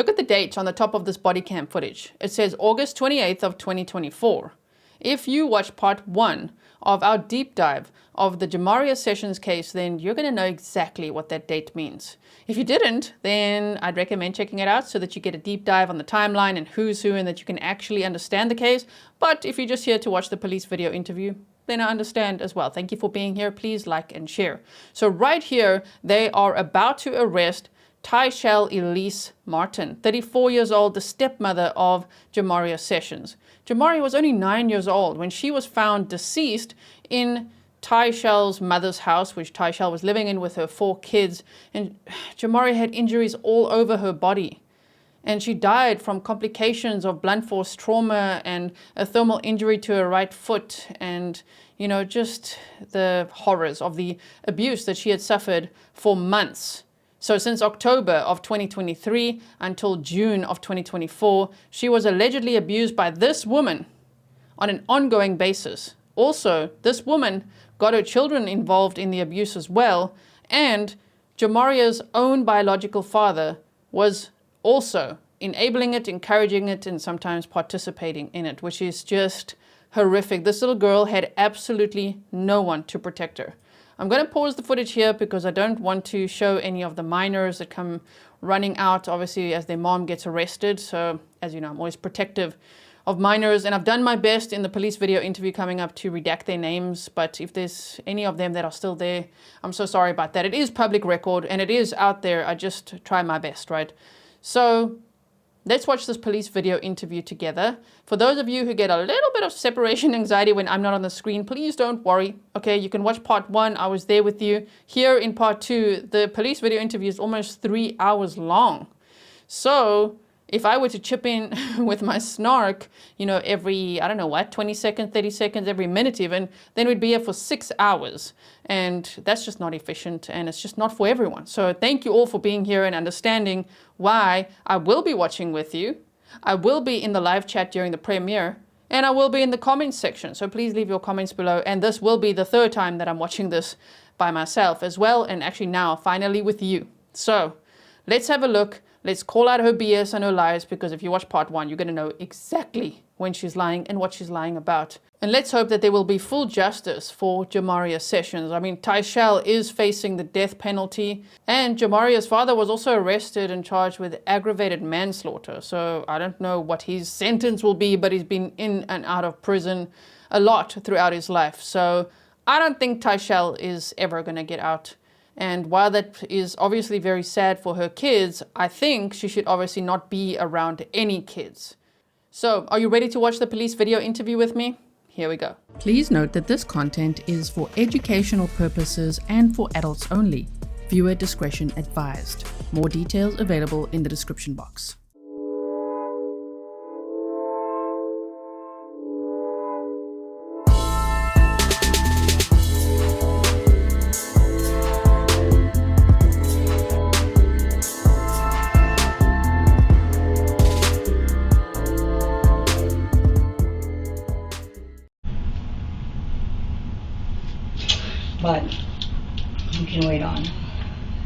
Look at the date on the top of this body cam footage. It says August 28th of 2024. If you watch part 1 of our deep dive of the Jamaria Sessions case, then you're going to know exactly what that date means. If you didn't, then I'd recommend checking it out so that you get a deep dive on the timeline and who's who and that you can actually understand the case. But if you're just here to watch the police video interview, then I understand as well. Thank you for being here. Please like and share. So right here, they are about to arrest Tyshael Elise Martin, 34 years old, the stepmother of Jamaria Sessions. Jamaria was only 9 years old when she was found deceased in Tyshael's mother's house, which Tyshael was living in with her 4 kids. And Jamaria had injuries all over her body. And she died from complications of blunt force trauma and a thermal injury to her right foot and, you know, just the horrors of the abuse that she had suffered for months. So since October of 2023 until June of 2024, she was allegedly abused by this woman on an ongoing basis. Also, this woman got her children involved in the abuse as well, and Jamaria's own biological father was also enabling it, encouraging it, and sometimes participating in it, which is just horrific. This little girl had absolutely no one to protect her. I'm going to pause the footage here because I don't want to show any of the minors that come running out, obviously, as their mom gets arrested. So, as you know, I'm always protective of minors, and I've done my best in the police video interview coming up to redact their names. But if there's any of them that are still there, I'm so sorry about that. It is public record and it is out there. I just try my best, right? So let's watch this police video interview together. For those of you who get a little bit of separation anxiety when I'm not on the screen, please don't worry. Okay, you can watch part 1. I was there with you. Here in part 2, the police video interview is almost 3 hours long. So if I were to chip in with my snark, you know, every, I don't know what, 20 seconds, 30 seconds, every minute even, then we'd be here for 6 hours. And that's just not efficient and it's just not for everyone. So thank you all for being here and understanding why I will be watching with you. I will be in the live chat during the premiere and I will be in the comments section. So please leave your comments below. And this will be the 3rd time that I'm watching this by myself as well. And actually now, finally with you. So let's have a look. Let's call out her BS and her lies, because if you watch part 1, you're going to know exactly when she's lying and what she's lying about. And let's hope that there will be full justice for Jamaria Sessions. I mean, Tyshael is facing the death penalty, and Jamaria's father was also arrested and charged with aggravated manslaughter. So I don't know what his sentence will be, but he's been in and out of prison a lot throughout his life. So I don't think Tyshael is ever going to get out. And while that is obviously very sad for her kids, I think she should obviously not be around any kids. So, are you ready to watch the police video interview with me? Here we go. Please note that this content is for educational purposes and for adults only. Viewer discretion advised. More details available in the description box. But you can wait on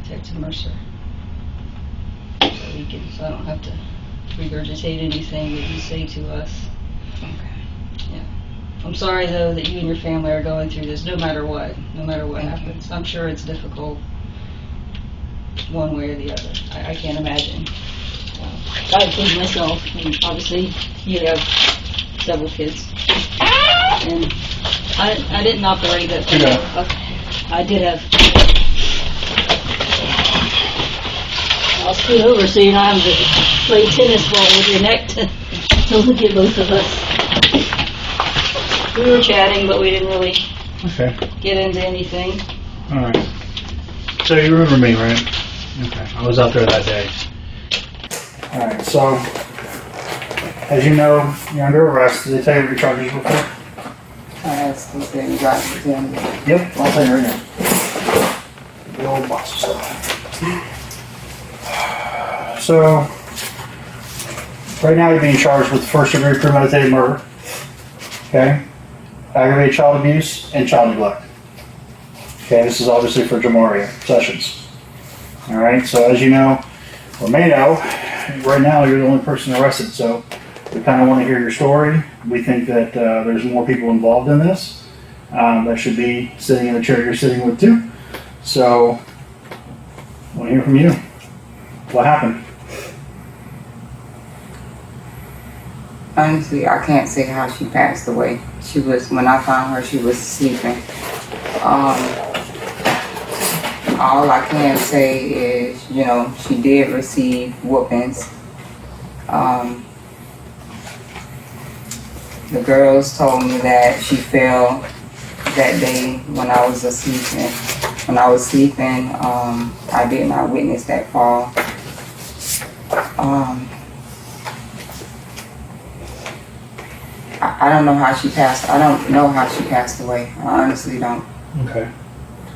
Detective Mercer so I don't have to regurgitate anything that you say to us. Okay. Yeah. I'm sorry though that you and your family are going through this, no matter what happens. I'm sure it's difficult one way or the other. I can't imagine. I include myself, and obviously you have several kids. And I didn't operate it. Okay. I did have. I'll scoot over so you don't have to play tennis ball with your neck to look at both of us. We were chatting, but we didn't really get into anything. Alright. So you remember me, right? Okay. I was out there that day. Alright, so as you know, you're under arrest. Did they tell you what your charges were for? That's the thing, glasses in. Yep, I'll tell you right now. The old boss stuff. So, right now you're being charged with first-degree premeditated murder, okay, aggravated child abuse, and child neglect. Okay, this is obviously for Jamaria Sessions. All right, so as you know, or may know, right now you're the only person arrested, so we kind of want to hear your story. We think that there's more people involved in this that should be sitting in the chair you're sitting with too. So I want to hear from you. What happened? Honestly, I can't say how she passed away. When I found her, she was sleeping. All I can say is, she did receive whoopings. The girls told me that she fell that day when I was asleep. When I was sleeping, I did not witness that fall. I don't know how she passed. I don't know how she passed away. I honestly don't. Okay.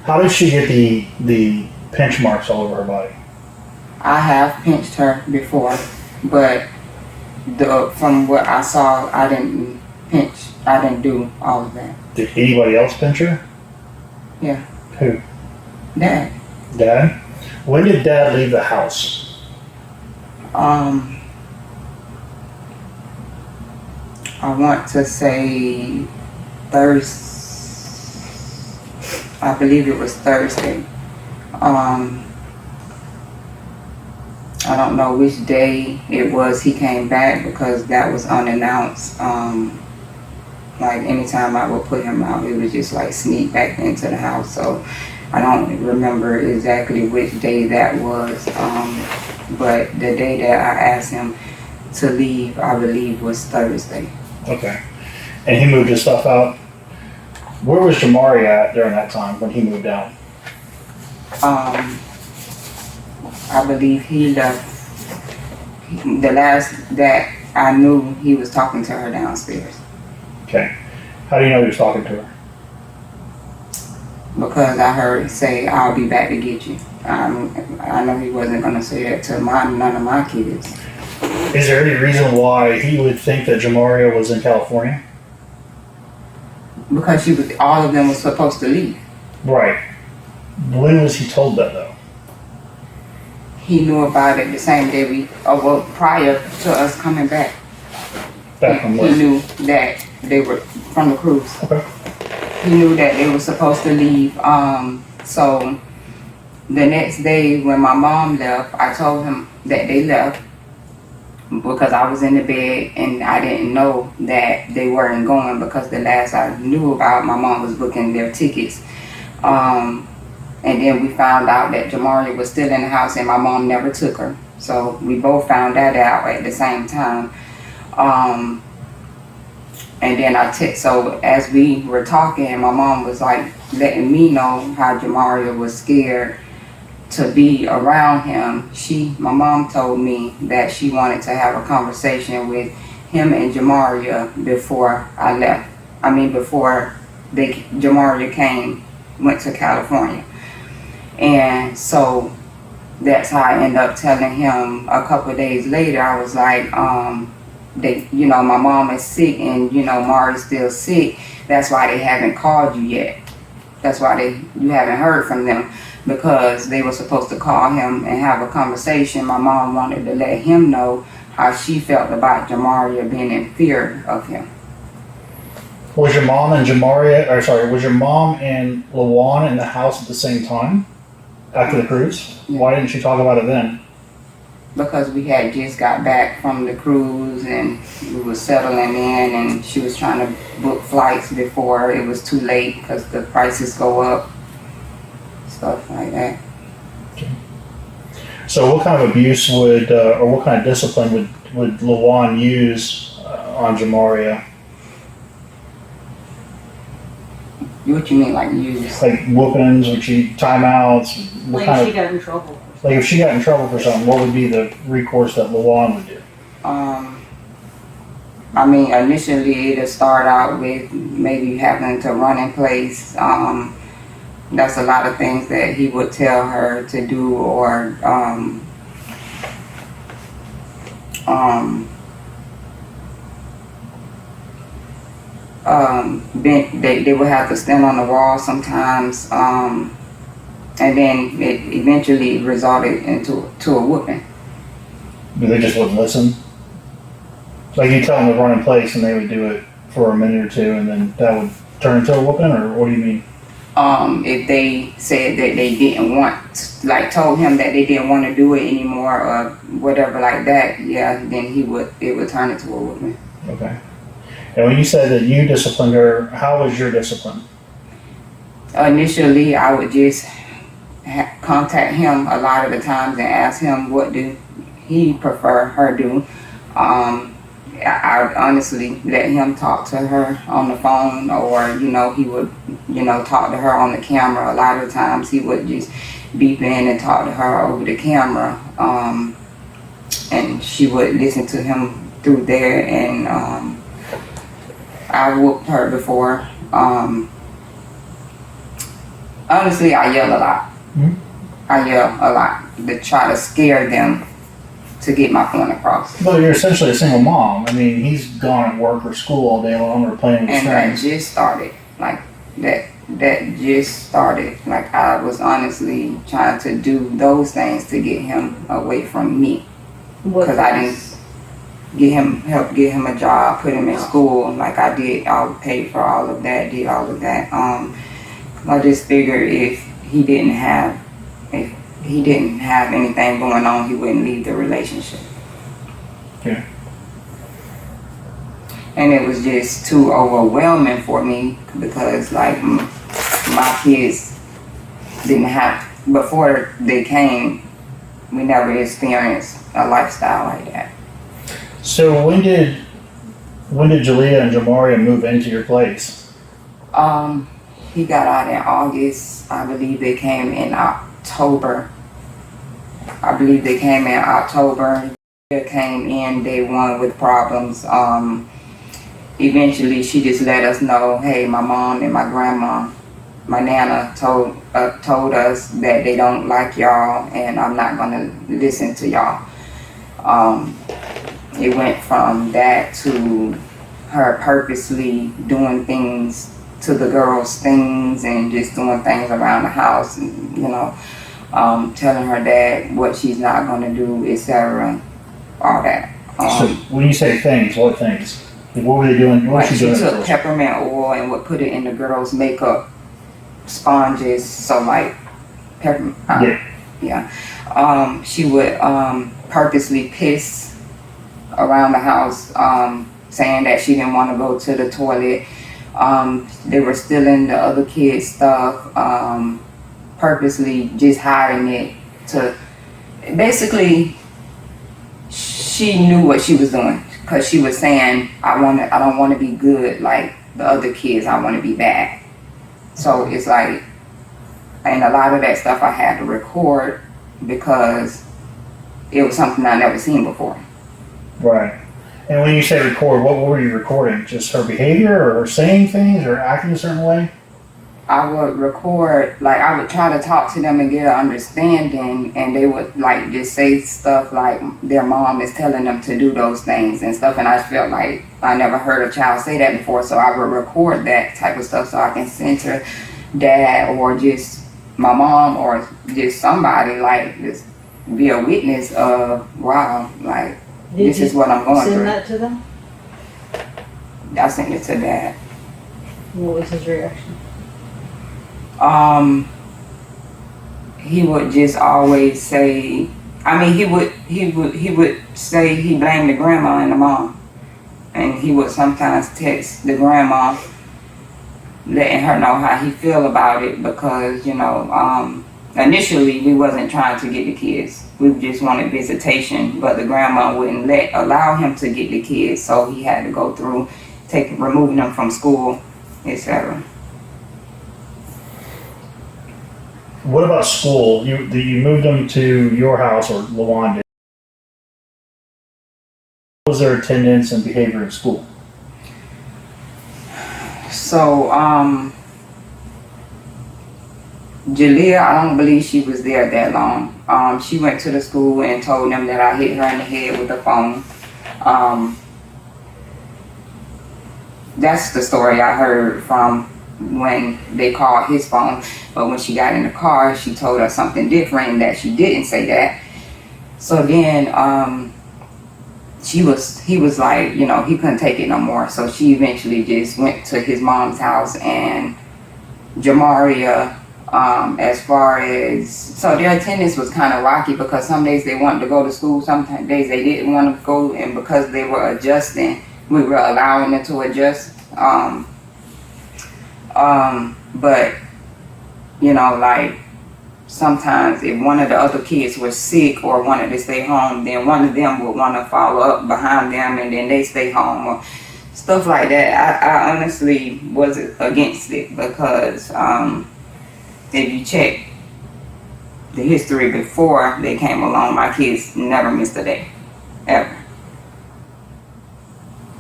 How did she get the pinch marks all over her body? I have pinched her before, but from what I saw, I didn't pinch. I didn't do all of that. Did anybody else pinch her? Yeah. Who? Dad. Dad? When did Dad leave the house? I want to say Thursday. I believe it was Thursday. I don't know which day it was he came back because that was unannounced. Like anytime I would put him out, it was just like sneak back into the house. So I don't remember exactly which day that was. But the day that I asked him to leave, I believe was Thursday. Okay. And he moved his stuff out. Where was Jamaria at during that time when he moved out? I believe he left. The last that I knew, he was talking to her downstairs. Okay. How do you know he was talking to her? Because I heard say, "I'll be back to get you." I know he wasn't going to say that to none of my kids. Is there any reason why he would think that Jamaria was in California? Because all of them were supposed to leave. Right. When was he told that though? He knew about it the same day prior to us coming back. Back from where? He knew that they were from the cruise. Okay. He knew that they were supposed to leave. So the next day when my mom left, I told him that they left because I was in the bed and I didn't know that they weren't going because the last I knew about, my mom was booking their tickets. And then we found out that Jamaria was still in the house and my mom never took her. So we both found that out at the same time. And then so as we were talking, my mom was like letting me know how Jamaria was scared to be around him. My mom told me that she wanted to have a conversation with him and Jamaria before I left. Before Jamaria went to California. And so that's how I ended up telling him a couple of days later. I was like, my mom is sick and, Mari's still sick. That's why they haven't called you yet. That's why you haven't heard from them, because they were supposed to call him and have a conversation. My mom wanted to let him know how she felt about Jamaria being in fear of him. Was your mom and LaJuan in the house at the same time after the cruise? Yeah. Why didn't you talk about it then? Because we had just got back from the cruise and we were settling in, and she was trying to book flights before it was too late because the prices go up, stuff like that. Okay. So what kind of abuse or what kind of discipline would LaJuan use on Jamaria? What you mean, like use? Like whoopings, timeouts? She got in trouble. Like if she got in trouble for something, what would be the recourse that LaJuan would do? Initially it'll start out with maybe having to run in place. That's a lot of things that he would tell her to do, or they would have to stand on the wall sometimes, and then it eventually resulted into a whooping. They just wouldn't listen? Like you tell them to run in place and they would do it for a minute or two and then that would turn into a whooping, or what do you mean? If they said that they didn't want, like told him that they didn't want to do it anymore or whatever like that, yeah, then it would turn into a whooping. Okay. And when you said that you disciplined her, how was your discipline? Initially, I would just contact him a lot of the times and ask him what do he prefer her do. I would honestly let him talk to her on the phone, or he would talk to her on the camera. A lot of times he would just beep in and talk to her over the camera, and she would listen to him through there. And I whooped her before. Honestly, I yell a lot. Mm-hmm. I yell a lot to try to scare them to get my point across. But you're essentially a single mom. I mean, he's gone at work or school all day long or playing with and friends. that just started. Like, that just started. Like, I was honestly trying to do those things to get him away from me. Because I didn't help get him a job, put him in school like I did. I paid for all of that, did all of that. I just figured if he didn't have anything going on, he wouldn't leave the relationship. Yeah. And it was just too overwhelming for me because, like, my kids didn't have, before they came, we never experienced a lifestyle like that. So when did Jalea and Jamaria move into your place? He got out in August. I believe they came in October. They came in day one with problems. Eventually she just let us know, hey, my mom and my grandma, my nana told us that they don't like y'all and I'm not gonna listen to y'all. It went from that to her purposely doing things to the girls' things and just doing things around the house, and telling her dad what she's not gonna do, etc. All that. So when you say things, what things? Like, what were they doing? What was she doing? She took peppermint oil and would put it in the girls' makeup sponges. So like peppermint. Yeah. She would purposely piss around the house, saying that she didn't want to go to the toilet. They were stealing the other kids' stuff, purposely just hiding it to, basically, she knew what she was doing because she was saying, I don't want to be good like the other kids, I want to be bad. So it's like, and a lot of that stuff I had to record because it was something I never seen before. Right. And when you say record, what were you recording? Just her behavior or her saying things or acting a certain way? I would record, like I would try to talk to them and get an understanding, and they would like just say stuff like their mom is telling them to do those things and stuff, and I felt like I never heard a child say that before, so I would record that type of stuff so I can send to dad or just my mom or just somebody, like just be a witness of, wow, like this is what I'm going through. Send that to them? I sent it to dad. What was his reaction? He would just always say, he would say he blamed the grandma and the mom. And he would sometimes text the grandma letting her know how he feel about it because, initially we wasn't trying to get the kids. We just wanted visitation, but the grandma wouldn't allow him to get the kids, so he had to go through removing them from school, etc. What about school? You moved them to your house, or LaJuan did. What was their attendance and behavior in school? So, Jalea, I don't believe she was there that long. She went to the school and told them that I hit her in the head with a phone. That's the story I heard from when they called his phone, but when she got in the car, she told us something different, that she didn't say that. So then he was like, you know, he couldn't take it no more. So she eventually just went to his mom's house, and Jamaria, as far as, so their attendance was kind of rocky because some days they wanted to go to school, some days they didn't want to go, and because they were adjusting, we were allowing them to adjust. But, you know, like, sometimes if one of the other kids was sick or wanted to stay home, then one of them would want to follow up behind them and then they stay home or stuff like that. I honestly was against it because if you check the history before they came along, my kids never missed a day, ever.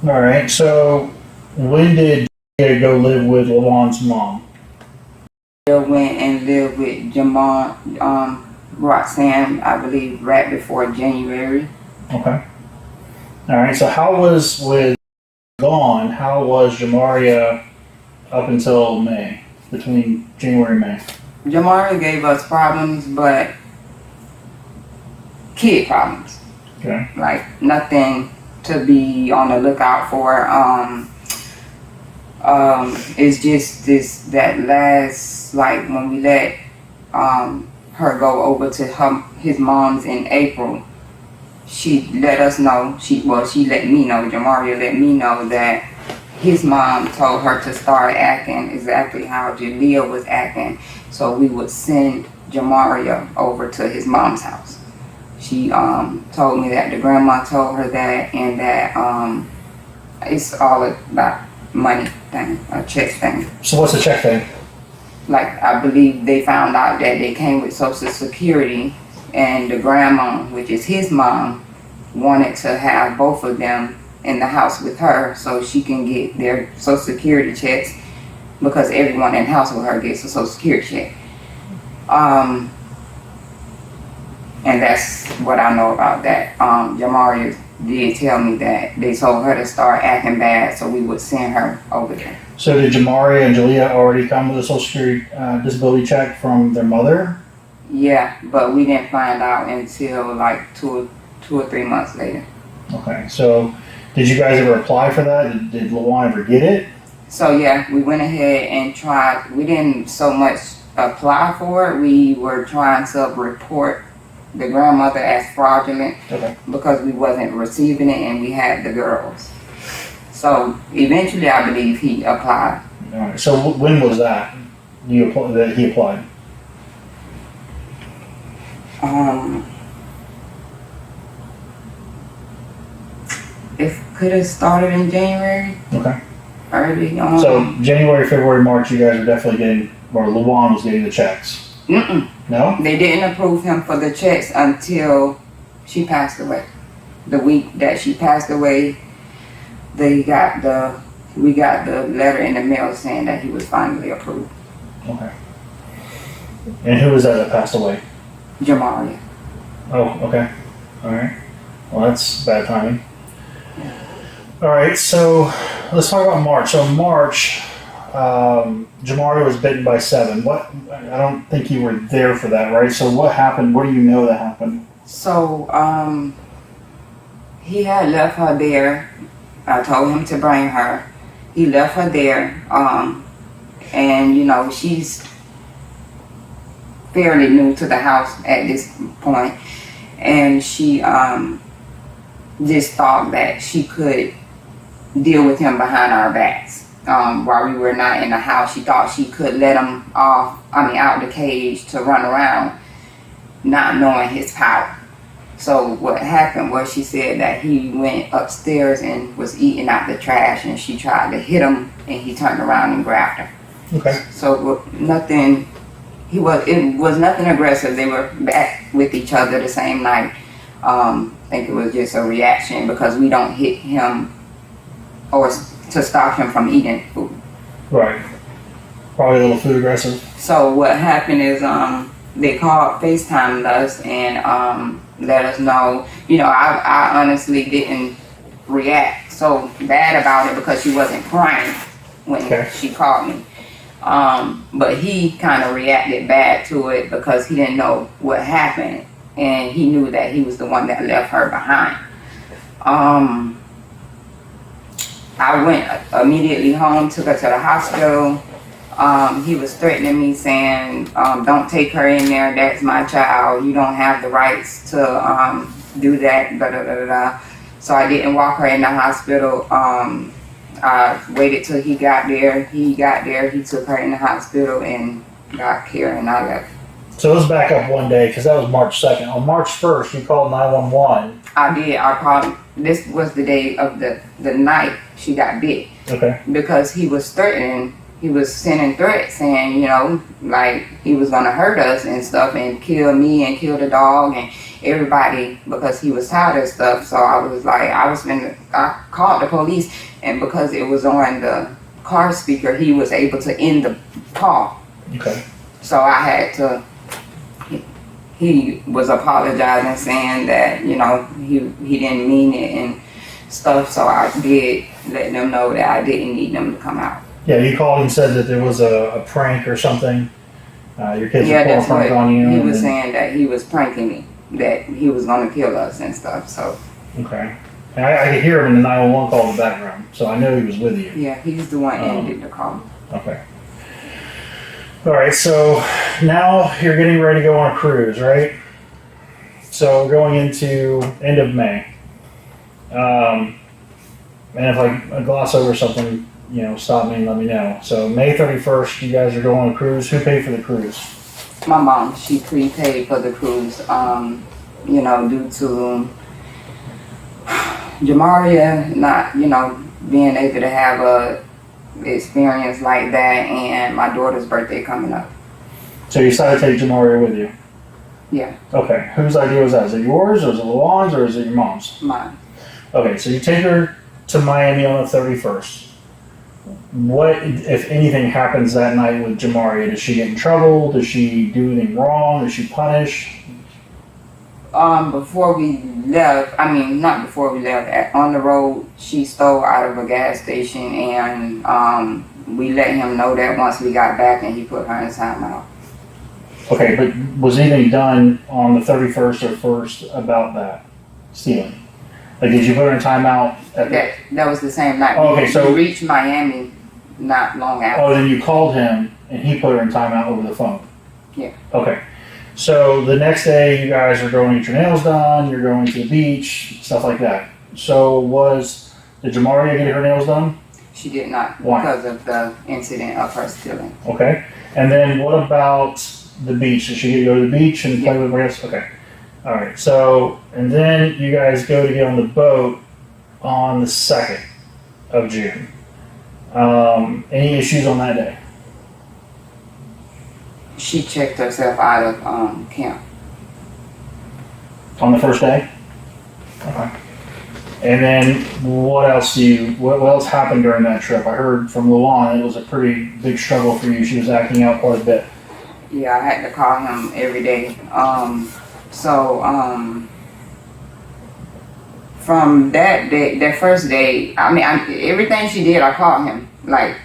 All right. So when did you go live with LaVon's mom? Went and lived with Roxanne, I believe, right before January. Okay. All right. So how was Jamaria up until May, between January and May? Jamaria gave us problems, but kid problems. Okay. Like nothing to be on the lookout for. It's just that last, like when we let her go over to his mom's in April, she let us know, she let me know, Jamaria let me know that his mom told her to start acting exactly how Jalea was acting, so we would send Jamaria over to his mom's house. She told me that the grandma told her that, and that it's all about money thing, a check thing. So what's the check thing? Like, I believe they found out that they came with Social Security, and the grandma, which is his mom, wanted to have both of them in the house with her so she can get their Social Security checks, because everyone in the house with her gets a Social Security check. And that's what I know about that. Jamaria did tell me that they told her to start acting bad, so we would send her over there. So did Jamaria and Jalea already come with a Social Security disability check from their mother? Yeah, but we didn't find out until like two or 3 months later. Okay, so did you guys ever apply for that? Did LaVon ever get it? So yeah, we went ahead and tried. We didn't so much apply for it. We were trying to report the grandmother as fraudulent, Okay. because we wasn't receiving it and we had the girls. So eventually, I believe he applied. All right. So when was that? That he applied? It could have started in January. Okay. Early on. So January, February, March, you guys are definitely getting, or LaVon was getting the checks. No? They didn't approve him for the checks until she passed away. The week that she passed away, we got the letter in the mail saying that he was finally approved. Okay. And who was that passed away? Jamaria. Oh, okay. All right. Well, that's bad timing. All right, so let's talk about March. So March, Jamaria was bitten by 7. What? I don't think you were there for that, right? So what happened? What do you know that happened? So he had left her there. I told him to bring her. He left her there, and you know, she's fairly new to the house at this point, and she just thought that she could deal with him behind our backs. While we were not in the house, she thought she could let him out the cage to run around, not knowing his power. So what happened was, she said that he went upstairs and was eating out the trash, and she tried to hit him, and he turned around and grabbed her. Okay. So it was nothing aggressive. They were back with each other the same night. I think it was just a reaction because we don't hit him or to stop him from eating food. Right. Probably a little food aggressive. So what happened is they called, FaceTimed us and let us know. You know, I honestly didn't react so bad about it because she wasn't crying when she called me. But he kind of reacted bad to it because he didn't know what happened, and he knew that he was the one that left her behind. I went immediately home, took her to the hospital. He was threatening me, saying, don't take her in there, that's my child, you don't have the rights to do that, da da da da. So I didn't walk her in the hospital. I waited till he got there. He took her in the hospital and got care, and I left. So let's back up one day, because that was March 2nd. On March 1st, you called 911. I did. I called. This was the day of the night she got bit. Okay. Because he was threatening. He was sending threats, saying, you know, like he was gonna hurt us and stuff, and kill me and kill the dog and everybody, because he was tired of stuff. So I was like, I called the police, and because it was on the car speaker, he was able to end the call. Okay. So I had to. He was apologizing, saying that, you know, he didn't mean it and stuff. So I did let them know that I didn't need them to come out. Yeah, you called and said that there was a prank or something. Your kids Yeah, were pulling a that's prank what on you. he was saying, that he was pranking me, that he was going to kill us and stuff. So. Okay. And I could hear him in the 911 call in the background, so I know he was with you. Yeah, he's the one ended the call. Okay. All right, so now you're getting ready to go on a cruise, right? So we're going into end of May. And if I gloss over something, you know, stop me and let me know. So May 31st, you guys are going on a cruise. Who paid for the cruise? My mom, she prepaid for the cruise, you know, due to Jamaria not, you know, being able to have a experience like that, and my daughter's birthday coming up. So you decided to take Jamaria with you? Yeah. Okay. Whose idea was that? Is it yours, or is it Luan's, or is it your mom's? Mine. Okay, so you take her to Miami on the 31st. What, if anything, happens that night with Jamaria? Does she get in trouble? Does she do anything wrong? Is she punished? Before we left, I mean, not before we left, on the road, she stole out of a gas station, and we let him know that once we got back, and he put her in timeout. Okay, but was anything done on the 31st or 1st about that stealing? Like, did you put her in timeout? That was the same night. Oh, okay, so we reached Miami not long after. Oh, then you called him, and he put her in timeout over the phone? Yeah. Okay. So the next day, you guys are going to get your nails done, you're going to the beach, stuff like that. So did Jamaria get her nails done? She did not. Why? Because of the incident of her stealing. Okay. And then what about the beach? Did she get to go to the beach and play with her? Okay. All right. So, and then you guys go to get on the boat on the 2nd of June. Any issues on that day? She checked herself out of camp. On the first day? Okay. And then what else happened during that trip? I heard from Luan it was a pretty big struggle for you. She was acting out quite a bit. Yeah, I had to call him every day. From that day, that first day, I mean, everything she did, I called him, like,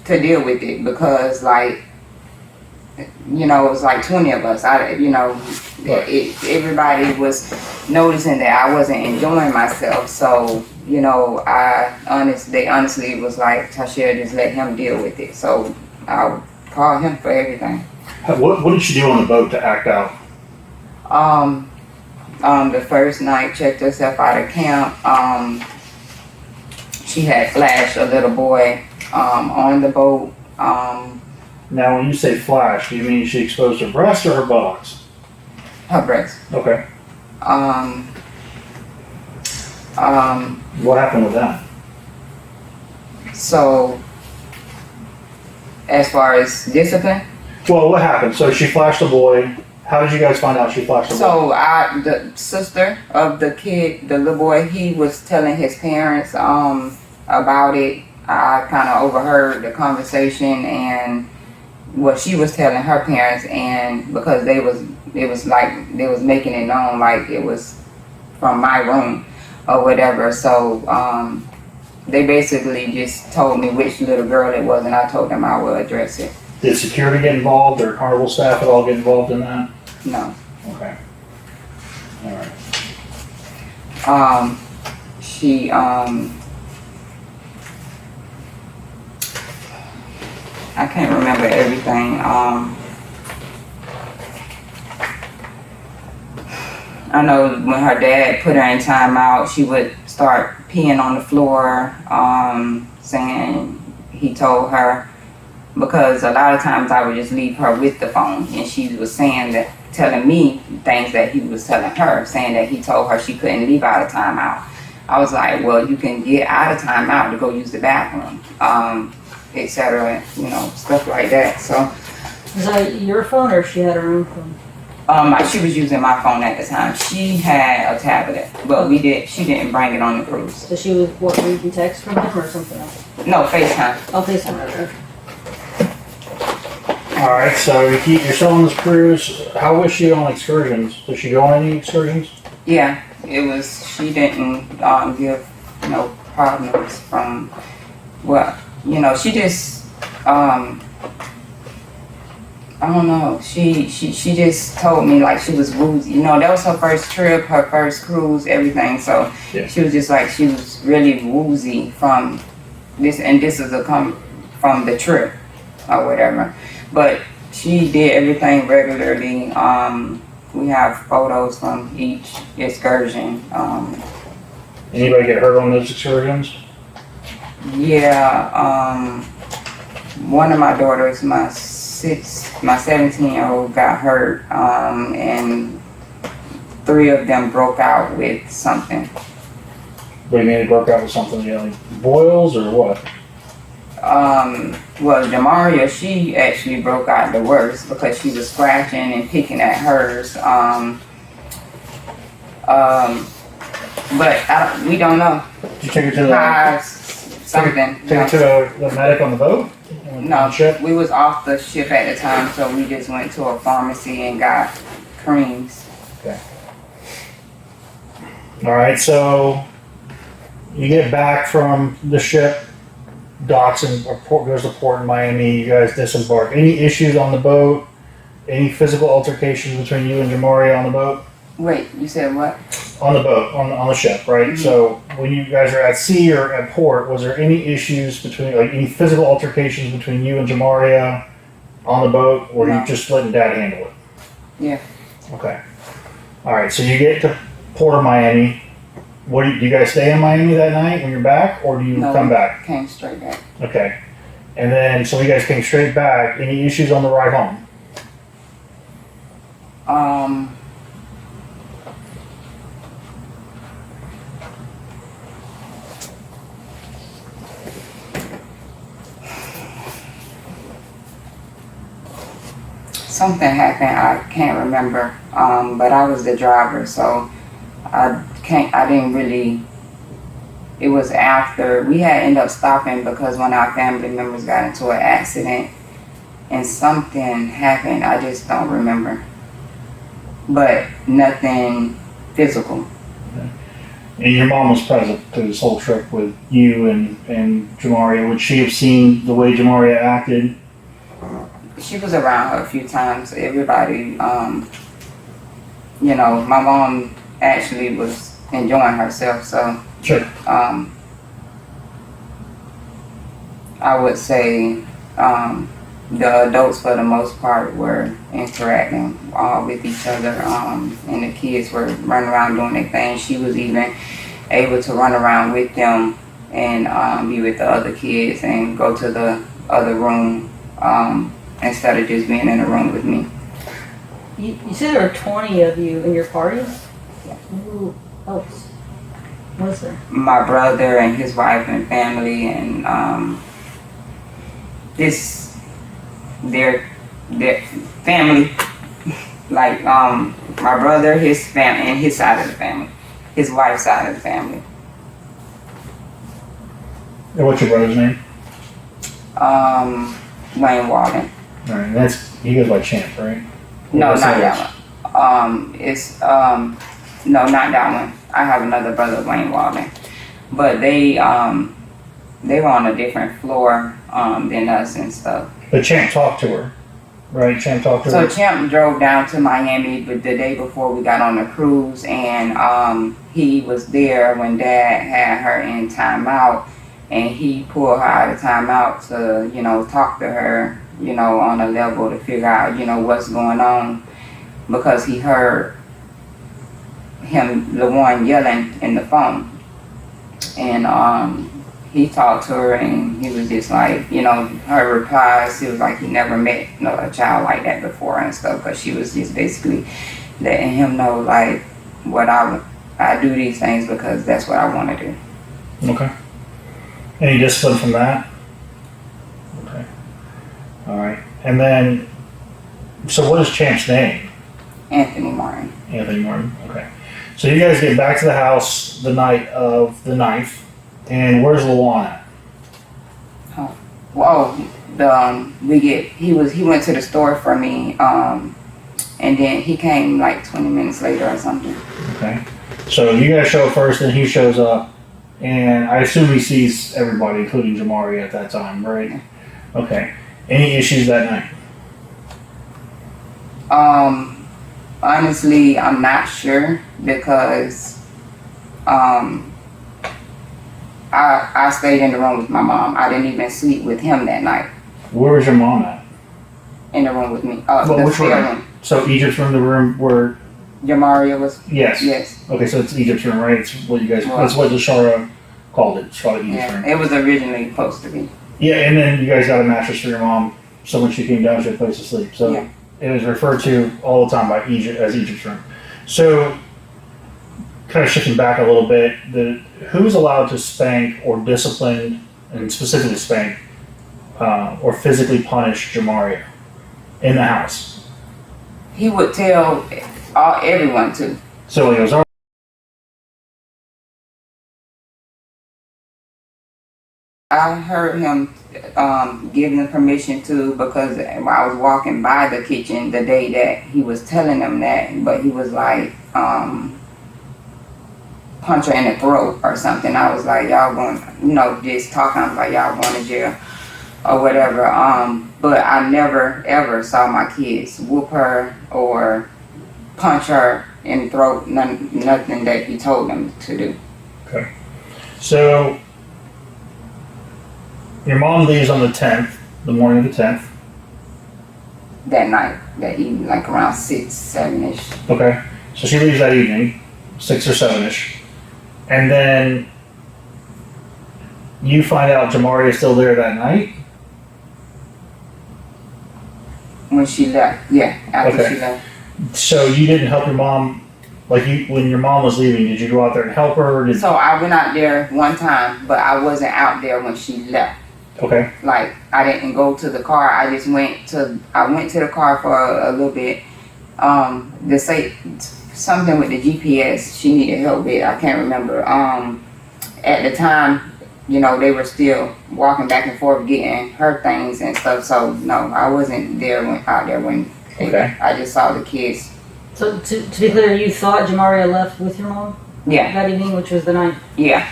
to deal with it, because, like, you know, it was like 20 of us. Everybody was noticing that I wasn't enjoying myself. So, you know, they honestly was like, Tyshael, just let him deal with it. So I would call him for everything. What did she do on the boat to act out? The first night, checked herself out of camp. She had flashed a little boy on the boat. Now, when you say flash, do you mean she exposed her breast or her buttocks? Her breast. Okay. What happened with that? So, as far as discipline? Well, what happened? So she flashed a boy. How did you guys find out she flashed a boy? So, the sister of the kid, the little boy, he was telling his parents about it. I kind of overheard the conversation and what she was telling her parents, and because it was like they was making it known like it was from my room or whatever. So they basically just told me which little girl it was, and I told them I would address it. Did security get involved, or carnival staff at all get involved in that? No. Okay. All right. she I can't remember everything. I know when her dad put her in timeout, she would start peeing on the floor, saying he told her, because a lot of times I would just leave her with the phone, and she was saying that, telling me things that he was telling her, saying that he told her she couldn't leave out of timeout. I was like, well, you can get out of timeout to go use the bathroom, etc. You know, stuff like that. So. Was that your phone or she had her own phone? She was using my phone at the time. She had a tablet, but she didn't bring it on the cruise. So she was, what, reading text from him or something else? No, FaceTime. Oh, FaceTime, okay. Alright, so you're still on this cruise. How was she on excursions? Did she go on any excursions? Yeah, it was, she didn't give no problems from, well, you know, she just, I don't know. She just told me like she was woozy. You know, that was her first trip, her first cruise, everything. So Yeah. she was just like, she was really woozy from this, and this is come from the trip or whatever. But she did everything regularly. We have photos from each excursion. Anybody get hurt on those excursions? Yeah, one of my daughters, my 17-year-old got hurt, and 3 of them broke out with something. What do you mean it broke out with something? You know, like boils or what? Well, Jamaria, she actually broke out the worst because she was scratching and picking at hers. But we don't know. Did you take her to the Something. Take her to the medic on the boat? No, On the ship? we was off the ship at the time, so we just went to a pharmacy and got creams. Okay. Alright, so you get back from the ship, docks and goes to port in Miami, you guys disembark. Any issues on the boat? Any physical altercations between you and Jamaria on the boat? Wait, you said what? On the boat, on the ship, right? Mm-hmm. So when you guys are at sea or at port, was there any issues between, like any physical altercations between you and Jamaria on the boat, or No. you just letting Dad handle it? Yeah. Okay. All right. So you get to Port of Miami. What do you guys stay in Miami that night when you're back, or do you No, come back? Came straight back. Okay. And then so you guys came straight back. Any issues on the ride home? Something happened, I can't remember, but I was the driver, so I didn't really, it was after, we had ended up stopping because one of our family members got into an accident and something happened, I just don't remember, but nothing physical. And your mom was present through this whole trip with you and Jamaria. Would she have seen the way Jamaria acted? She was around her a few times. Everybody, you know, my mom actually was enjoying herself. So, Sure. I would say the adults, for the most part, were interacting with each other, and the kids were running around doing their thing. She was even able to run around with them and be with the other kids and go to the other room. Instead of just being in a room with me. You said there were 20 of you in your party? Yeah. Who else was there? My brother and his wife and family and their family. Like my brother, his family, and his side of the family. His wife's side of the family. And what's your brother's name? Wayne Walden. All right. That's he goes by Champ, right? No, Or not that one. It's no, not that one. I have another brother, Wayne Walden, but they were on a different floor than us and stuff. But Champ talked to her. right? Champ talked to So her. Champ drove down to Miami but the day before we got on the cruise, and he was there when Dad had her in timeout, and he pulled her out of timeout to, you know, talk to her, you know, on a level to figure out, you know, what's going on, because he heard him, the one, yelling in the phone. And he talked to her, and he was just like, you know, her replies, he was like he never met a child like that before and stuff, because she was just basically letting him know, like, what I do these things because that's what I want to do. Okay. Any discipline from that? Okay. All right. And then, so what is Champ's name? Anthony Martin. Anthony Martin. Okay. So you guys get back to the house the night of the 9th, and where's Lawan at? Well, he went to the store for me, and then he came like 20 minutes later or something. Okay. So you guys show up first, then he shows up, and I assume he sees everybody, including Jamaria at that time, right? Okay. Any issues that night? Honestly, I'm not sure because I stayed in the room with my mom. I didn't even sleep with him that night. Where was your mom at? In the room with me. Well, which spare room? So Egypt's room, the room where... Jamaria was. Yes. Yes. Okay, so it's Egypt's room, right? It's what you guys... Well, that's what Shara called it. She called it Egypt's room. Yeah, it was originally supposed to be. Yeah, and then you guys got a mattress for your mom, so when she came down, she had a place to sleep. So Yeah. it was referred to all the time by Egypt as Egypt's room. So, kind of shifting back a little bit, who's allowed to spank or discipline, and specifically spank, or physically punish Jamaria in the house? He would tell everyone to. So he goes, "Oh, I heard him giving them permission to, because I was walking by the kitchen the day that he was telling them that, but he was like, punch her in the throat or something. I was like, y'all going, you know, just talking. I was like, y'all going to jail or whatever. But I never ever saw my kids whoop her or punch her in the throat. Nothing that he told them to do. okay." So your mom leaves on the 10th, the morning of the 10th. That night, that evening, like around 6, 7-ish. Okay. So she leaves that evening, 6 or 7-ish. And then you find out Jamaria is still there that night? When she left, yeah, after Okay. she left. So you didn't help your mom, like when your mom was leaving, did you go out there and help her? Or So I went out there one time, but I wasn't out there when she left. Okay. Like, I didn't go to the car. I just went to the car for a little bit. To say something with the GPS she needed help with. I can't remember. At the time, you know, they were still walking back and forth getting her things and stuff. So no, I wasn't out there when Okay. I just saw the kids. So to be clear, you thought Jamaria left with your mom Yeah, that evening, which was the 9th. yeah.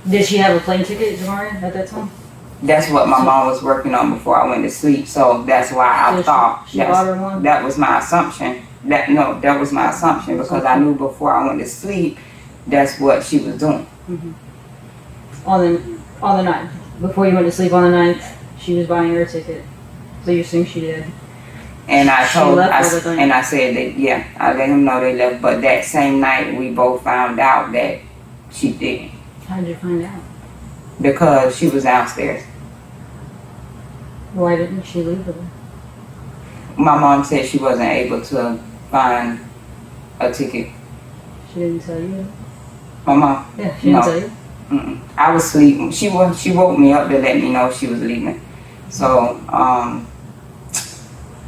Did she have a plane ticket, Jamaria, at that time? That's what my mom was working on before I went to sleep. So that's why I So thought she bought her one? that was my assumption. That was my assumption, because I knew before I went to sleep, that's what she was doing. On the 9th. Before you went to sleep on the 9th, she was buying her a ticket. So you assume she did. And I She told, left all the time. and I said that, yeah, I let him know they left. But that same night, we both found out that she didn't, How did you find out? because she was downstairs. Why didn't she leave with her? My mom said she wasn't able to find a ticket. She didn't tell you? My mom, Yeah, she didn't No. tell you? I was sleeping. She woke me up to let me know she was leaving. So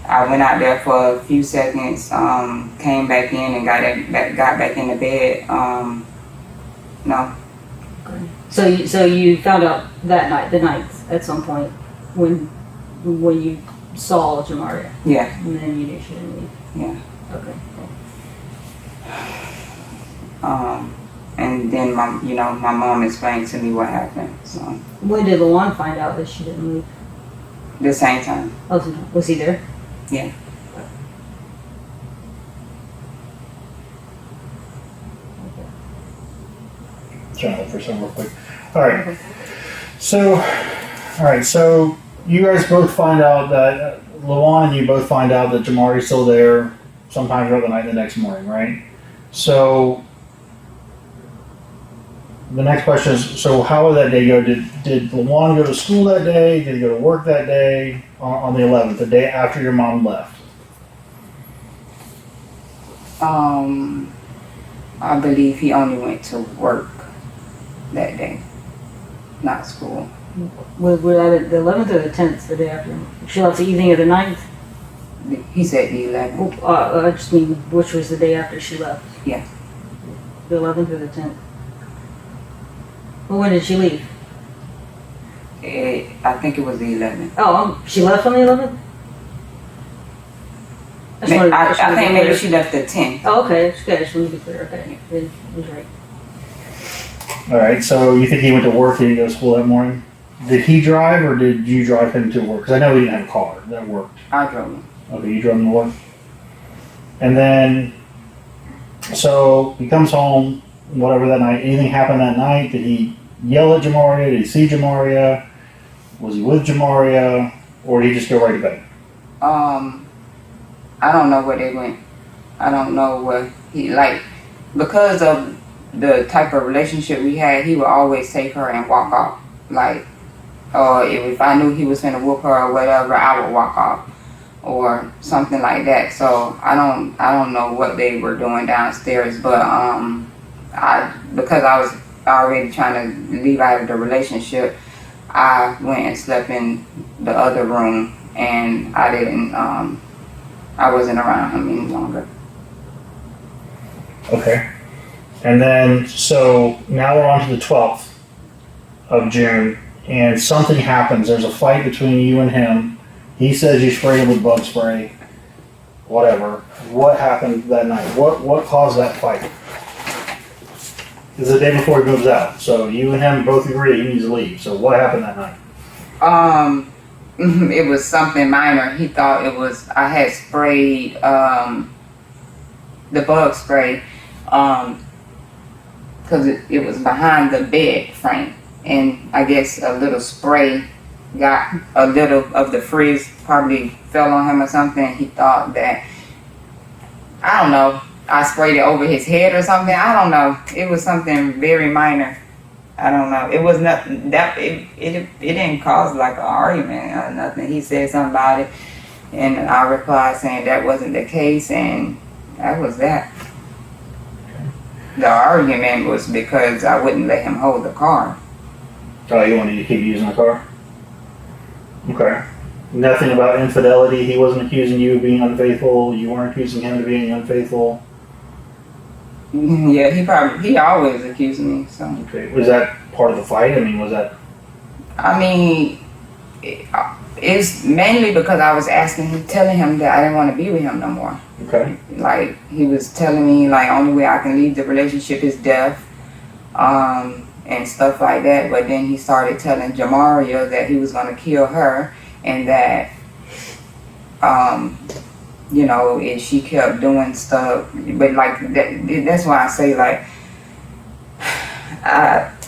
I went out there for a few seconds, came back in and got back in the bed. No. So you found out that night, the 9th, at some point, when you saw Jamaria, Yeah. and then you knew she didn't leave. Yeah. Okay. And then my mom explained to me what happened. So When did Lawan find out that she didn't leave? the same time. Oh, was he there? Yeah. for a second real quick. All right. So you guys both find out that Lawan and you both find out that Jamaria's still there sometime throughout the night the next morning, right? So the next question is, so how did that day go? Did Lawan go to school that day? Did he go to work that day on the 11th, the day after your mom left? I believe he only went to work that day, not school. Was that the 11th or the 10th, the day after? She left the evening of the 9th? He said the 11th. I just mean, which was the day after she left? Yeah. The 11th or the 10th? Well, when did she leave? I think it was the 11th. Oh, she left on the 11th? I think maybe she left the 10th. Oh, okay. Okay, I just wanted to be clear. Okay, it was right. All right, so you think he went to work, he didn't go to school that morning? Did he drive or did you drive him to work? Because I know he didn't have a car that worked. I drove him. Okay, you drove him to work. And then, so he comes home, whatever that night. Anything happened that night? Did he yell at Jamaria? Did he see Jamaria? Was he with Jamaria? Or did he just go right to bed? I don't know where they went. I don't know where he, like, because of the type of relationship we had, he would always take her and walk off. Like, or if I knew he was going to whoop her or whatever, I would walk off or something like that. So I don't know what they were doing downstairs, but because I was already trying to leave out of the relationship, I went and slept in the other room, and I wasn't around him any longer. Okay. And then, so now we're on to the 12th of June, and something happens. There's a fight between you and him. He says you sprayed him with bug spray, whatever. What happened that night? What caused that fight? It's the day before he moves out, so you and him both agree he needs to leave. So what happened that night? It was something minor. He thought it was, I had sprayed the bug spray because it was behind the bed frame, and I guess a little spray got a little of the frizz, probably fell on him or something. He thought that, I don't know, I sprayed it over his head or something. I don't know. It was something very minor. I don't know. It was nothing that it didn't cause like an argument or nothing. He said something about it, and I replied saying that wasn't the case, and that was that. The argument was because I wouldn't let him hold the car. Oh, you wanted to keep using the car? Okay. Nothing about infidelity. He wasn't accusing you of being unfaithful. You weren't accusing him of being unfaithful. Yeah, he always accused me. So. Okay. Was that part of the fight? I mean, was that? I mean, it's mainly because I was telling him that I didn't want to be with him no more. Okay. Like, he was telling me, like, only way I can leave the relationship is death, and stuff like that. But then he started telling Jamaria that he was going to kill her, and that, you know, if she kept doing stuff. But, like, that's why I say, like,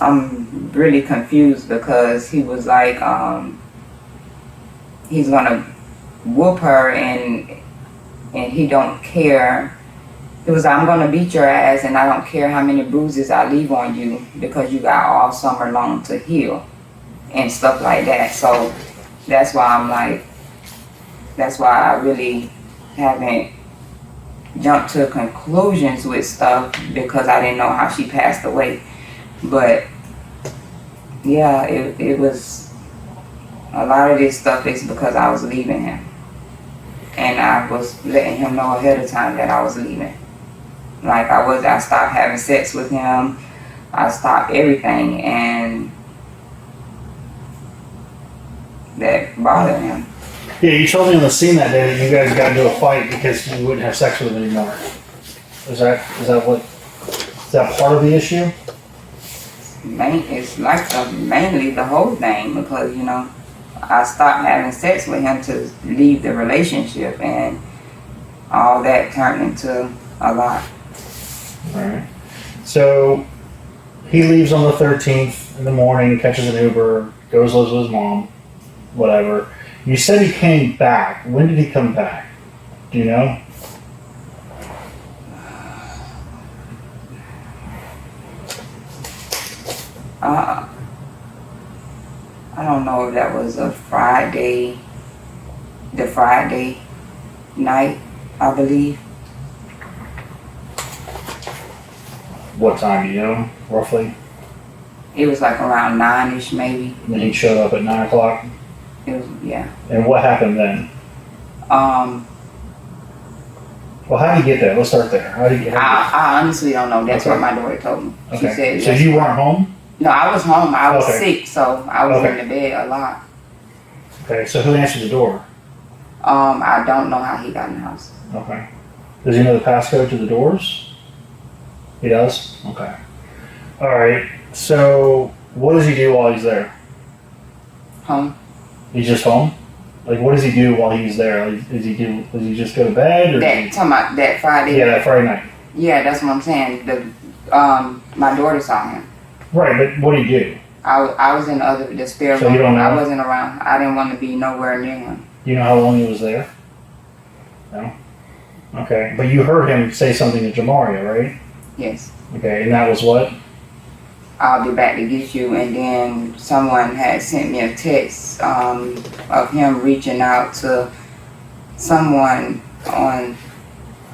I'm really confused, because he was like, he's going to whoop her, and he don't care. It was, I'm going to beat your ass, and I don't care how many bruises I leave on you, because you got all summer long to heal and stuff like that. So that's why I'm like, that's why I really haven't jumped to conclusions with stuff, because I didn't know how she passed away. But yeah, it was, a lot of this stuff is because I was leaving him. And I was letting him know ahead of time that I was leaving. Like, I stopped having sex with him. I stopped everything, and that bothered him. Yeah, you told me on the scene that day that you guys got into a fight because you wouldn't have sex with him anymore. Is that part of the issue? It's like mainly the whole thing, because, you know, I stopped having sex with him to leave the relationship, and all that turned into a lot. Alright. So, he leaves on the 13th in the morning, catches an Uber, goes lives with his mom, whatever. You said he came back. When did he come back? Do you know? I don't know if that was a Friday, the Friday night, I believe. What time do you know, roughly? It was like around 9-ish maybe. And then he showed up at 9 o'clock? It was, yeah. And what happened then? Well, how did you get there? Let's start there. How did you get I honestly don't know. That's Okay. what my daughter told me. She Okay. said, So yes. you weren't home? No, I was home. I was Okay. sick, so I was Okay. in the bed a lot. Okay, so who answered the door? I don't know how he got in the house. Okay. Does he know the passcode to the doors? He does? Okay. Alright, so what does he do while he's there? Home. He's just home? Like, what does he do while he's there? Like, does he just go to bed? Or That talking about that Friday. yeah, that Friday night. Yeah, that's what I'm saying. My daughter saw him. Right, but what did he do? I was in the spare So room. you don't know? I wasn't around. I didn't want to be nowhere near him. Do you know how long he was there? No? Okay, but you heard him say something to Jamaria, right? Yes. Okay, and that was what? I'll be back to get you. And then someone had sent me a text of him reaching out to someone on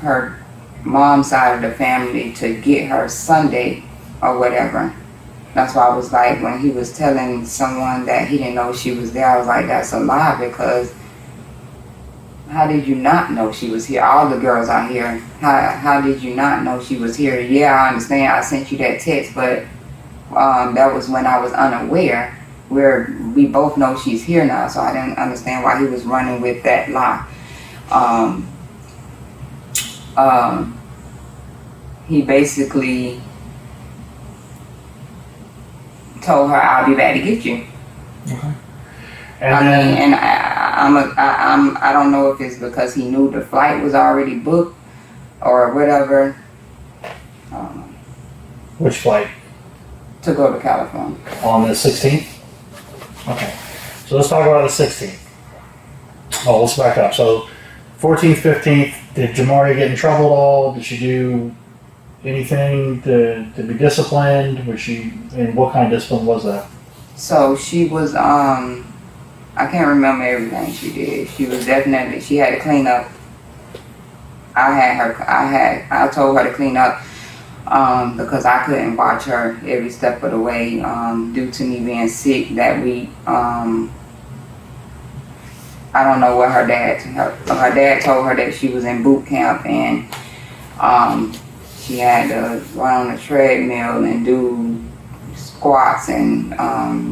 her mom's side of the family to get her Sunday or whatever. That's why I was like, when he was telling someone that he didn't know she was there, I was like, that's a lie, because how did you not know she was here? All the girls are here. How did you not know she was here? Yeah, I understand. I sent you that text, but that was when I was unaware. Where we both know she's here now, so I didn't understand why he was running with that lie. He basically told her, "I'll be back to get you." Okay. I don't know if it's because he knew the flight was already booked or whatever. Which flight? To go to California. On the 16th? Okay. So let's talk about the 16th. Oh, let's back up. So 14th, 15th, did Jamaria get in trouble at all? Did she do anything to be disciplined? Was she, and what kind of discipline was that? So she was, I can't remember everything she did. She was definitely, she had to clean up. I told her to clean up because I couldn't watch her every step of the way due to me being sick that week. I don't know what her dad told her that she was in boot camp and she had to run on the treadmill and do squats and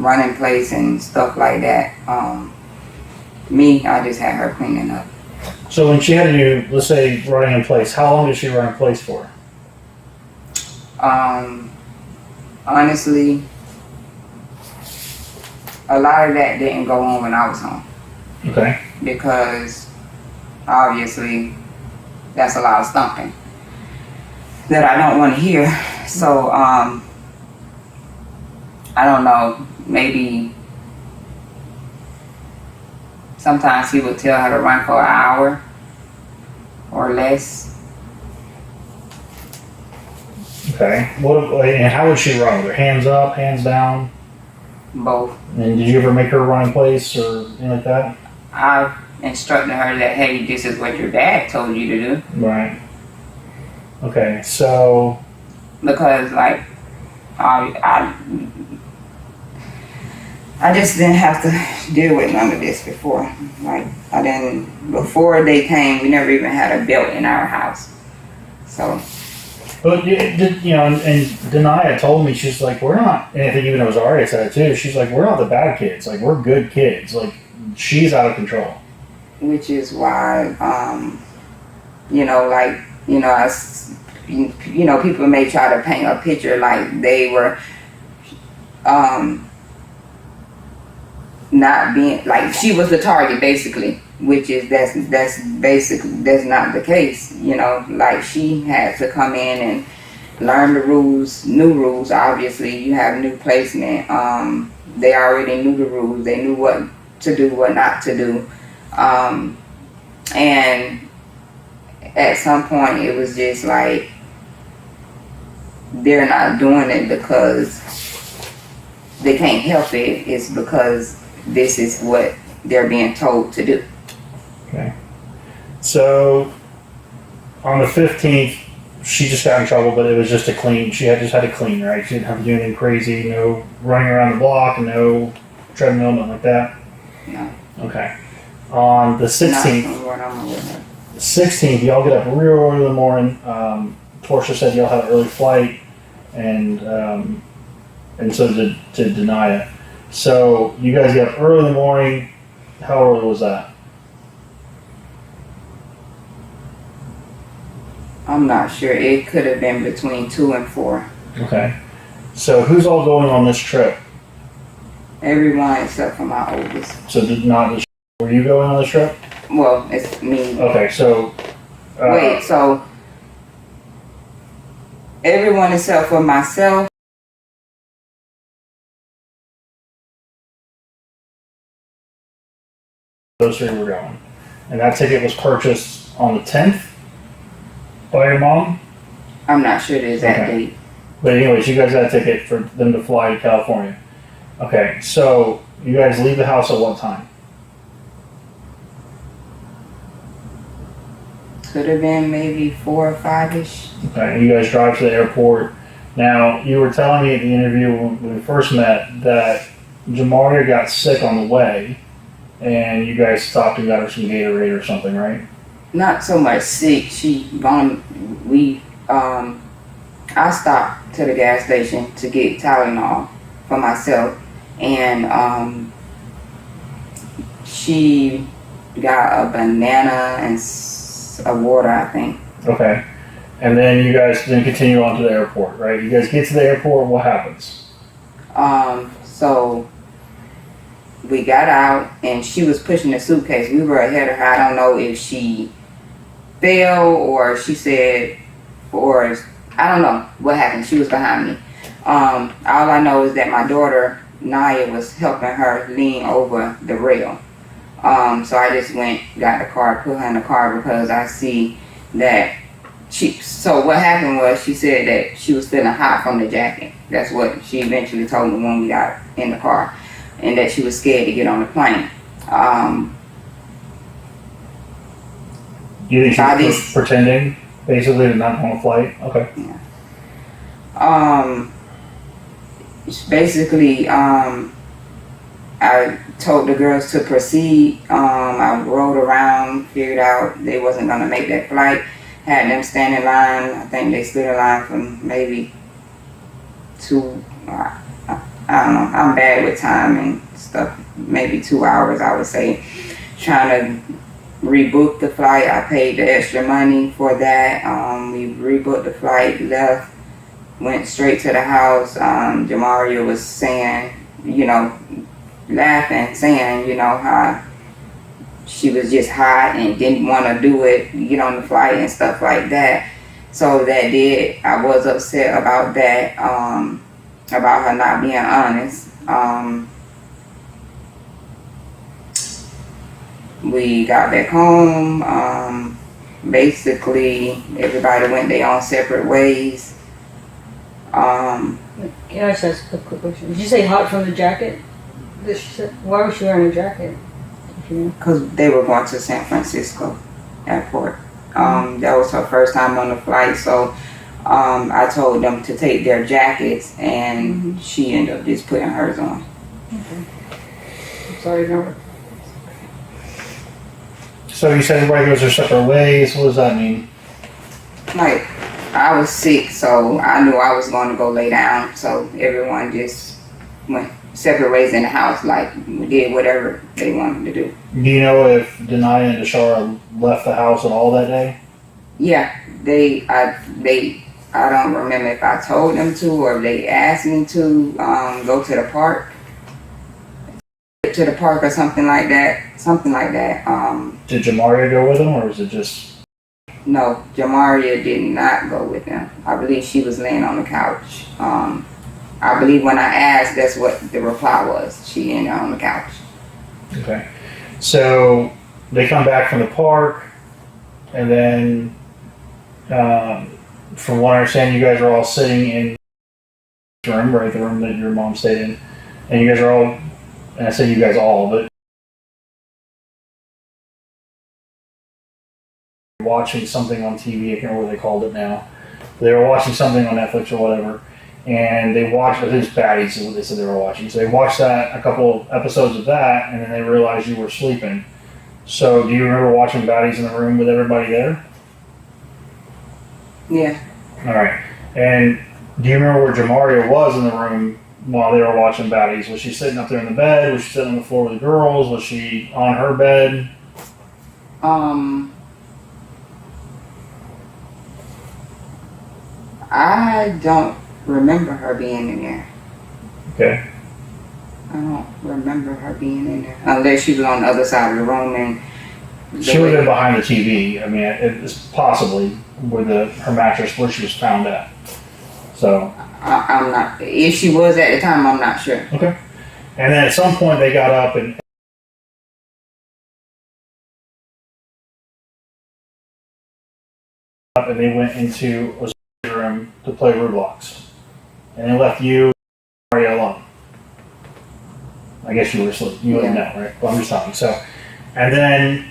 run in place and stuff like that. I just had her cleaning up. So when she had to do, let's say, running in place, how long did she run in place for? Honestly, a lot of that didn't go on when I was home. Okay. Because obviously that's a lot of stomping that I don't want to hear. So I don't know, maybe sometimes he would tell her to run for an hour or less. Okay. And how would she run? With her hands up, hands down? Both. And did you ever make her run in place or anything like that? I instructed her that, hey, this is what your dad told you to do. Right. Okay, so... Because, like, I just didn't have to deal with none of this before. Like, before they came, we never even had a belt in our house. So... But, and Denaya told me, she's like, we're not, and I think even it was Aria said it too, she's like, we're not the bad kids. Like, we're good kids. Like, she's out of control. Which is why, people may try to paint a picture like they were not being, like she was the target basically, which is that's not the case. Like she had to come in learn the rules, new rules. Obviously, you have new placement. They already knew the rules. They knew what to do, what not to do. And at some point, it was just like they're not doing it because they can't help it. It's because this is what they're being told to do. Okay. So on the 15th, she just got in trouble, but it was just a clean. She just had to clean, right? She didn't have to do anything crazy. No running around the block, no treadmill, nothing like that. No. Okay. On the 16th, Not from what I'm aware of. 16th, y'all get up real early in the morning. Portia said y'all had an early flight, and so to deny it. So you guys get up early in the morning. How early was that? I'm not sure. It could have been between 2 and 4. Okay. So who's all going on this trip? Everyone except for my oldest. So were you going on this trip? Well, it's me. Okay, so Wait, so everyone except for myself. those three were going, and that ticket was purchased on the 10th by your mom. I'm not sure the exact Okay. date. But anyways, you guys got a ticket for them to fly to California. Okay, so you guys leave the house at what time? Could have been maybe 4 or 5-ish. Okay, you guys drive to the airport. Now, you were telling me at the interview when we first met that Jamaria got sick on the way, and you guys stopped and got her some Gatorade or something, right? Not so much sick. I stopped to the gas station to get Tylenol for myself, and she got a banana and a water, I think. Okay. And then you guys then continue on to the airport, right? You guys get to the airport, what happens? So we got out and she was pushing the suitcase. We were ahead of her. I don't know if she fell or she said, or I don't know what happened. She was behind me. All I know is that my daughter, Naya, was helping her lean over the rail. So I just went, got the car, put her in the car because I see that so what happened was she said that she was feeling hot from the jacket. That's what she eventually told me when we got in the car, and that she was scared to get on the plane. You think she was pretending, basically, to not go on a flight? Okay. Yeah. Basically, I told the girls to proceed. I rode around, figured out they wasn't going to make that flight. Had them stand in line. I think they stood in line for maybe 2, I don't know. I'm bad with time and stuff. Maybe 2 hours, I would say. Trying to rebook the flight. I paid the extra money for that. We rebooked the flight, left, went straight to the house. Jamaria was saying, laughing, saying, how she was just hot and didn't want to do it, get on the flight and stuff like that. So I was upset about that, about her not being honest. We got back home. Basically, everybody went their own separate ways. Can I just ask a quick question? Did you say hot from the jacket? Why was she wearing a jacket? Because they were going to San Francisco airport. That was her first time on the flight, so I told them to take their jackets, and she ended up just putting hers on. Okay. I'm sorry, Robert. So you said everybody goes their separate ways. What does that mean? Like, I was sick, so I knew I was going to go lay down, so everyone just went separate ways in the house, like, did whatever they wanted to do. Do you know if Denaya and Tyshael left the house at all that day? Yeah, I don't remember if I told them to or if they asked me to go to the park. Or something like that. Did Jamaria go with them, or was it just... No, Jamaria did not go with them. I believe she was laying on the couch. I believe when I asked, that's what the reply was. She ended on the couch. Okay. So they come back from the park, and then, from what I understand, you guys are all sitting in the room, right? The room that your mom stayed in. And you guys are all, and I say you guys all, but watching something on TV. I can't remember what they called it now. They were watching something on Netflix or whatever, and they watched, I think it's Baddies is what they said they were watching. So they watched that, a couple of episodes of that, and then they realized you were sleeping. So do you remember watching Baddies in the room with everybody there? Yeah. All right. And do you remember where Jamaria was in the room while they were watching Baddies? Was she sitting up there in the bed? Was she sitting on the floor with the girls? Was she on her bed? I don't remember her being in there. Okay. I don't remember her being in there. Unless she was on the other side of the room and... She would have been behind the TV. I mean, it's possibly where her mattress, where she was found at. So. I'm not... If she was at the time, I'm not sure. Okay. And then at some point they got up and they went into a room to play Roblox. And they left you and Maria alone. I guess you were asleep. You wouldn't know, right? Well, I'm just talking. So, and then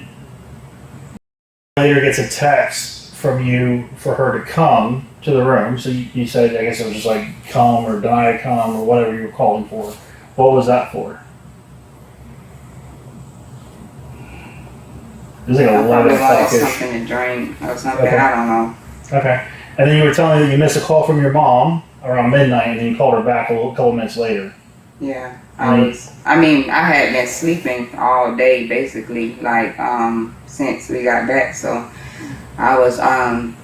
later gets a text from you for her to come to the room. So you said, I guess it was just like come or die come or whatever you were calling for. What was that for? It was like 11 o'clock. Something to drink or something. Okay. I don't know. Okay. And then you were telling me that you missed a call from your mom around midnight, and then you called her back a couple minutes later. Yeah, I had been sleeping all day basically, like, since we got back. So I was, I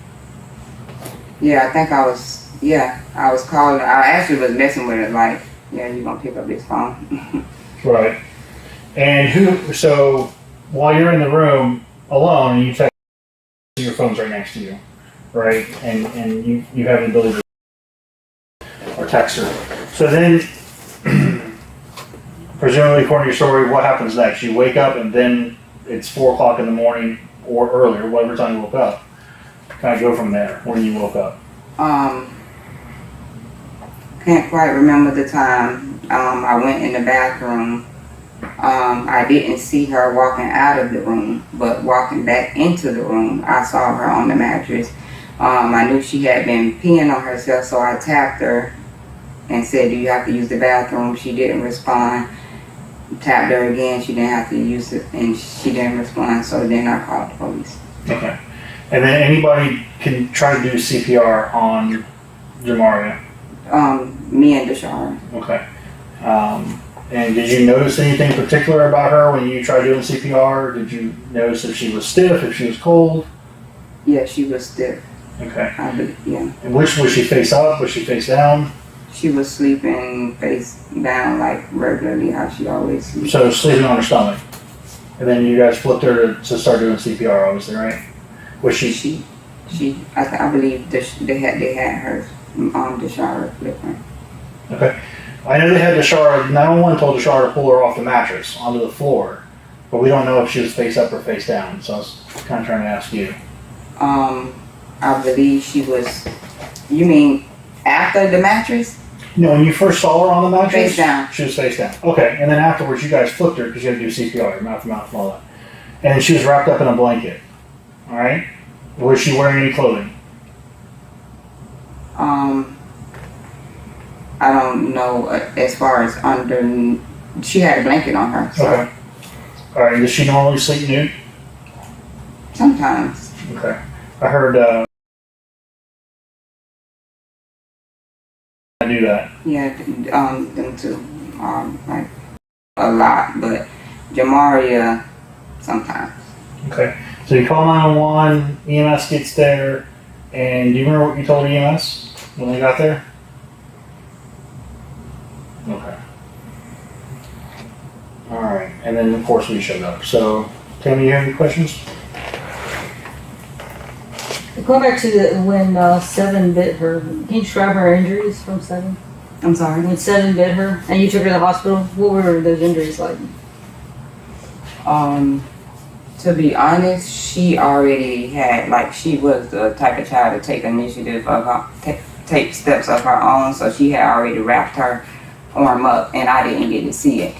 was calling. I actually was messing with it, like, yeah, you gonna pick up this phone. Right. And so while you're in the room alone, and you text, your phone's right next to you, right? And you have the ability to or text her. So then, presumably according to your story, what happens next? You wake up and then it's 4 o'clock in the morning or earlier, whatever time you woke up. Kind of go from there, when you woke up. Can't quite remember the time. I went in the bathroom. I didn't see her walking out of the room, but walking back into the room, I saw her on the mattress. I knew she had been peeing on herself, so I tapped her and said, do you have to use the bathroom? She didn't respond. Tapped her again, she didn't have to use it, and she didn't respond, so then I called the police. Okay. And then anybody can try to do CPR on Jamaria? Me and Tyshael. Okay. And did you notice anything particular about her when you tried doing CPR? Did you notice if she was stiff, if she was cold? Yeah, she was stiff. Okay. Yeah. And which was she face up? Was she face down? She was sleeping face down like regularly, how she always sleeps. So sleeping on her stomach. And then you guys flipped her to start doing CPR, obviously, right? Was she? I believe they had her on Tyshael flipping. Okay. I know they had Tyshael. 911 told Tyshael to pull her off the mattress onto the floor, but we don't know if she was face up or face down. So I was kind of trying to ask you. I believe she was. You mean after the mattress? No, when you first saw her on the mattress, Face down. She was face down. Okay, and then afterwards, you guys flipped her because you had to do CPR, mouth to mouth, and all that. And she was wrapped up in a blanket. All right. Was she wearing any clothing? I don't know as far as under. She had a blanket on her. So. Okay. All right. Does she normally sleep nude? Sometimes. Okay. I heard. I do that. Yeah, them two. Like a lot, but Jamaria sometimes. Okay. So you call 911. EMS gets there, and do you remember what you told EMS when they got there? Okay. All right. And then of course we showed up. So, Tammy, you have any questions? Going back to when Seven bit her, can you describe her injuries from Seven? I'm sorry. When Seven bit her and you took her to the hospital, what were those injuries like? To be honest, she already had, like, she was the type of child to take initiative of her, take steps of her own, so she had already wrapped her arm up, and I didn't get to see it.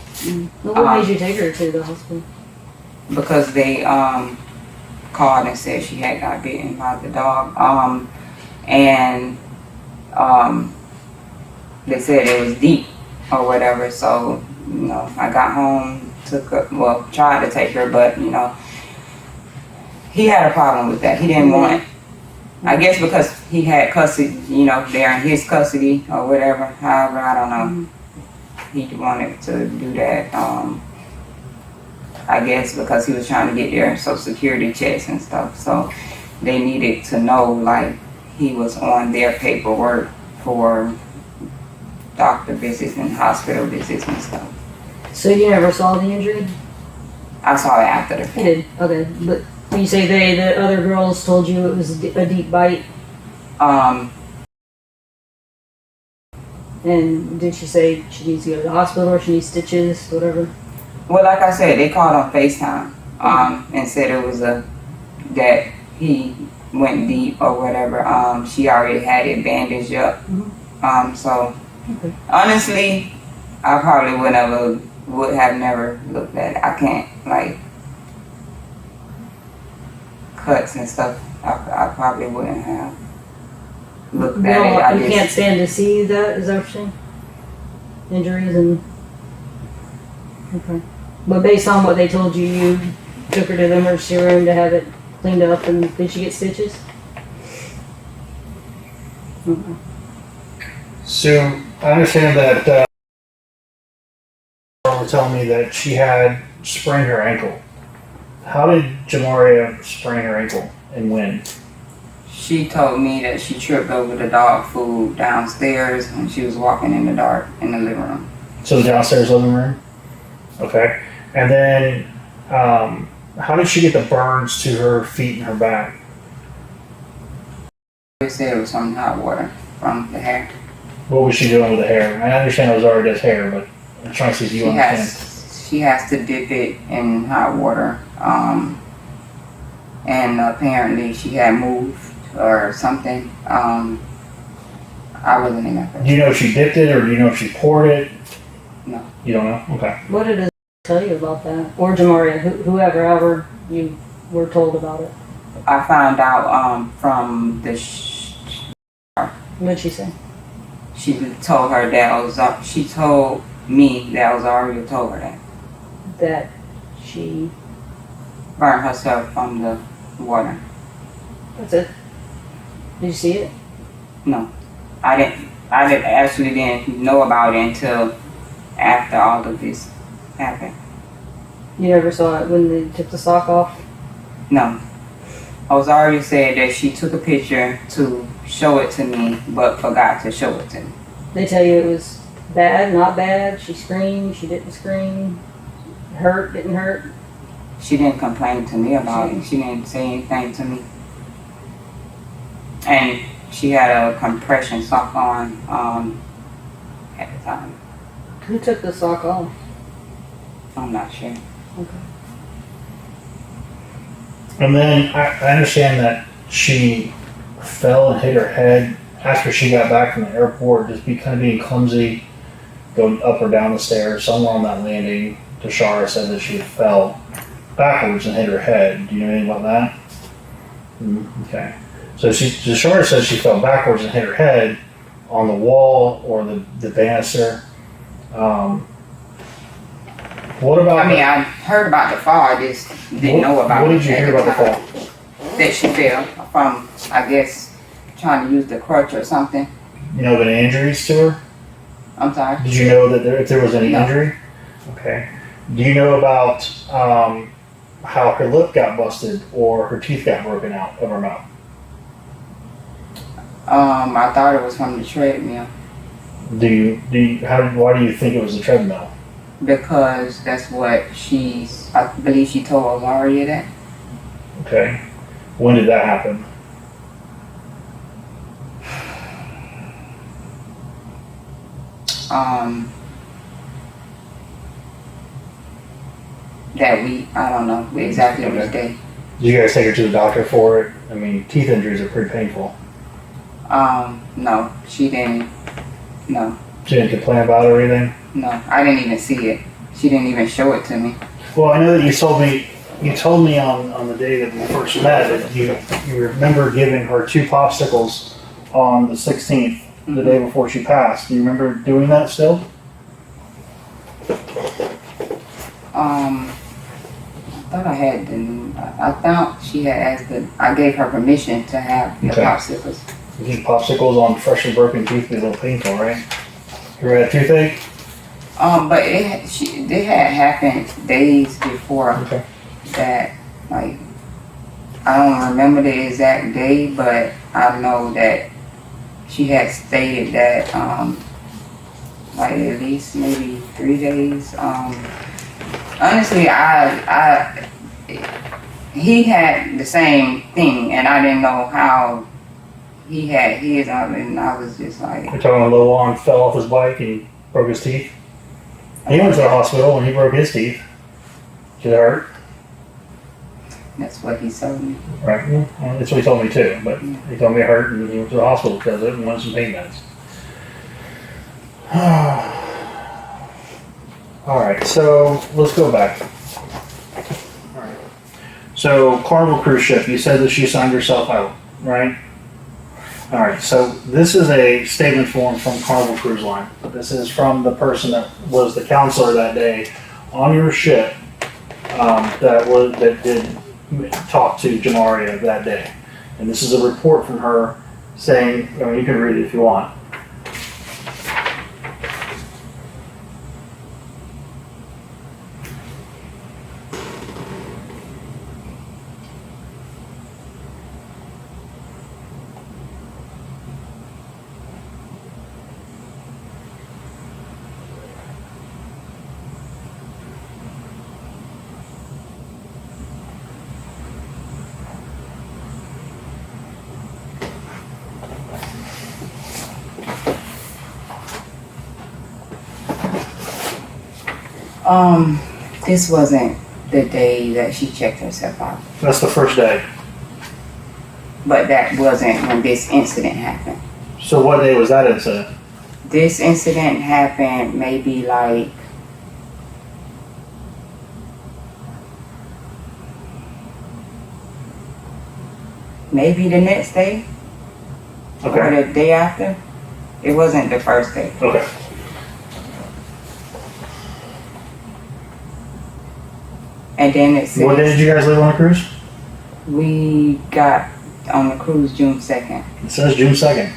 What made you take her to the hospital? Because they called and said she had got bitten by the dog, and they said it was deep or whatever. So I got home, tried to take her, but he had a problem with that. He didn't want it. I guess because he had custody, they're in his custody or whatever. However, I don't know. He wanted to do that. I guess because he was trying to get their Social Security checks and stuff. So they needed to know, like, he was on their paperwork for doctor visits and hospital visits and stuff. So you never saw the injury? I saw it after the fact. You did? Okay. But when you say the other girls told you it was a deep bite? And did she say she needs to go to the hospital or she needs stitches, whatever? Well, like I said, they called on FaceTime and said it was that he went deep or whatever. She already had it bandaged up. So honestly, I probably would have never looked at it. I can't, like, cuts and stuff. I probably wouldn't have looked at it. You can't stand to see that, is that what you're saying? Injuries and... Okay. But based on what they told you, you took her to the emergency room to have it cleaned up, and did she get stitches? Okay. So I understand that were telling me that she had sprained her ankle. How did Jamaria sprain her ankle and when? She told me that she tripped over the dog food downstairs when she was walking in the dark in the living room. So the downstairs living room? Okay. And then how did she get the burns to her feet and her back? They said it was from hot water from the hair. What was she doing with the hair? I understand it was already just hair, but I'm trying to see if you understand. She has to dip it in hot water. And apparently she had moved or something. I wasn't in that person. Do you know if she dipped it or do you know if she poured it? No. You don't know? Okay. What did it tell you about that? Or Jamaria, whoever, however you were told about it? I found out from the What did she say? she told her that she told me that Rosario told her That she... burned herself from the water. That's it? Did you see it? No. I didn't know about it until after all of this happened. You never saw it when they took the sock off? No. Rosario said that she took a picture to show it to me, but forgot to show it to me. They tell you it was bad, not bad, she screamed, she didn't scream, hurt, didn't hurt? She didn't complain to me about it. She didn't say anything to me. And she had a compression sock on at the time. Who took the sock off? I'm not sure. Okay. And then I understand that she fell and hit her head after she got back from the airport, just being clumsy, going up or down the stairs. Somewhere on that landing, Tyshael said that she fell backwards and hit her head. Do you know anything about that? Okay. So Tyshael says she fell backwards and hit her head on the wall or the banister. What about? I mean, I heard about the fall. I just didn't know about it. What did you hear about the fall? That she fell from, I guess, trying to use the crutch or something. You know of any injuries to her? I'm sorry? Did you know that if there was any No. injury? Okay. Do you know about how her lip got busted or her teeth got broken out of her mouth? I thought it was from the treadmill. Why do you think it was the treadmill? Because that's what I believe she told Rosario that. Okay. When did that happen? that week. I don't know exactly which day. Did you guys take her to the doctor for it? I mean, teeth injuries are pretty painful. No, she didn't. No. She didn't complain about it or anything? No, I didn't even see it. She didn't even show it to me. Well, I know that you told me on the day that we first met that you remember giving her 2 popsicles on the 16th, the day before she passed. Do you remember doing that still? I thought I had I thought she had asked I gave her permission to have the popsicles. These popsicles on freshly broken teeth be a little painful, right? You ever had toothache? But it had happened days before that. Like, I don't remember the exact day, but I know that she had stated that like at least maybe 3 days. Honestly, he had the same thing, and I didn't know how he had his, and I was just like... You're talking about little Juan fell off his bike and he broke his teeth? He went to the hospital when he broke his teeth. Did it hurt? That's what he told me. Right. Well, that's what he told me too, but he told me it hurt and he went to the hospital because of it and wanted some pain meds. Alright, so let's go back. Alright. So, Carnival cruise ship, you said that she signed herself out, right? Alright, so this is a statement form from Carnival Cruise Line. This is from the person that was the counselor that day on your ship that did talk to Jamaria that day. And this is a report from her saying, I mean, you can read it if you want. This wasn't the day that she checked herself out. That's the first day. But that wasn't when this incident happened. So what day was that incident? This incident happened maybe like maybe the next day or the day after. It wasn't the first day. Okay. And then it says... What day did you guys leave on the cruise? We got on the cruise June 2nd. It says June 2nd.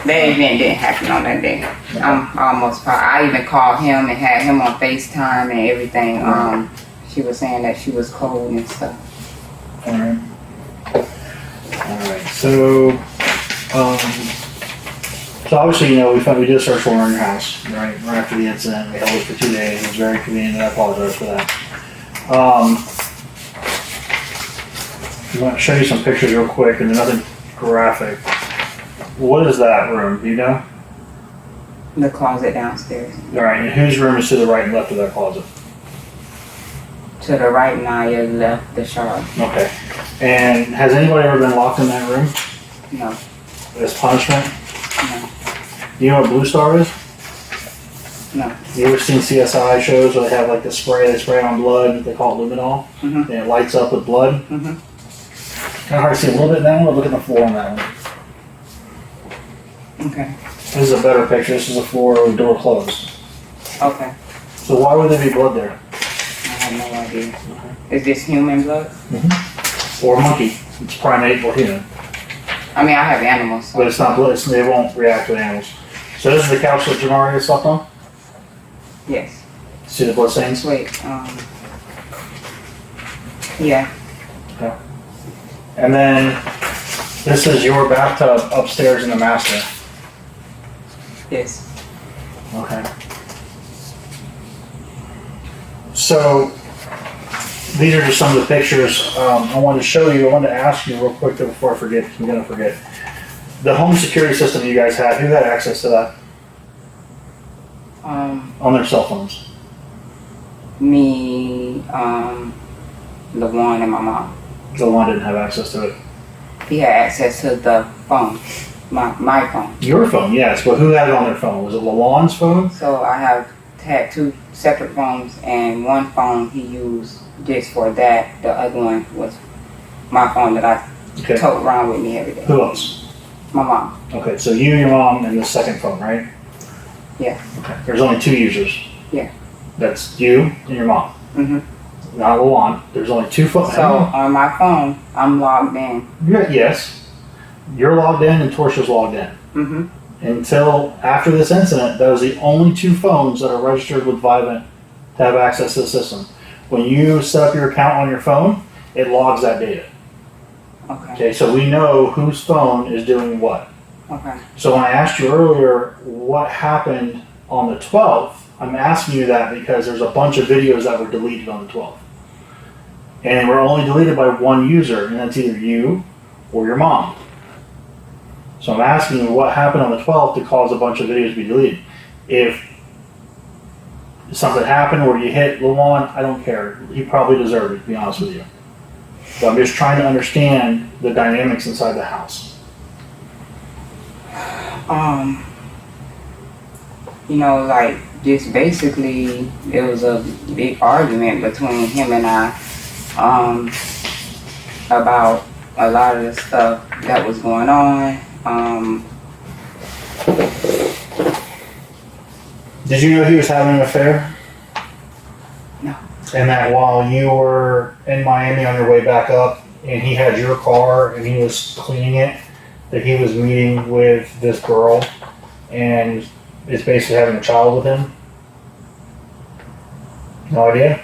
That event didn't happen on that day. Okay. I'm almost positive. I even called him and had him on FaceTime and everything. She was saying that she was cold and stuff. Alright. So obviously, you know, we did a search warrant in your house, right? Right after the incident. We held it for 2 days. It was very convenient, and I apologize for that. I'm going to show you some pictures real quick, and then nothing graphic. What is that room? Do you know? The closet downstairs. Alright, and whose room is to the right and left of that closet? To the right, Naya, left the shower. Okay. And has anybody ever been locked in that room? No. As punishment? No. Do you know what Blue Star is? No. You ever seen CSI shows where they have like the spray, they spray on blood, they call it luminol, and it lights up with blood? Kind of hard to see a little bit in that one, but look at the floor on that one. Okay. This is a better picture. This is a floor with door closed. Okay. So why would there be blood there? I have no idea. Okay. Is this human blood? Or monkey. It's primate or human. I mean, I have animals. So. But it's not blood. They won't react with animals. So this is the couch that Jamaria slept on? Yes. See the blood stains? Wait, yeah. Okay. And then this is your bathtub upstairs in the master. Yes. Okay. So these are just some of the pictures I wanted to show you. I wanted to ask you real quick before I forget. I'm going to forget. The home security system you guys had, who had access to that on their cell phones? Me, LaJuan, and my mom. LaJuan didn't have access to it. He had access to the phone, my phone. Your phone, yes, but who had it on their phone? Was it LaJuan's phone? So I had 2 separate phones, and one phone he used just for that. The other one was my phone that I tote around with me every day. Who else? My mom. Okay, so you, your mom, and the second phone, right? Yeah. Okay. There's only 2 users. Yeah. That's you and your mom. Mhm. Not LaJuan. There's only 2 phones. So on my phone, I'm logged in. Yes. You're logged in and Torsha's logged in. Mhm. Until after this incident, those are the only 2 phones that are registered with Vivint to have access to the system. When you set up your account on your phone, it logs that data. Okay, so we know whose phone is doing what. Okay. So when I asked you earlier what happened on the 12th, I'm asking you that because there's a bunch of videos that were deleted on the 12th. And they were only deleted by one user, and that's either you or your mom. So I'm asking you what happened on the 12th to cause a bunch of videos to be deleted. If something happened where you hit LaJuan, I don't care. He probably deserved it, to be honest with you. But I'm just trying to understand the dynamics inside the house. You know, like, just basically, it was a big argument between him and I, about a lot of the stuff that was going on. Did you know he was having an affair? No. And that while you were in Miami on your way back up, and he had your car and he was cleaning it, that he was meeting with this girl and is basically having a child with him? No idea?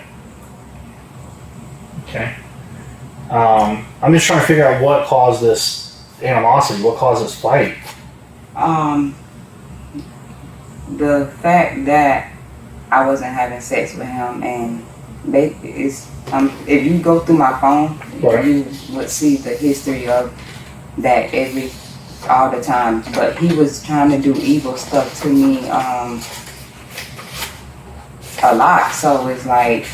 Okay. I'm just trying to figure out what caused this animosity, what caused this fight. The fact that I wasn't having sex with him, and if you go through my phone, Right. you would see the history of that all the time. But he was trying to do evil stuff to me a lot. So it's like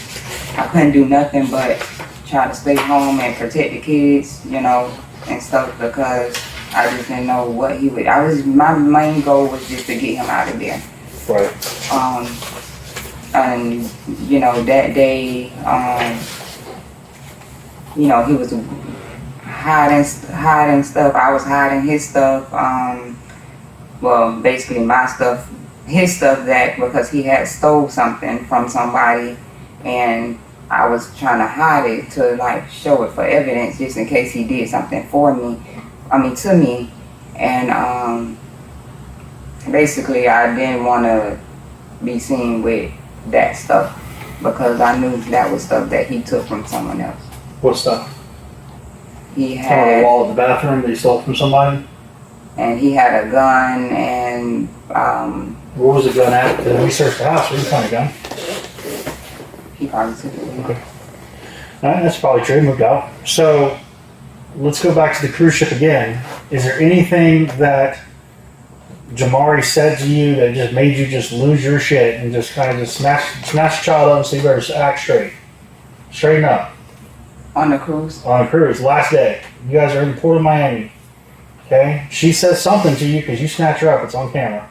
I couldn't do nothing but try to stay home and protect the kids, you know, and stuff, because I just didn't know what he would. My main goal was just to get him out of there. Right. And you know, that day, you know, he was hiding stuff. I was hiding his stuff. Well, basically my stuff, his stuff, that because he had stole something from somebody, and I was trying to hide it to like show it for evidence, just in case he did something to me. And basically I didn't want to be seen with that stuff, because I knew that was stuff that he took from someone else. What stuff? He On the had, wall of the bathroom that he stole from somebody? and he had a gun, and Where was the gun at? Did we search the house? What kind of gun? he probably took it. Okay. That's probably true. Moved out. So let's go back to the cruise ship again. Is there anything that Jamaria said to you that just made you just lose your shit and just kind of just snatch the child up and say, you better act straight? Straighten up. On the cruise? On a cruise, last day. You guys are in Port of Miami. Okay? She says something to you because you snatch her up. It's on camera.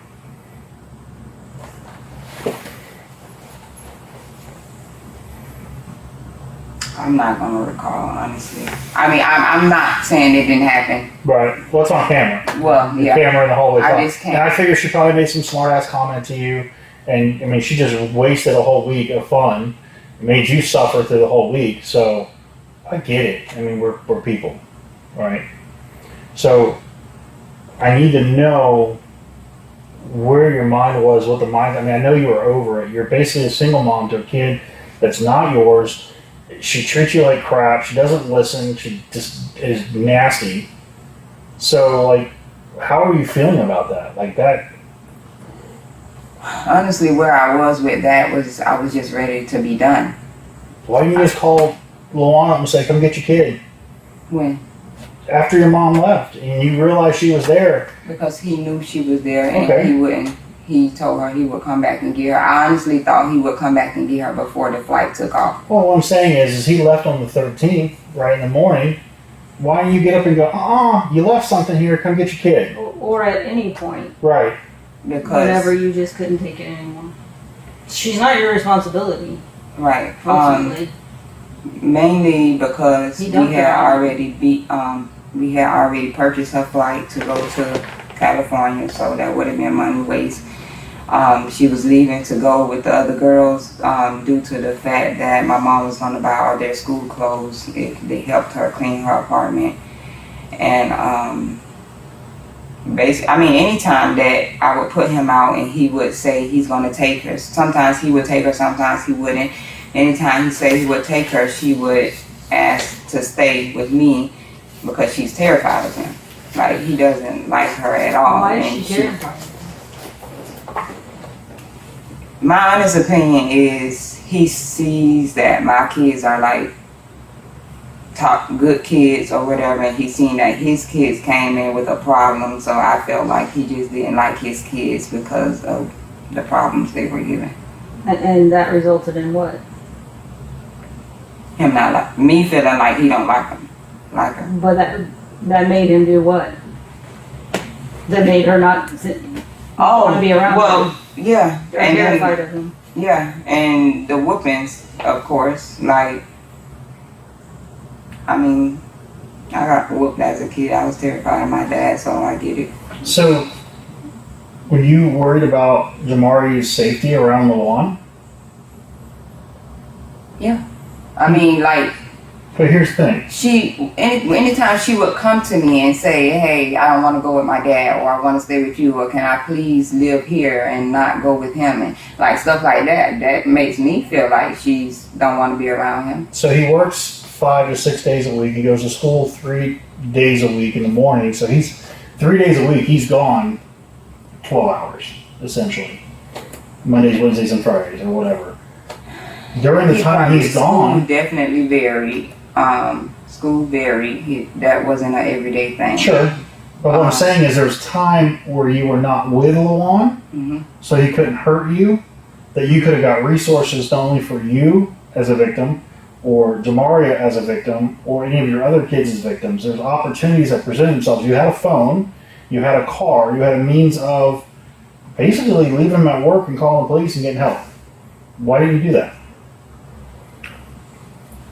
I'm not gonna recall, honestly. I mean, I'm not saying it didn't happen. Right. Well, it's on camera. Well, The yeah. camera in the hallway. I just can't. And I figure she probably made some smart ass comment to you. And I mean, she just wasted a whole week of fun. Made you suffer through the whole week. So I get it. I mean, we're people. Right? So I need to know where your mind was, what the mind. I mean, I know you were over it. You're basically a single mom to a kid that's not yours. She treats you like crap. She doesn't listen. She just is nasty. So, like, how are you feeling about that? Like that? Honestly, where I was with that was I was just ready to be done. Why didn't you just call Luana up and say, come get your kid? When? after your mom left and you realized she was there? Because he knew she was there, and Okay. he told her he would come back and get her. I honestly thought he would come back and get her before the flight took off. Well, what I'm saying is he left on the 13th, right in the morning. Why don't you get up and go, you left something here, come get your kid? Or at any point, Right. Because whenever you just couldn't take it anymore. She's not your responsibility, right. ultimately. Mainly because He we dumped had her out. already purchased her flight to go to California, so that would have been money waste. She was leaving to go with the other girls due to the fact that my mom was going to buy all their school clothes. They helped her clean her apartment. And basically, I mean, anytime that I would put him out and he would say he's going to take her, sometimes he would take her, sometimes he wouldn't. Anytime he said he would take her, she would ask to stay with me because she's terrified of him. Like, he doesn't like her at all. Why And is she terrified? my honest opinion is he sees that my kids are like top good kids or whatever, and he's seen that his kids came in with a problem, so I felt like he just didn't like his kids because of the problems they were given. And that resulted in what? Him not like me feeling like he don't like her. But that made him do what? That made her not want to be around him. Yeah, Or and terrified then, of him. yeah, and the whoopings, of course. Like, I mean, I got whooped as a kid. I was terrified of my dad, so I get it. So, were you worried about Jamaria's safety around the lawn? Yeah, I mean, like. But here's the thing. Anytime she would come to me and say, hey, I don't want to go with my dad, or I want to stay with you, or can I please live here and not go with him, and like stuff like that makes me feel like she's don't want to be around him. So he works 5 to 6 days a week. He goes to school 3 days a week in the morning. So he's 3 days a week. He's gone 12 hours essentially, Mondays, Wednesdays, and Fridays, or whatever. During the time he's gone, School definitely varied. School varied. That wasn't an everyday thing. sure. But what I'm saying is there's time where you were not with Lawan, Mhm. so he couldn't hurt you, that you could have got resources not only for you as a victim, or Jamaria as a victim, or any of your other kids as victims. There's opportunities that present themselves. You had a phone, you had a car, you had a means of basically leaving him at work and calling the police and getting help. Why didn't you do that?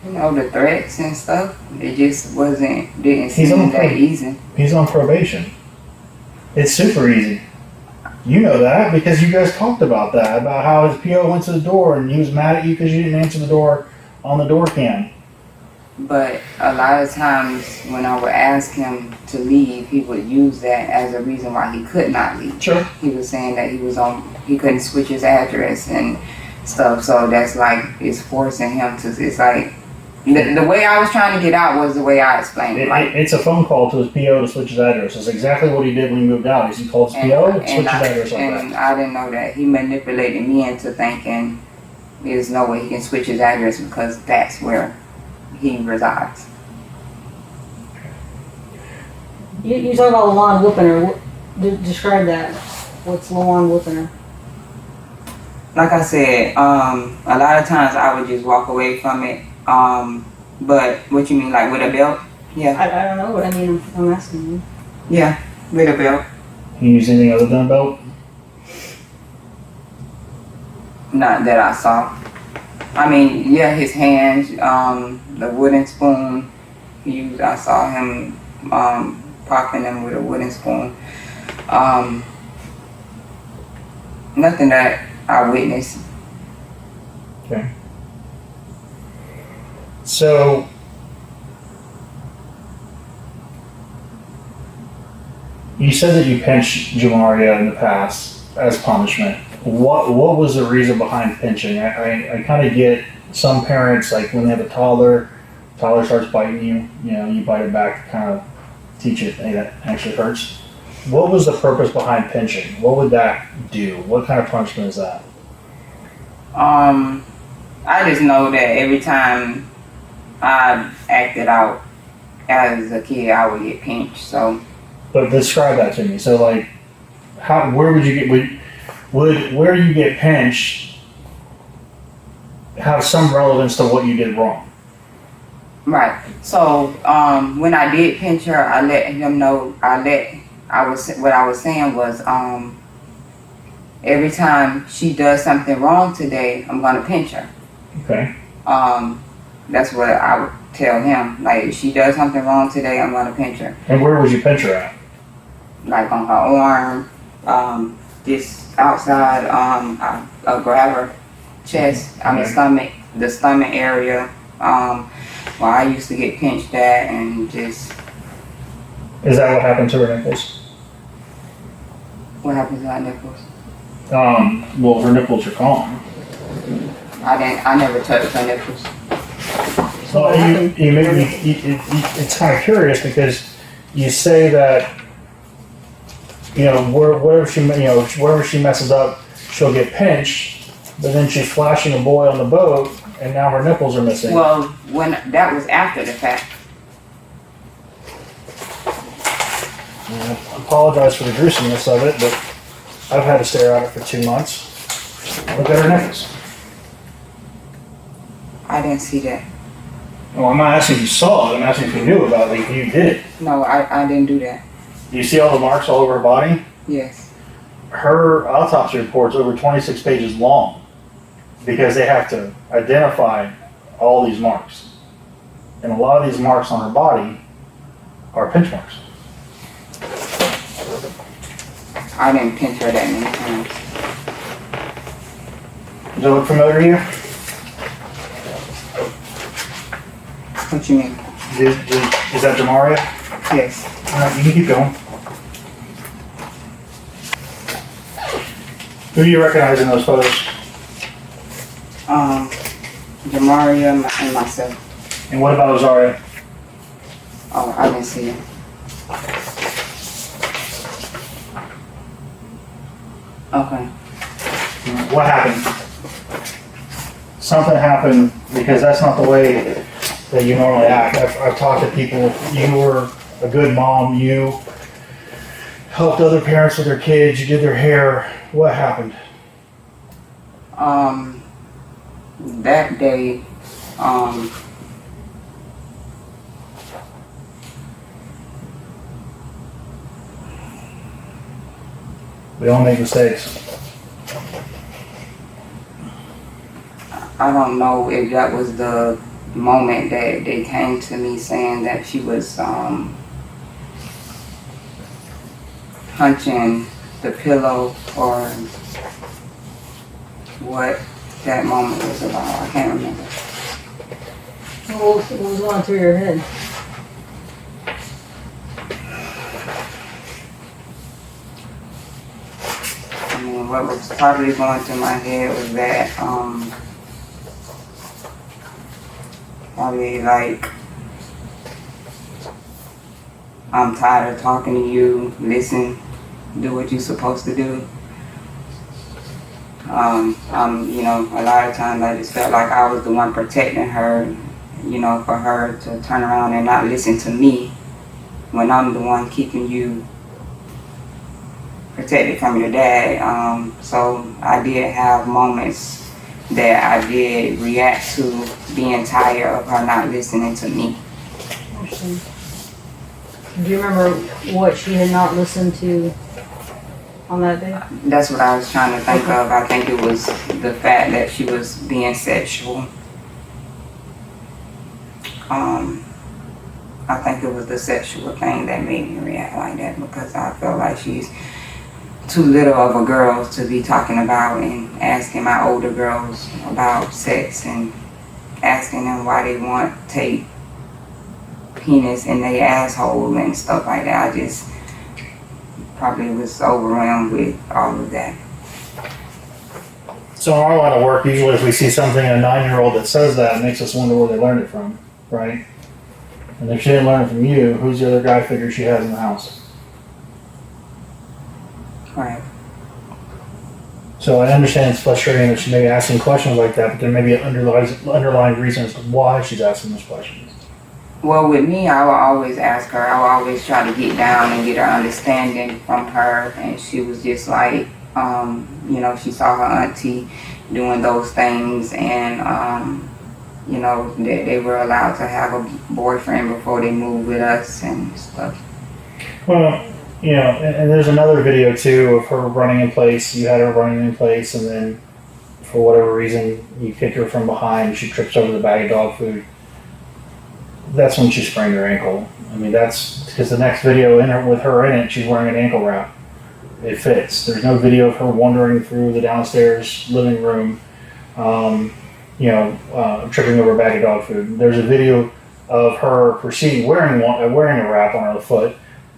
You know, the threats and stuff, it just didn't He's on seem that the- easy. He's on probation. It's super easy. You know that because you guys talked about that, about how his PO went to the door and he was mad at you because you didn't answer the door on the door cam. But a lot of times when I would ask him to leave, he would use that as a reason why he could not leave. Sure. He was saying that he couldn't switch his address and stuff, so that's like, it's forcing him to, it's like, the way I was trying to get out was the way I explained it. Like, It's a phone call to his PO to switch his address. That's exactly what he did when he moved out. Is he called his PO and switched his address like that. and I didn't know that. He manipulated me into thinking there's no way he can switch his address because that's where he resides. You talk about Lawan whooping her. Describe that. What's Lawan whooping her? Like I said, a lot of times I would just walk away from it. But what you mean, like with a belt? Yeah, I don't know what I mean. I'm asking you. yeah, with a belt. Can you use anything other than a belt? Not that I saw. I mean, yeah, his hands, the wooden spoon. I saw him popping them with a wooden spoon. Nothing that I witnessed. Okay. So, you said that you pinched Jamaria in the past as punishment. What was the reason behind pinching? I kind of get some parents, like when they have a toddler starts biting you, you bite it back to kind of teach it, hey, that actually hurts. What was the purpose behind pinching? What would that do? What kind of punishment is that? I just know that every time I acted out as a kid, I would get pinched. So, But describe that to me. So like, where would you get, would where you get pinched have some relevance to what you did wrong? right. So, when I did pinch her, I let him know. What I was saying was, every time she does something wrong today, I'm gonna pinch her. Okay. That's what I would tell him. Like, if she does something wrong today, I'm gonna pinch her. And where would you pinch her at? Like on her arm, this outside, I'll grab her chest, Okay. the stomach area, where I used to get pinched at, and just, Is that what happened to her nipples? what happens to my nipples? Well, her nipples are gone. I never touched her nipples. So you made me, it's kind of curious because you say that, wherever she messes up, she'll get pinched, but then she's flashing a boy on the boat, and now her nipples are missing. Well, when that was after the fact. I apologize for the gruesomeness of it, but I've had to stare at it for 2 months. Look at her nipples. I didn't see that. Well, I'm not asking if you saw it, I'm asking if you knew about it, if you did. No, I didn't do that. Do you see all the marks all over her body? Yes. Her autopsy report's over 26 pages long because they have to identify all these marks. And a lot of these marks on her body are pinch marks. I didn't pinch her that many times. Does it look familiar to you? What you mean? Is that Jamaria? Yes. All right, you can keep going. Who do you recognize in those photos? Jamaria and myself. And what about Rosaria? Oh, I didn't see it. Okay. What happened? Something happened because that's not the way that you normally act. I've talked to people, you were a good mom, you helped other parents with their kids, you did their hair. What happened? That day, We all make mistakes. I don't know if that was the moment that they came to me saying that she was punching the pillow, or what that moment was about. I can't remember. What was going through your head? I mean, what was probably going through my head was that probably like, I'm tired of talking to you, listen, do what you're supposed to do. A lot of times I just felt like I was the one protecting her, for her to turn around and not listen to me when I'm the one keeping you protected from your dad. So I did have moments that I did react to being tired of her not listening to me. Do you remember what she had not listened to on that day? That's what I was trying to think of. I think it was the fact that she was being sexual. I think it was the sexual thing that made me react like that, because I felt like she's too little of a girl to be talking about and asking my older girls about sex and asking them why they want to take penis in their asshole and stuff like that. I just probably was overwhelmed with all of that. So in our line of work, usually if we see something in a 9-year-old that says that, it makes us wonder where they learned it from, right? And if she didn't learn it from you, who's the other guy figure she has in the house? Right. So I understand it's frustrating that she may be asking questions like that, but there may be an underlying reason as to why she's asking those questions. Well, with me, I will always ask her. I will always try to get down and get her understanding from her. And she was just like, you know, she saw her auntie doing those things, and you know, that they were allowed to have a boyfriend before they moved with us and stuff. Well, you know, and there's another video too of her running in place. You had her running in place, and then for whatever reason, you kick her from behind. She trips over the bag of dog food. That's when she sprained her ankle. I mean, that's because the next video with her in it, she's wearing an ankle wrap. It fits. There's no video of her wandering through the downstairs living room, tripping over a bag of dog food. There's a video of her proceeding wearing a wrap on her foot,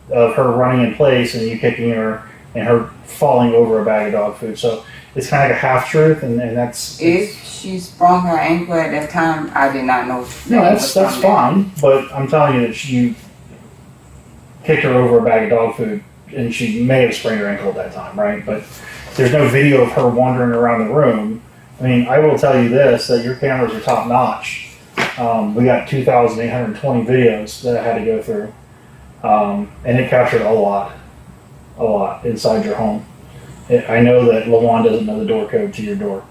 of her running in place and you kicking her and her falling over a bag of dog food. So it's kind of like a half truth, and that's. If she sprung her ankle at that time, I did not know. No, that's fine. But I'm telling you that you kicked her over a bag of dog food, and she may have sprained her ankle at that time, right? But there's no video of her wandering around the room. I mean, I will tell you this, that your cameras are top notch. We got 2,820 videos that I had to go through. And it captured a lot inside your home. I know that LaJuan doesn't know the door code to your door.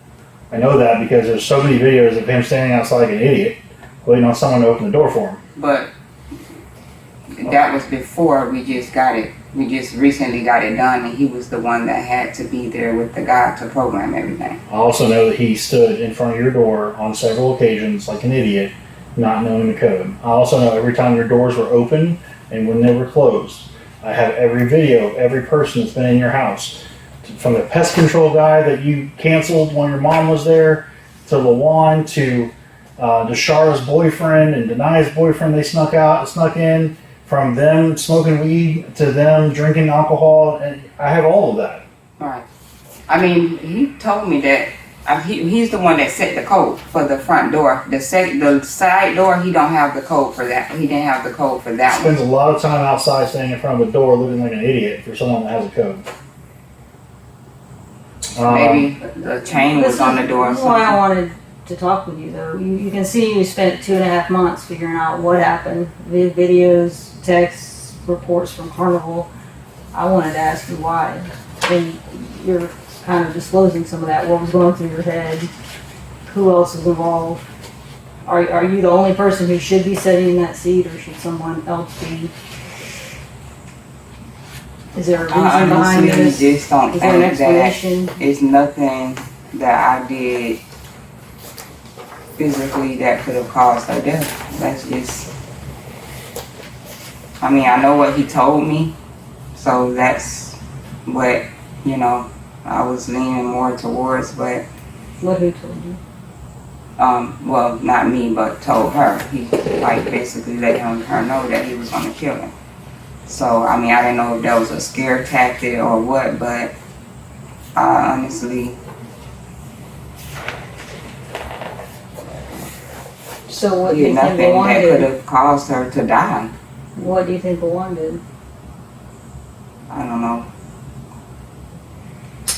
I know that because there's so many videos of him standing outside like an idiot, waiting on someone to open the door for him. But that was before we just got it. We just recently got it done, and he was the one that had to be there with the guy to program everything. I also know that he stood in front of your door on several occasions like an idiot, not knowing the code. I also know every time your doors were open and when they were closed. I have every video of every person that's been in your house. From the pest control guy that you canceled when your mom was there, to LaJuan, to Deshara's boyfriend and Denai's boyfriend they snuck in, from them smoking weed to them drinking alcohol, and I have all of that. Right. I mean, he told me that he's the one that set the code for the front door. The side door, he don't have the code for that. He didn't have the code for that one. Spends a lot of time outside standing in front of a door looking like an idiot for someone that has a code. Maybe the chain was on the door. This is why I wanted to talk with you, though. You can see you spent 2.5 months figuring out what happened. Videos, texts, reports from Carnival. I wanted to ask you why. And you're kind of disclosing some of that. What was going through your head? Who else is involved? Are you the only person who should be sitting in that seat, or should someone else be? Is there a reason behind this? I just don't Is there an think that explanation? it's nothing that I did physically that could have caused her death. That's just, I mean, I know what he told me, so that's what, you know, I was leaning more towards, but What, who told you? well, not me, but told her. He like basically let her know that he was gonna kill him. So I mean, I didn't know if that was a scare tactic or what, but I honestly. So what do you think nothing LaJuan that could did? have caused her to die. What do you think LaJuan did? I don't know.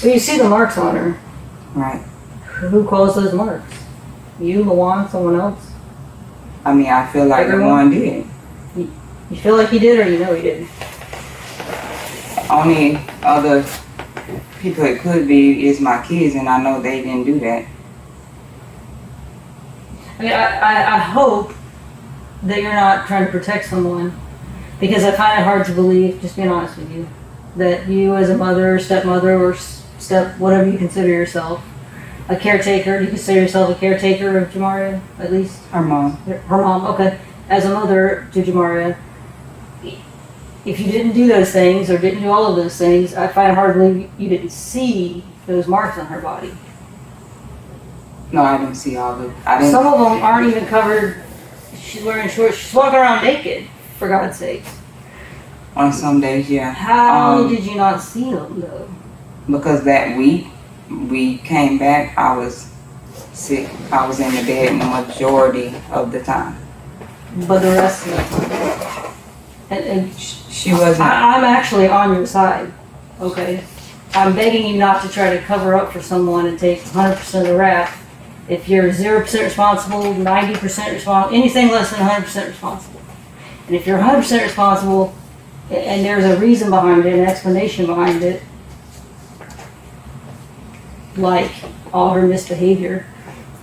Well, you see the marks on her. Right. Who caused those marks? You, LaJuan, someone else? I mean, I feel like Everyone? LaJuan did. You feel like he did, or you know he didn't? Only other people it could be is my kids, and I know they didn't do that. I mean, I hope that you're not trying to protect someone, because I find it hard to believe, just being honest with you, that you as a mother, stepmother, or whatever you consider yourself, a caretaker, do you consider yourself a caretaker of Jamaria, at least? Her mom. Her mom, okay. As a mother to Jamaria, if you didn't do those things, or didn't do all of those things, I find it hard to believe you didn't see those marks on her body. No, I didn't see all of it. I didn't. Some of them aren't even covered. She's wearing shorts. She's walking around naked, for God's sake. On some days, yeah. How did you not see them, though? Because that week we came back, I was sick. I was in the bed the majority of the time. But the rest of the time. And She wasn't. I'm actually on your side, okay? I'm begging you not to try to cover up for someone and take 100% of the rap. If you're 0% responsible, 90% responsible, anything less than 100% responsible. And if you're 100% responsible, and there's a reason behind it, an explanation behind it, like all her misbehavior,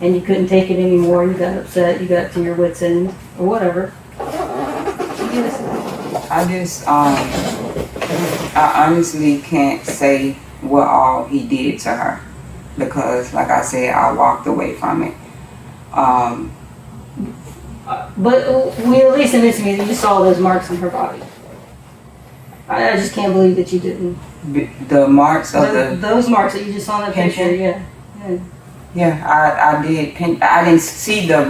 and you couldn't take it anymore, you got upset, you got to your wits' end, or whatever. I honestly can't say what all he did to her because, like I said, I walked away from it. But we at least admit to me that you saw those marks on her body. I just can't believe that you didn't. The marks of those marks that you just saw in that picture, yeah. Yeah, I did. I didn't see the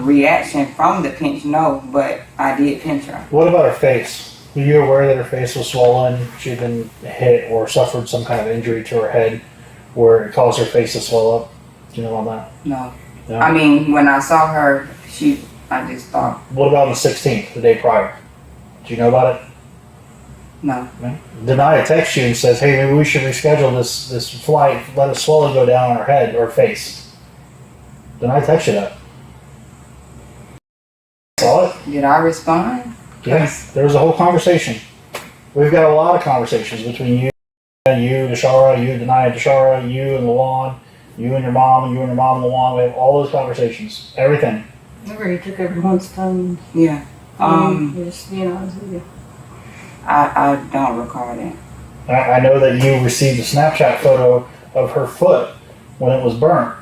reaction from the pinch, no, but I did pinch her. What about her face? Were you aware that her face was swollen? She'd been hit or suffered some kind of injury to her head where it caused her face to swell up? Do you know about that? No. No? I mean, when I saw her, I just thought. What about the 16th, the day prior? Do you know about it? No. Denia texts you and says, hey, maybe we should reschedule this flight, let a swelling go down on her head or face. Denia texts you that. Saw it? Did I respond? Yes. There was a whole conversation. We've got a lot of conversations between you, Tyshael, you, Denia, Tyshael, you and Lawan, you and your mom, and you and your mom and Lawan. We have all those conversations. Everything. Remember, he took everyone's phone. Yeah. Just being honest with you. I don't recall that. I know that you received a Snapchat photo of her foot when it was burnt.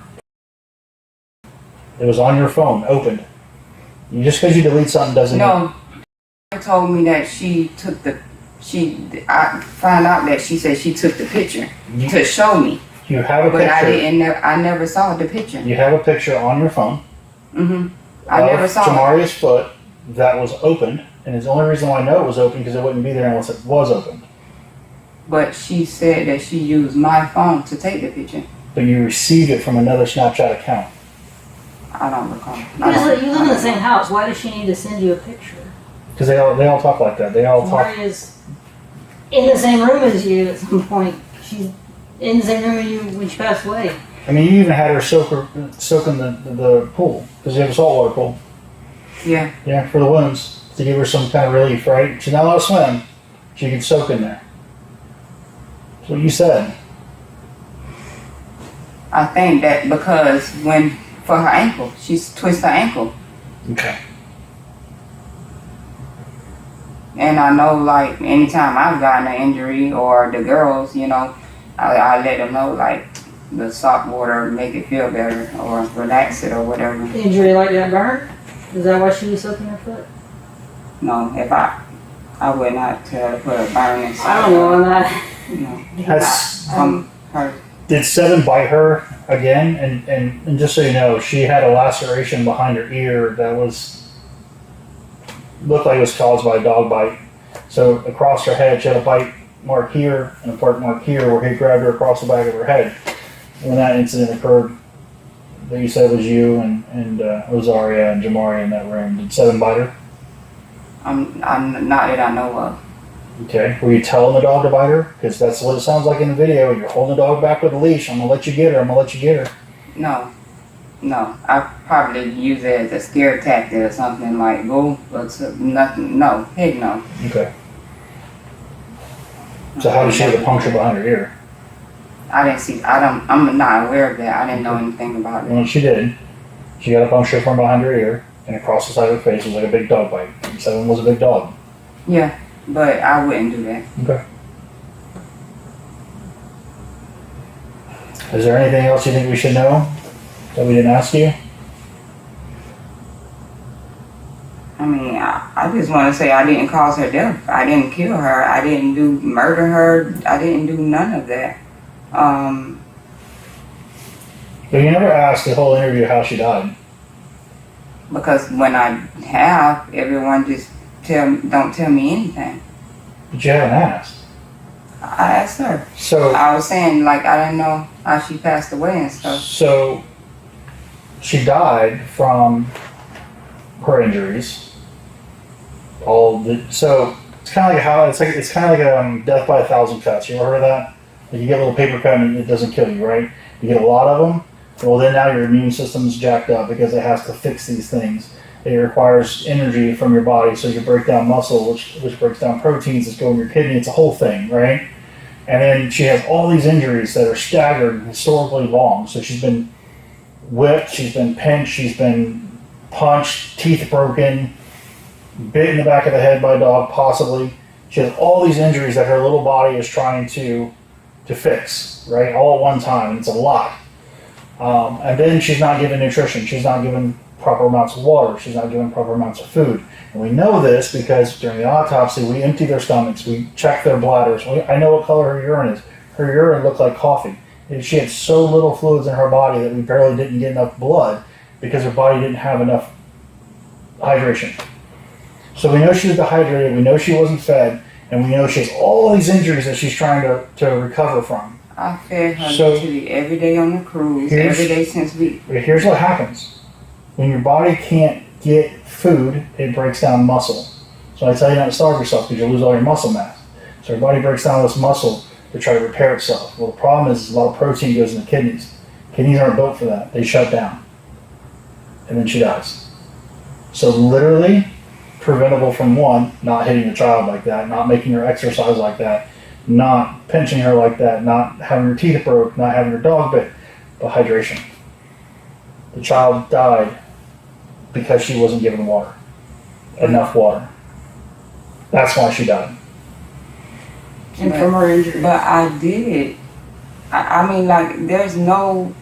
It was on your phone, opened. Just because you delete something doesn't mean... No. She told me that I found out that she said she took the picture to show me. You have a picture. But I never saw the picture. You have a picture on your phone. Mm-hmm. I never saw Jamaria's foot that was opened, and it's the only reason why I know it was open because it wouldn't be there unless it was opened. But she said that she used my phone to take the picture. But you received it from another Snapchat account. I don't recall. You live in the same house. Why does she need to send you a picture? Because they all talk like that. They all talk. Maria's in the same room as you at some point. She's in the same room as you when she passed away. I mean, you even had her soak in the pool because you have a saltwater pool. Yeah. Yeah, for the wounds to give her some kind of relief, right? She's not allowed to swim. She can soak in there. That's what you said. I think that because for her ankle, she's twisted her ankle. Okay. And I know, like, anytime I've gotten an injury or the girls, I let them know, like, the salt water make it feel better or relax it or whatever. Injury like that burn? Is that why she was soaking her foot? No, if I would not tell her to put a burn inside. I don't know on that. Her. Did Seven bite her again? And just so you know, she had a laceration behind her ear that looked like it was caused by a dog bite. So across her head, she had a bite mark here and a bite mark here where he grabbed her across the back of her head. When that incident occurred, that you said was you and Rosaria and Jamaria in that room, did Seven bite her? I'm not that I know of. Okay. Were you telling the dog to bite her? Because that's what it sounds like in the video. You're holding the dog back with a leash. I'm going to let you get her. I'm going to let you get her. No. I probably use it as a scare tactic or something like, go, but nothing. No. Heck no. Okay. So how did she have a puncture behind her ear? I didn't see, I'm not aware of that. I didn't know anything about it. Well, she did. She got a puncture from behind her ear, and across the side of her face was like a big dog bite. Seven was a big dog. Yeah, but I wouldn't do that. Okay. Is there anything else you think we should know that we didn't ask you? I mean, I just want to say I didn't cause her death. I didn't kill her. I didn't murder her. I didn't do none of that. But you never asked the whole interview how she died. Because when I have, everyone just don't tell me anything. But you haven't asked. I asked her. So I was saying, like, I didn't know how she passed away and stuff. So she died from her injuries. So it's kind of like it's kind of like death by 1,000 cuts. You ever heard of that? Like you get a little paper cut and it doesn't kill you, right? You get a lot of them. Well, then now your immune system's jacked up because it has to fix these things. it requires energy from your body, so you break down muscle, which breaks down proteins that go in your kidney. It's a whole thing, right? And then she has all these injuries that are staggered and historically long. So she's been whipped, she's been pinched, she's been punched, teeth broken, bit in the back of the head by a dog, possibly. She has all these injuries that her little body is trying to fix, right? All at one time. It's a lot. And then she's not given nutrition. She's not given proper amounts of water. She's not given proper amounts of food. And we know this because during the autopsy, we empty their stomachs. We check their bladders. I know what color her urine is. Her urine looked like coffee. She had so little fluids in her body that we barely didn't get enough blood because her body didn't have enough hydration. So we know she was dehydrated. We know she wasn't fed. And we know she has all these injuries that she's trying to recover from. I fed her literally every day on the cruise, every day since we... Here's what happens. When your body can't get food, it breaks down muscle. So I tell you not to starve yourself because you'll lose all your muscle mass. So your body breaks down this muscle to try to repair itself. Well, the problem is a lot of protein goes in the kidneys. Kidneys aren't built for that. They shut down. And then she dies. So literally preventable from one, not hitting the child like that, not making her exercise like that, not pinching her like that, not having her teeth broke, not having her dog bit, but hydration. The child died because she wasn't given water, enough water. That's why she died. And from her injury. But I did. I mean, like, there's no...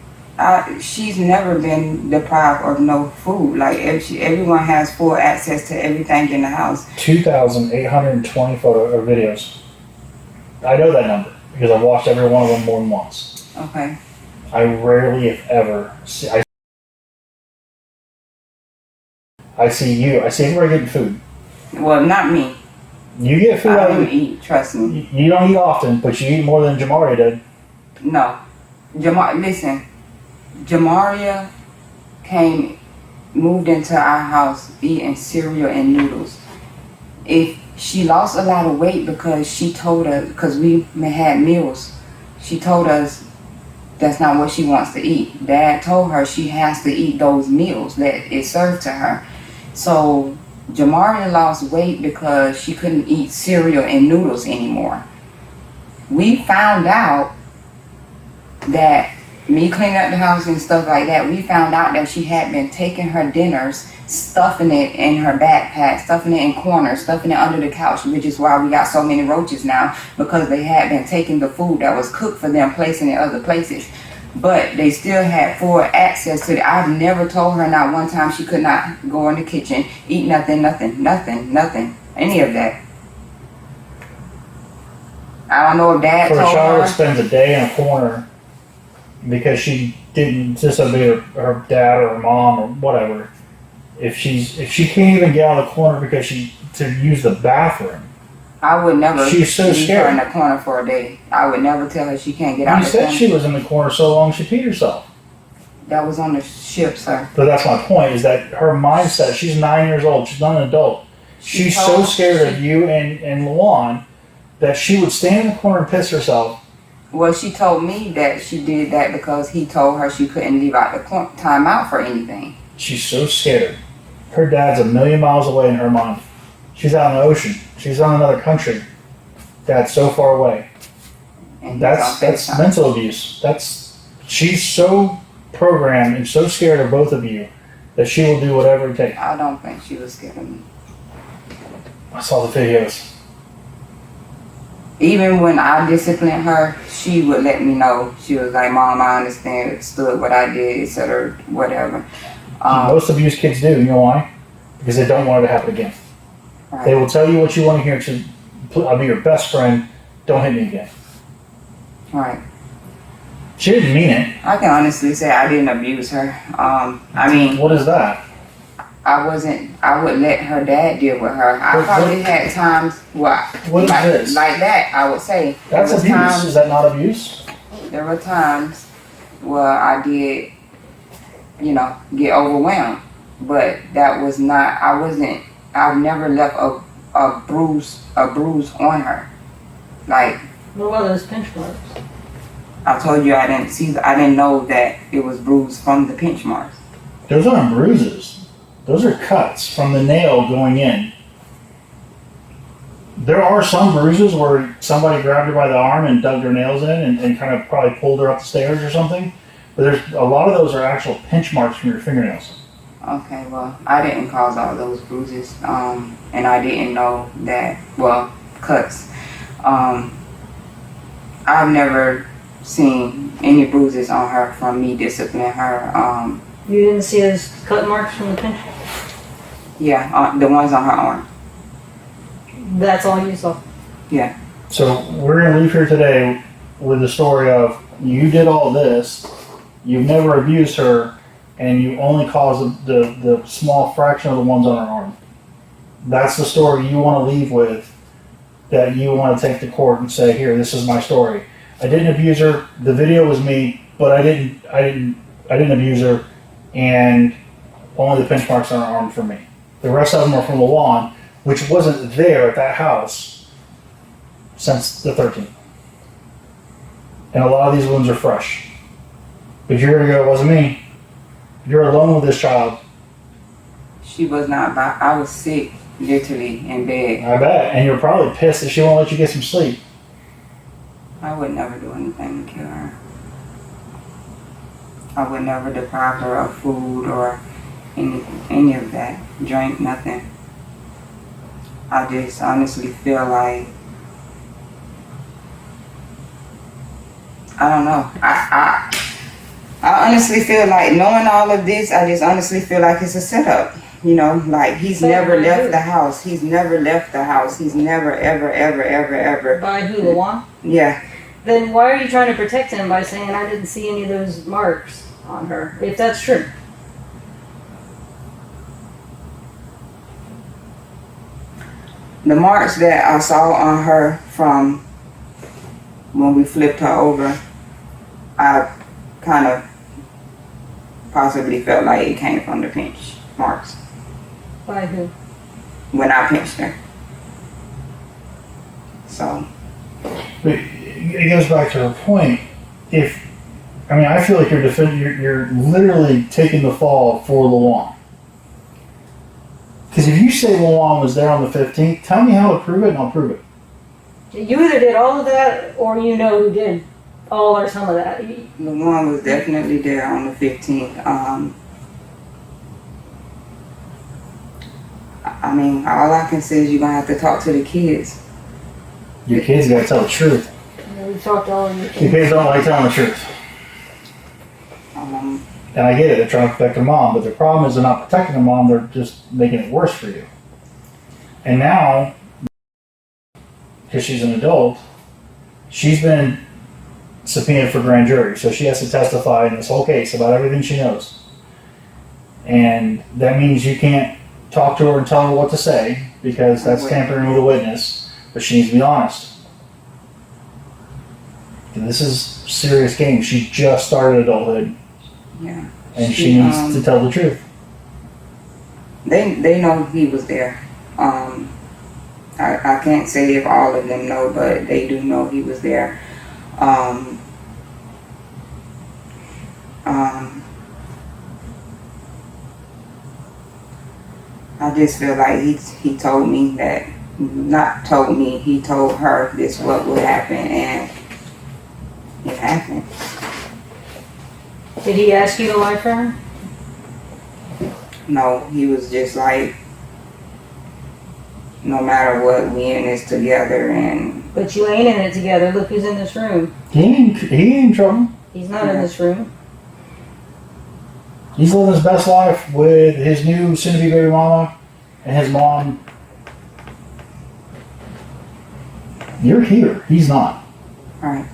she's never been deprived of no food. Like, everyone has full access to everything in the house. 2,820 photo or videos. I know that number because I've watched every one of them more than once. Okay. I rarely, if ever, I see everybody getting food. Well, not me. You get food. I don't eat, trust me. You don't eat often, but you eat more than Jamaria did. No. Listen. Jamaria moved into our house eating cereal and noodles. If she lost a lot of weight because she told us, because we had meals, she told us that's not what she wants to eat. Dad told her she has to eat those meals that is served to her. So Jamaria lost weight because she couldn't eat cereal and noodles anymore. We found out that me cleaning up the house and stuff like that, we found out that she had been taking her dinners, stuffing it in her backpack, stuffing it in corners, stuffing it under the couch, which is why we got so many roaches now, because they had been taking the food that was cooked for them, placing it other places. But they still had full access to it. I've never told her not one time she could not go in the kitchen, eat nothing, any of that. I don't know if Dad told her. For a child that spends a day in a corner because she didn't disobey her dad or her mom or whatever, if she can't even get out of the corner because to use the bathroom, I would never she's so leave scared. her in the corner for a day. I would never tell her she can't get out You of the corner. said she was in the corner so long she peed herself. That was on the ship, sir. But that's my point, is that her mindset, she's 9 years old, she's not an adult. She's so scared of you and Luan that she would stand in the corner and piss herself. Well, she told me that she did that because he told her she couldn't leave out the time out for anything. She's so scared. Her dad's a million miles away in her mind. She's out in the ocean. She's on another country. Dad's so far away. And That's mental abuse. She's so programmed and so scared of both of you that she will do whatever it takes. I don't think she was scared of me. I saw the videos. Even when I disciplined her, she would let me know. She was like, Mom, I understood what I did, etc., whatever. Most abused kids do. You know why? Because they don't want it to happen again. Right. They will tell you what you want to hear. I'll be your best friend. Don't hit me again. Right. She didn't mean it. I can honestly say I didn't abuse her. I mean, What is that? I would let her dad deal with her. I probably had times What is this? like that, I would say. That's abuse. Is that not abuse? There were times where I did, get overwhelmed. But that was not, I've never left a bruise on her. Like, What about those pinch marks? I told you I didn't know that it was bruised from the pinch marks. Those aren't bruises. Those are cuts from the nail going in. There are some bruises where somebody grabbed her by the arm and dug their nails in and kind of probably pulled her up the stairs or something. But there's a lot of those are actual pinch marks from your fingernails. Okay, well, I didn't cause all those bruises, and I didn't know that, well, cuts. I've never seen any bruises on her from me disciplining her. You didn't see those cut marks from the pinch? Yeah, the ones on her arm. That's all you saw? Yeah. So we're going to leave here today with the story of you did all this, you've never abused her, and you only caused the small fraction of the ones on her arm. That's the story you want to leave with, that you want to take to court and say, here, this is my story. I didn't abuse her. The video was me, but I didn't abuse her, and only the pinch marks on her arm for me. The rest of them are from the lawn, which wasn't there at that house since the 13th. And a lot of these wounds are fresh. But you're gonna go, it wasn't me. You're alone with this child. She was not, I was sick, literally, in bed. I bet. And you're probably pissed that she won't let you get some sleep. I would never do anything to kill her. I would never deprive her of food or any of that. Drink, nothing. I just honestly feel like, I don't know. I honestly feel like, knowing all of this, I just honestly feel like it's a setup. You know, like he's never left the house. He's never left the house. He's never, ever, ever, ever, ever. By who, Lawan? Yeah. Then why are you trying to protect him by saying I didn't see any of those marks on her, if that's true? The marks that I saw on her from when we flipped her over, I kind of possibly felt like it came from the pinch marks. By who? When I pinched her. So. But it goes back to her point. I feel like you're literally taking the fall for Lawan. Because if you say Lawan was there on the 15th, tell me how to prove it and I'll prove it. You either did all of that or you know who did all or some of that. Lawan was definitely there on the 15th. I mean, all I can say is you're going to have to talk to the kids. Your kids got to tell the truth. We've talked to all of your Your kids. kids don't like telling the truth. And I get it, they're trying to protect their mom, but the problem is they're not protecting their mom, they're just making it worse for you. And now, because she's an adult, she's been subpoenaed for grand jury, so she has to testify in this whole case about everything she knows. And that means you can't talk to her and tell her what to say, because that's tampering with a witness, but she needs to be honest. And this is serious game. She just started adulthood. Yeah. And she needs to tell the truth. They know he was there. I can't say if all of them know, but they do know he was there. I just feel like he told me that, not told me, he told her this what would happen, and it happened. Did he ask you to lie for him? No, he was just like, no matter what, we in this together, and... But you ain't in it together. Look who's in this room. He ain't in trouble. He's not in this room. He's living his best life with his new soon-to-be baby mama and his mom. You're here. He's not. Alright.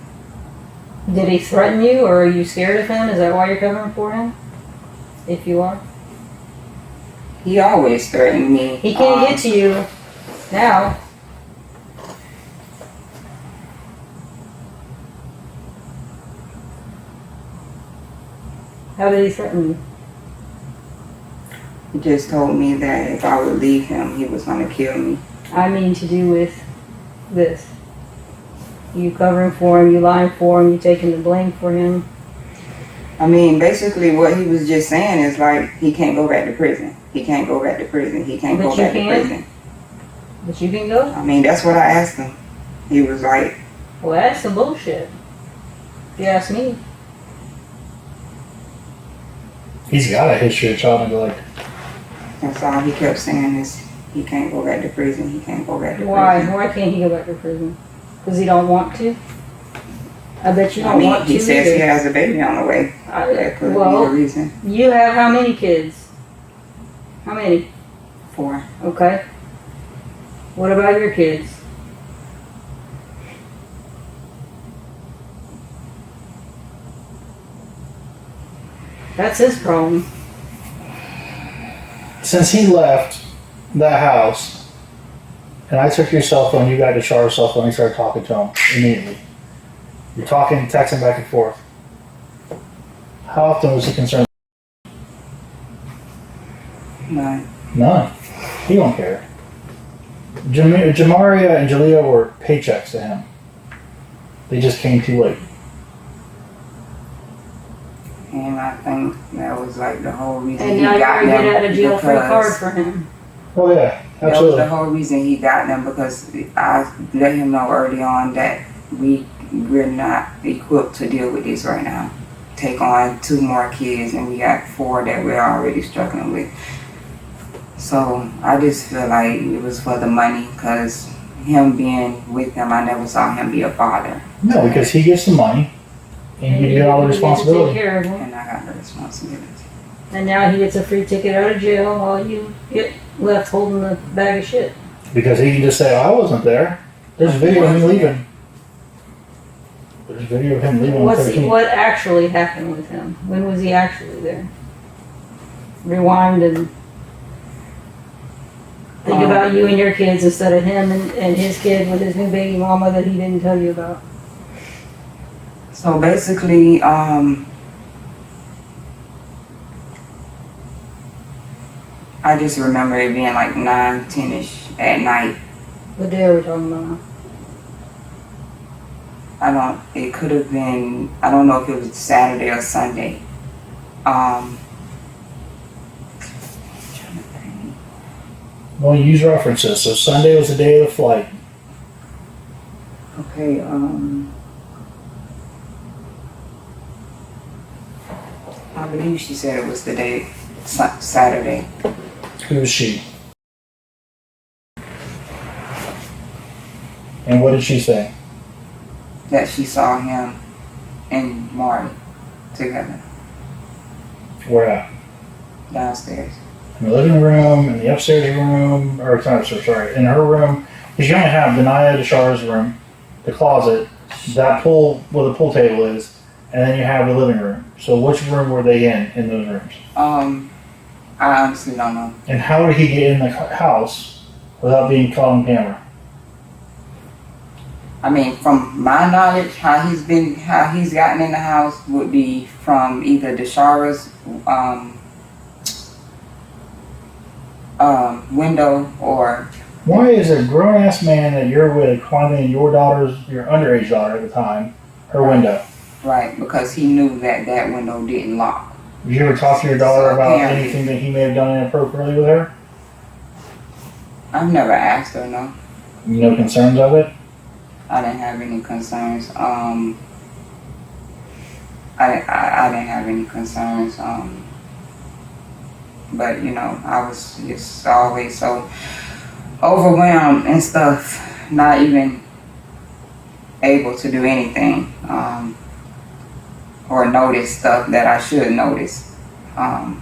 Did he threaten you, or are you scared of him? Is that why you're covering for him? If you are? He always threatened me. He can't get to you now. How did he threaten you? He just told me that if I would leave him, he was going to kill me. I mean to do with this. You covering for him, you lying for him, you taking the blame for him. I mean, basically what he was just saying is like, he can't go back to prison. He can't go back to prison. He can't But go you back to can? prison. But you can go? I mean, that's what I asked him. He was like, Well, that's some bullshit. If you ask me. He's got a history of child neglect. that's all he kept saying is he can't go back to prison. He can't go back to Why? prison. Why can't he go back to prison? Because he don't want to? I bet you don't I mean, want to he says either. he has a baby on the way. That could be Well, the reason. you have how many kids? How many? 4. Okay. What about your kids? That's his problem. Since he left that house, and I took your cell phone, you got Tyshael's cell phone, and started talking to him immediately. You're talking, texting back and forth. How often was he concerned? None. None. He don't care. Jamaria and Jalea were paychecks to him. They just came too late. And I think that was like the whole reason And he now got you're them. gonna get out of jail free because card for him. Oh yeah, that was absolutely. the whole reason he got them, because I let him know early on that we're not equipped to deal with this right now. Take on 2 more kids, and we got 4 that we're already struggling with. So I just feel like it was for the money, because him being with them, I never saw him be a father. No, because he gets the money, and you get all the You get to take responsibility. care of him. And I got the responsibility. And now he gets a free ticket out of jail while you get left holding the bag of shit. Because he can just say, oh, I wasn't there. There's a video of him leaving. There's a video of him leaving on 13. What actually happened with him? When was he actually there? Rewind and think about you and your kids instead of him and his kid with his new baby mama that he didn't tell you about. So basically, I just remember it being like 9, 10-ish at night. What day are we talking about? It could have been, I don't know if it was Saturday or Sunday. I'm trying to think. Well, you use references. So Sunday was the day of the flight. Okay, I believe she said it was the day, Saturday. Who was she? And what did she say? That she saw him and Marty together Where at? downstairs. In the living room, in the upstairs room, or not upstairs, sorry, in her room. Because you only have Benaya Tyshael's room, the closet, that pool where the pool table is, and then you have the living room. So which room were they in those rooms? I honestly don't know. And how did he get in the house without being caught on camera? I mean, from my knowledge, how he's gotten in the house would be from either Deshara's window or. Why is a grown-ass man that you're with climbing your underage daughter at the time, her window? Right, because he knew that window didn't lock. Did you ever talk to your daughter about Apparently. anything that he may have done inappropriately with her? I've never asked her, no. No concerns of it? I didn't have any concerns. I didn't have any concerns. But you know, I was just always so overwhelmed and stuff, not even able to do anything, or notice stuff that I should notice. And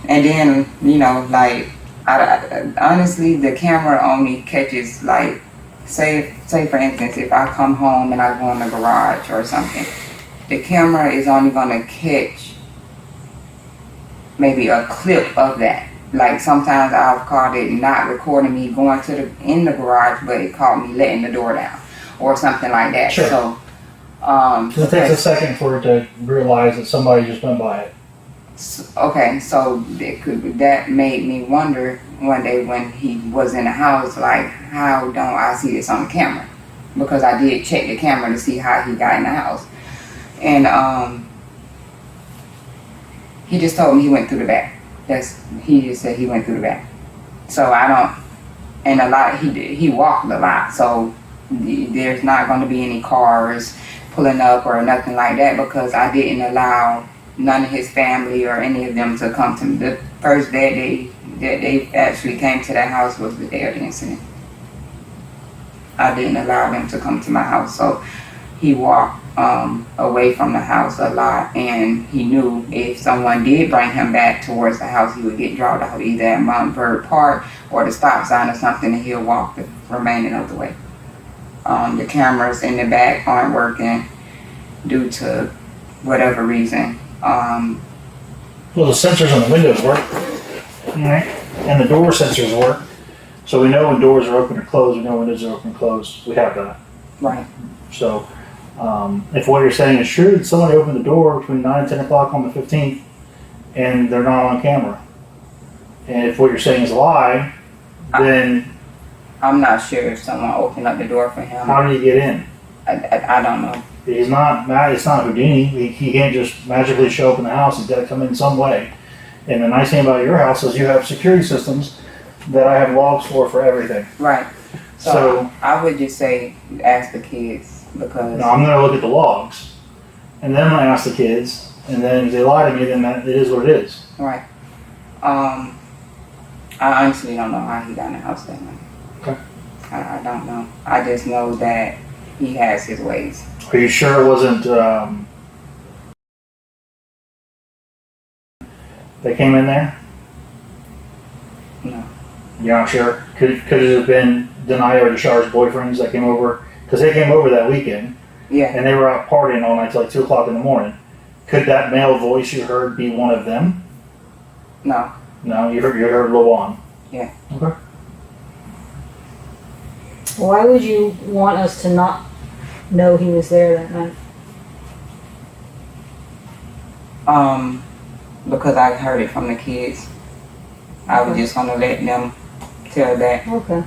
then, you know, like, I honestly, the camera only catches, like, say for instance, if I come home and I go in the garage or something, the camera is only gonna catch maybe a clip of that. Like, sometimes I've caught it not recording me going in the garage, but it caught me letting the door down or something like that. Sure. So, It takes a second for it to realize that somebody just went by it. okay, so that made me wonder one day when he was in the house, like, how don't I see this on the camera? Because I did check the camera to see how he got in the house. And He just told me he went through the back. He just said he went through the back. So I don't, and a lot, he walked a lot, so there's not going to be any cars pulling up or nothing like that because I didn't allow none of his family or any of them to come to me. The first day they actually came to that house was the day of the incident. I didn't allow them to come to my house, so he walked away from the house a lot, and he knew if someone did bring him back towards the house, he would get dropped out either at Montverde Park or the stop sign or something, and he'll walk the remaining of the way. The cameras in the back aren't working due to whatever reason. Well, the sensors on the windows work, right? And the door sensors work. So we know when doors are open or closed, we know when windows are open or closed. We have that. Right. So if what you're saying is true, that somebody opened the door between 9 and 10 o'clock on the 15th and they're not on camera. And if what you're saying is a lie, then I'm not sure if someone opened up the door for him. how did he get in? I don't know. He's not, it's not Houdini. He can't just magically show up in the house. He's got to come in some way. And the nice thing about your house is you have security systems that I have logs for everything. Right. So I would just say ask the kids because now I'm going to look at the logs, and then I'm going to ask the kids, and then if they lie to me, then it is what it is. right. I honestly don't know how he got in the house that night. Okay. I don't know. I just know that he has his ways. Are you sure it wasn't they came in there? No. You're not sure? Could it have been Denai or Deshar's boyfriends that came over? Because they came over that weekend, Yeah. and they were out partying all night till like 2 o'clock in the morning. Could that male voice you heard be one of them? No. No, you heard Lawan. Yeah. Okay. Why would you want us to not know he was there that night? Because I heard it from the kids. I was just gonna let them tell that. Okay.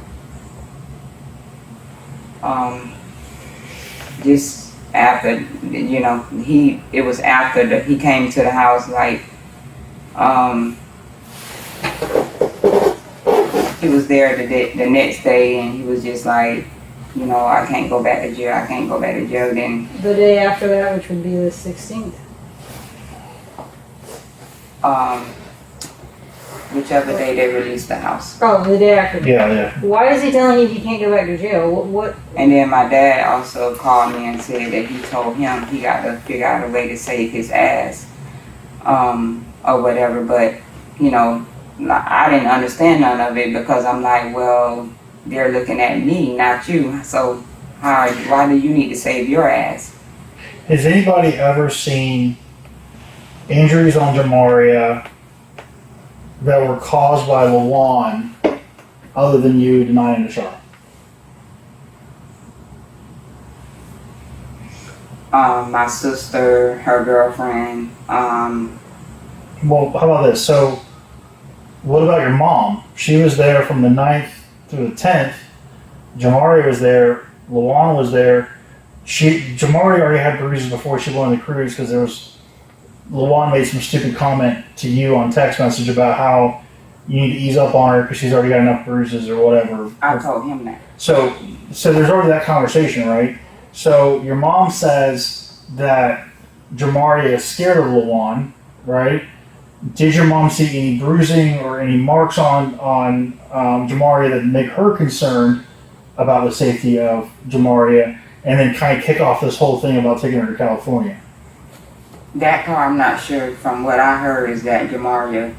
Just after, it was after he came to the house, like, he was there the next day, and he was just like, I can't go back to jail, Then, The day after that, which would be the 16th. whichever day they released the house. Oh, the day after. Yeah. Why is he telling you he can't go back to jail? What? And then my dad also called me and said that he told him he got to figure out a way to save his ass, or whatever. But, I didn't understand none of it because I'm like, well, they're looking at me, not you. So why do you need to save your ass? Has anybody ever seen injuries on Jamaria that were caused by Lawan other than you denying the shot? My sister, her girlfriend. Well, how about this? So, what about your mom? She was there from the 9th through the 10th. Jamaria was there. Lawan was there. Jamaria already had bruises before she went on the cruise because Lawan made some stupid comment to you on text message about how you need to ease up on her because she's already got enough bruises or whatever. I told him that. So there's already that conversation, right? So your mom says that Jamaria is scared of Lawan, right? Did your mom see any bruising or any marks on Jamaria that make her concerned about the safety of Jamaria, and then kind of kick off this whole thing about taking her to California? That part I'm not sure. From what I heard is that Jamaria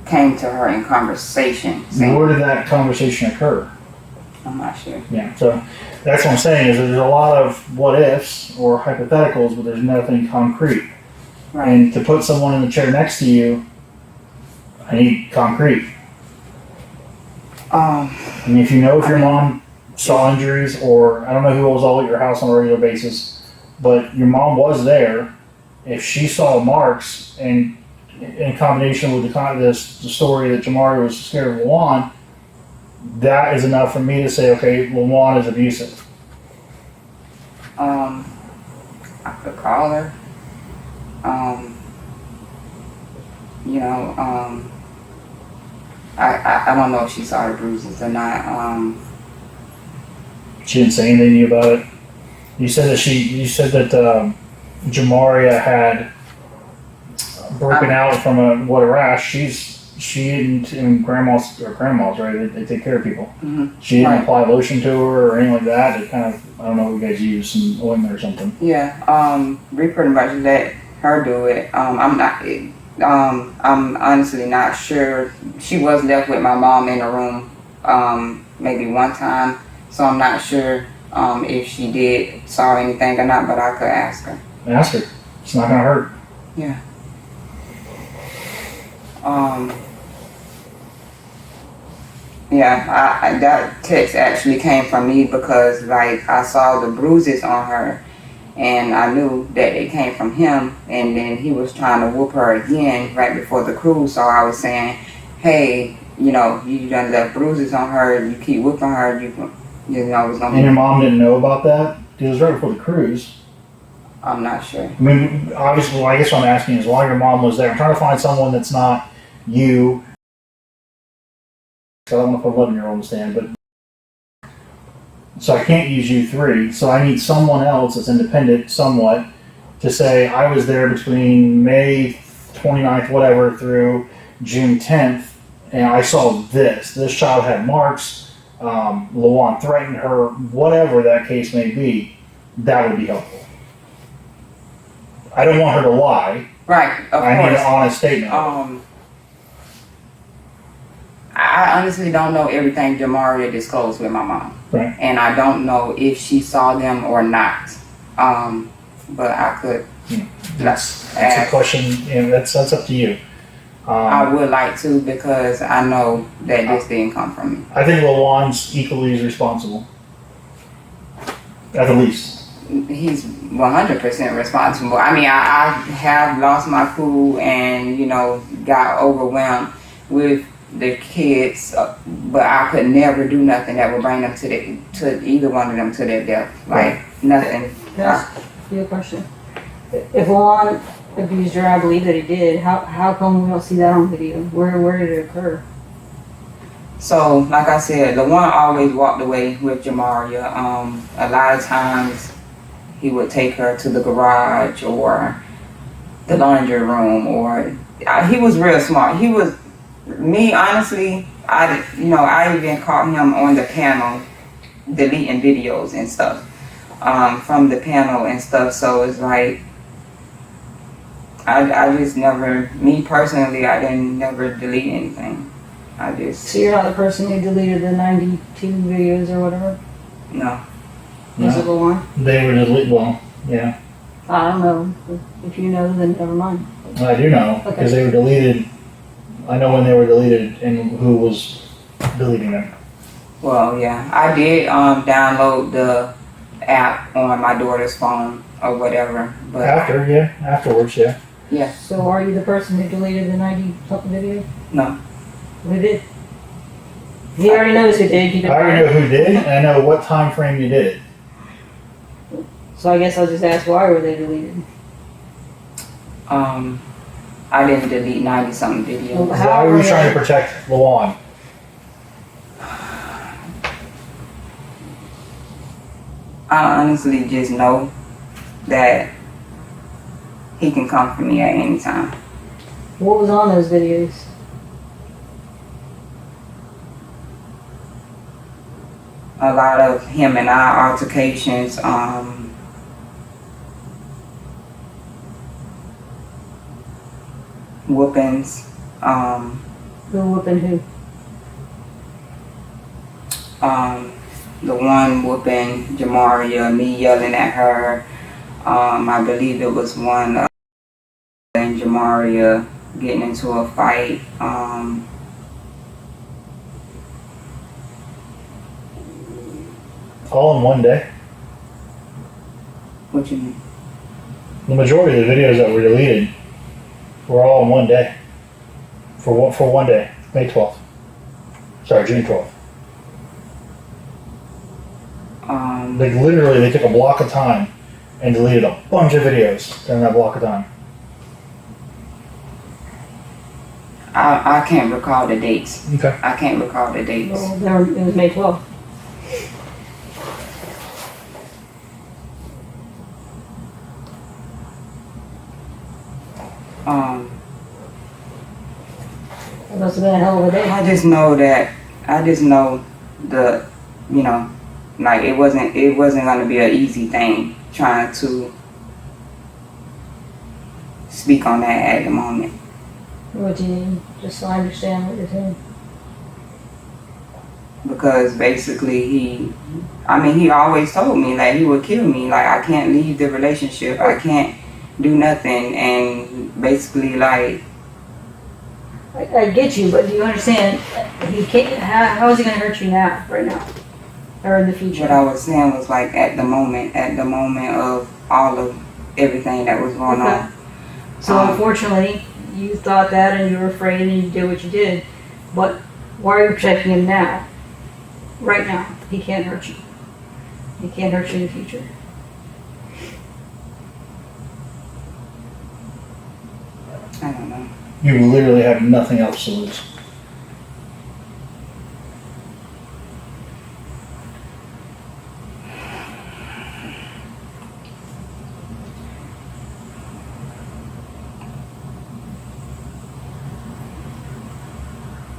came to her in conversation. Where did that conversation occur? I'm not sure. Yeah, so that's what I'm saying is that there's a lot of what ifs or hypotheticals, but there's nothing concrete. Right. And to put someone in the chair next to you, I need concrete. I mean, if your mom saw injuries, or I don't know who was all at your house on a regular basis, but your mom was there. If she saw marks, and in combination with the story that Jamaria was scared of Lawan, that is enough for me to say, okay, Lawan is abusive. I could call her. you know, I don't know if she saw the bruises or not. She didn't say anything to you about it. You said that Jamaria had broken out from a rash. She didn't, and grandmas right? They take care of people. Mm-hmm. She didn't Right. apply lotion to her or anything like that. It kind of, I don't know, what you guys use some ointment or something. Yeah, we pretty much let her do it. I'm honestly not sure. She was left with my mom in the room, maybe one time, so I'm not sure if she did saw anything or not, but I could ask her. Ask her. It's not gonna hurt. Yeah. Yeah, that text actually came from me because, like, I saw the bruises on her, and I knew that it came from him, and then he was trying to whoop her again right before the cruise, so I was saying, hey, you know, you done left bruises on her, you keep whooping her, you know, it's gonna And your mom didn't know about that? It was right before the cruise. I'm not sure. I mean, obviously, I guess what I'm asking is why your mom was there. I'm trying to find someone that's not you. So I don't know if a 11-year-old understand, but so I can't use you three. So I need someone else that's independent, somewhat, to say I was there between May 29th, whatever, through June 10th, and I saw this. This child had marks. Lawan threatened her. Whatever that case may be, that would be helpful. I don't want her to lie. Right, of I need an course. honest statement. I honestly don't know everything Jamaria disclosed with my mom. Right. And I don't know if she saw them or not. But I could. That's a question, and that's up to you. I would like to because I know that this didn't come from me. I think Lawan's equally as responsible. At the least. He's 100% responsible. I mean, I have lost my cool and, you know, got overwhelmed with the kids, but I could never do nothing that would bring them to either one of them to their death. Like, nothing. Can I ask you a question? If Juan abused her, I believe that he did, how come we don't see that on video? Where did it occur? So, like I said, the one always walked away with Jamaria. A lot of times he would take her to the garage or the laundry room, or he was real smart. He was, me honestly, I even caught him on the panel deleting videos and stuff from the panel and stuff. So it's like, I just never, me personally, I didn't never delete anything. I just. So you're not the person who deleted the 92 videos or whatever? No. Was it Juan? They were deleted. Well, yeah. I don't know. If you know, then never mind. I do know because they were deleted. I know when they were deleted and who was deleting them. Well, yeah, I did download the app on my daughter's phone or whatever. But Afterwards, yeah. yeah, So are you the person who deleted the 90-something video? no. Who did? He already knows who did. He I already know who did, and I know what time frame you did it. So I guess I'll just ask, why were they deleted? I didn't delete 90-something videos. Well, Why were you trying to protect Lawan? I honestly just know that he can come for me at any time. What was on those videos? A lot of him and I altercations, whoopings, Who whooping who? the one whooping Jamaria, me yelling at her. I believe it was one and Jamaria getting into a fight. All in one day. What you mean? The majority of the videos that were deleted were all in one day. For one day, May 12th. Sorry, June 12th. Like literally, they took a block of time and deleted a bunch of videos in that block of time. I can't recall the dates. Okay. I can't recall the dates. Well, it was May 12th. It must have been a hell of a day. I just know the, you know, like it wasn't gonna be an easy thing trying to speak on that at the moment. What do you mean? Just so I understand what you're saying. Because basically he always told me like he would kill me, like I can't leave the relationship, I can't do nothing, and basically like I get you, but do you understand? He can't. How is he going to hurt you now, right now, or in the future? what I was saying was like at the moment of all of everything that was going Okay. on. So unfortunately, you thought that, and you were afraid, and you did what you did. But why are you protecting him now? Right now, he can't hurt you. He can't hurt you in the future. I don't know. You literally have nothing else to lose.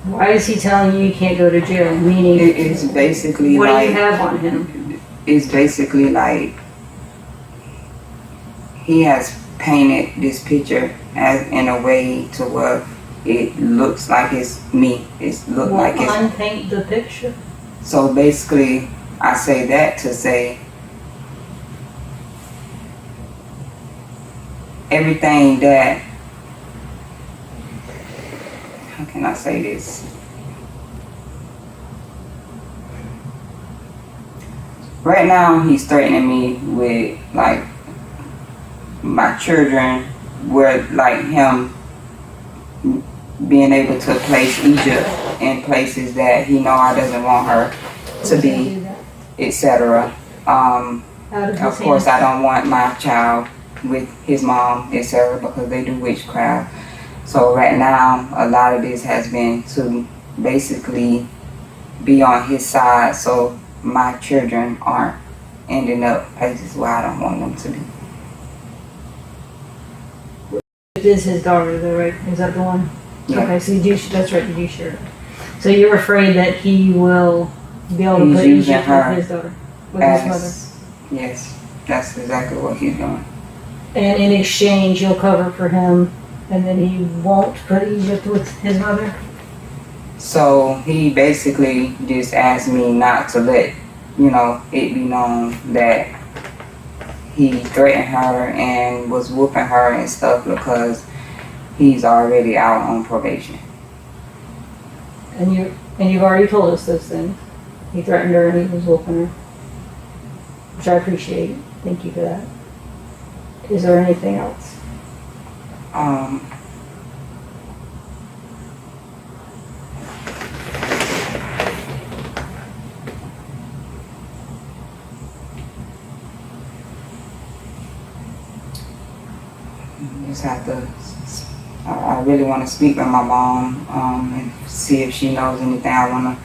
Why is he telling you you can't go to jail? Meaning, It's basically what like do you have on him? it's basically like he has painted this picture as in a way to where it looks like it's me. It's look Well, like it's unpaint the picture. so basically I say that to say everything that, how can I say this? Right now he's threatening me with like my children, where like him being able to place Egypt in places that he know I doesn't want her to be, etc. Out of Of course, I don't want my child with his mom, etc., because they do witchcraft. So right now, a lot of this has been to basically be on his side, so my children aren't ending up places where I don't want them to be. It is his daughter, though, right? Is that the one? Yeah. Okay, so you do. That's right. You do share it. So you're afraid that he will be able to He's put using Egypt her with his daughter, with his mother, Yes, that's exactly what he's doing. and in exchange you'll cover for him, and then he won't put Egypt with his mother. So he basically just asked me not to let, it be known that he threatened her and was whooping her and stuff because he's already out on probation. And you've already told us those things. He threatened her and he was whooping her, which I appreciate. Thank you for that. Is there anything else? Just have to. I really want to speak with my mom and see if she knows anything. I want to.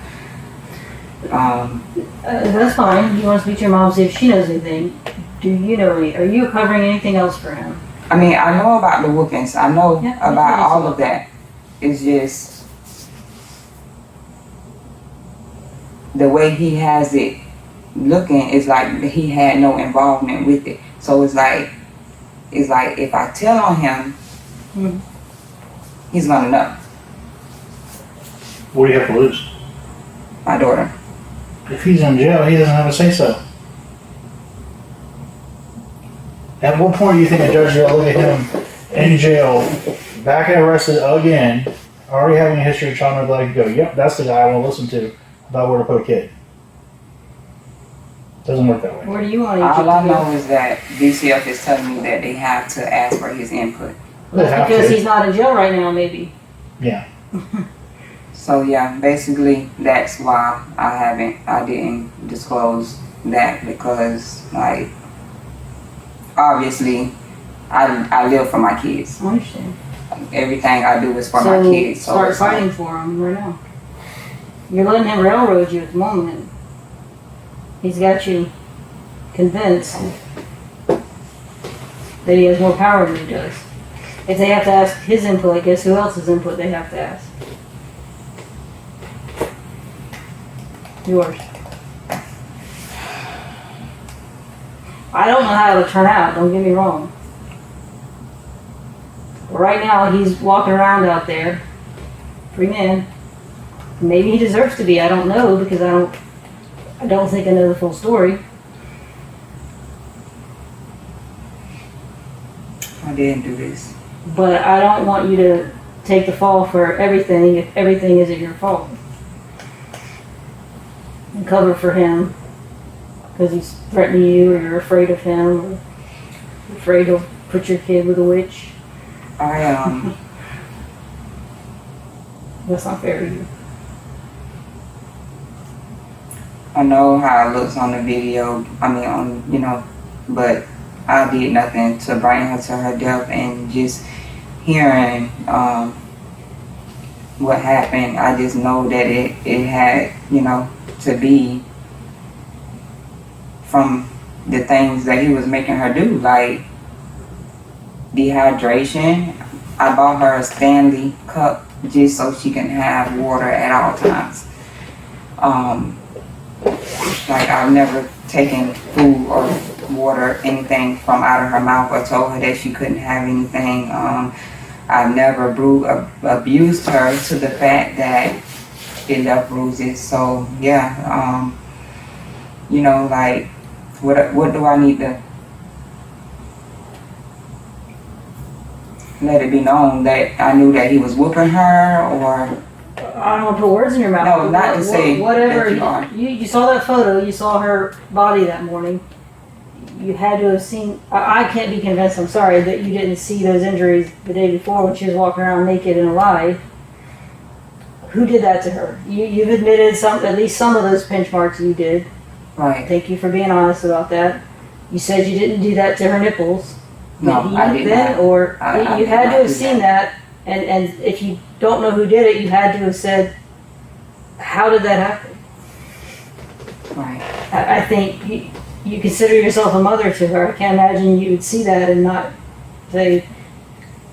That's fine. You want to speak to your mom, see if she knows anything. Do you know any? Are you covering anything else for him? I mean, I know about the whoopings. I know Yeah, about that's all of that. It's just the way he has it looking is like he had no involvement with it. So it's like if I tell on him, he's gonna know. What do you have to lose? My daughter. If he's in jail, he doesn't have a say-so. At what point do you think a judge will look at him in jail, back and arrested again, already having a history of trauma, like go, yep, that's the guy I want to listen to about where to put a kid? Doesn't work that way. Where do you want All Egypt I to go? know is that DCF is telling me that they have to ask for his input. They have Because to. he's not in jail right now, maybe. Yeah. So yeah, basically that's why I didn't disclose that, because like obviously I live for my kids. I understand. Everything I do is for So my kids. So start it's like- fighting for him right now. You're letting him railroad you at the moment. He's got you convinced that he has more power than he does. If they have to ask his input, guess who else's input they have to ask? Yours. I don't know how it'll turn out, don't get me wrong. But right now, he's walking around out there, free man. Maybe he deserves to be, I don't know, because I don't think I know the full story. I didn't do this. But I don't want you to take the fall for everything if everything isn't your fault. And cover for him because he's threatening you, or you're afraid of him, or afraid to put your kid with a witch. I That's not fair to you. I know how it looks on the video. I mean, but I did nothing to bring her to her death, and just hearing what happened, I just know that it had, to be from the things that he was making her do, like dehydration. I bought her a Stanley cup just so she can have water at all times. Like, I've never taken food or water, anything from out of her mouth, or told her that she couldn't have anything. I've never abused her to the fact that it left bruises. So yeah, like, what do I need to let it be known that I knew that he was whooping her, or? I don't want to put words in your mouth. No, not to say whatever. that you are. You saw that photo. You saw her body that morning. You had to have seen. I can't be convinced. I'm sorry that you didn't see those injuries the day before when she was walking around naked and alive. Who did that to her? You've admitted at least some of those pinch marks you did. Right. Thank you for being honest about that. You said you didn't do that to her nipples. No, I did not. Or I you did had not to have do seen that. And if you don't know who did it, you had to have said, how did that happen? Right. I think you consider yourself a mother to her. I can't imagine you would see that and not say,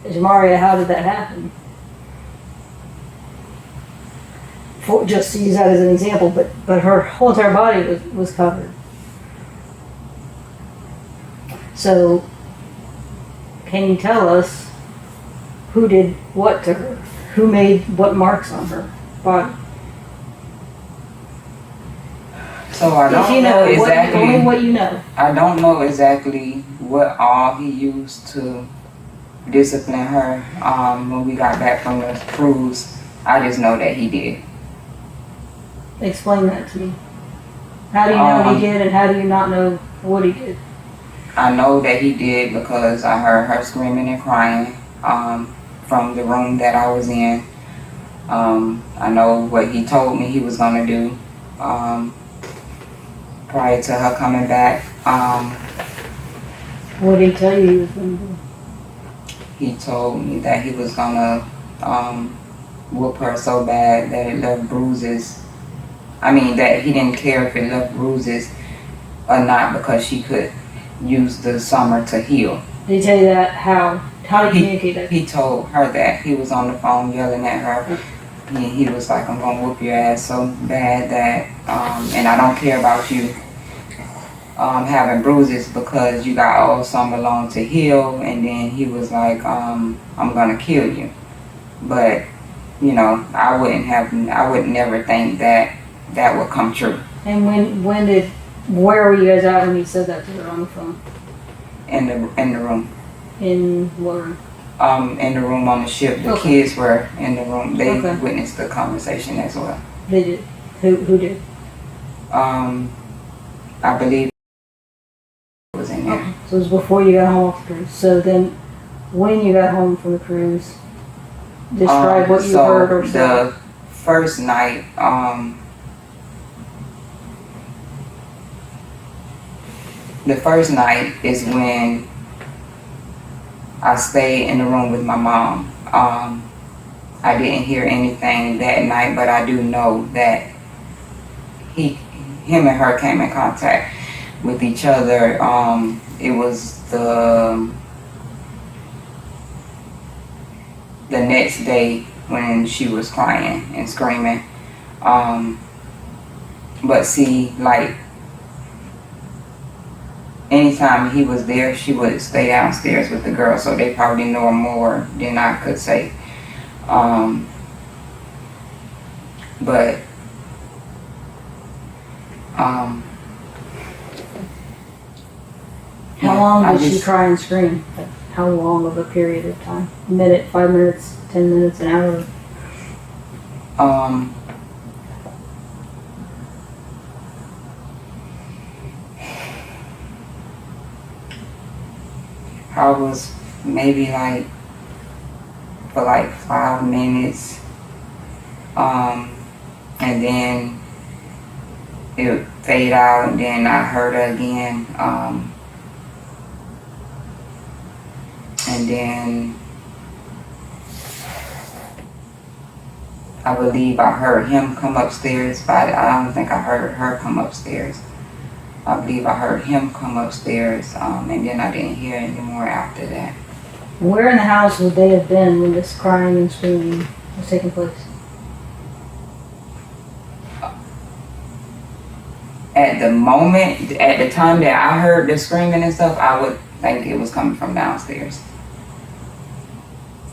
Jamaria, how did that happen? Just to use that as an example, but her whole entire body was covered. So, can you tell us who did what to her? Who made what marks on her body? So I don't If you know know, exactly. only what you know. I don't know exactly what all he used to discipline her when we got back from the cruise. I just know that he did. Explain that to me. How do you know he did, and how do you not know what he did? I know that he did because I heard her screaming and crying from the room that I was in. I know what he told me he was going to do prior to her coming back. What did he tell you he was going to do? He told me that he was going to whoop her so bad that it left bruises. I mean, that he didn't care if it left bruises or not, because she could use the summer to heal. Did he tell you that? How? How did he communicate that? He told her that. He was on the phone yelling at her. He was like, I'm going to whoop your ass so bad that, and I don't care about you having bruises because you got all summer long to heal. And then he was like, I'm going to kill you. But, I would never think that would come true. And where were you guys at when he said that to her on the phone? In the room. In what room? In the room on the ship. The Okay. kids were in the room. They Okay. witnessed the conversation as well. They did. Who did? I believe it was in there. Okay. So it was before you got home off the cruise. So then, when you got home from the cruise, describe what you heard or saw. The first night, is when I stayed in the room with my mom. I didn't hear anything that night, but I do know that him and her came in contact with each other. It was the next day when she was crying and screaming. But see, like, anytime he was there, she would stay downstairs with the girls, so they probably know more than I could say. But How long did she cry and scream? Like, how long of a period of time? A minute, 5 minutes, 10 minutes, an hour? I was maybe like for like 5 minutes, and then it would fade out, and then I heard her again, and then I believe I heard him come upstairs, but I don't think I heard her come upstairs. I believe I heard him come upstairs, and then I didn't hear anymore after that. Where in the house would they have been when this crying and screaming was taking place? At the moment, at the time that I heard the screaming and stuff, I would think it was coming from downstairs.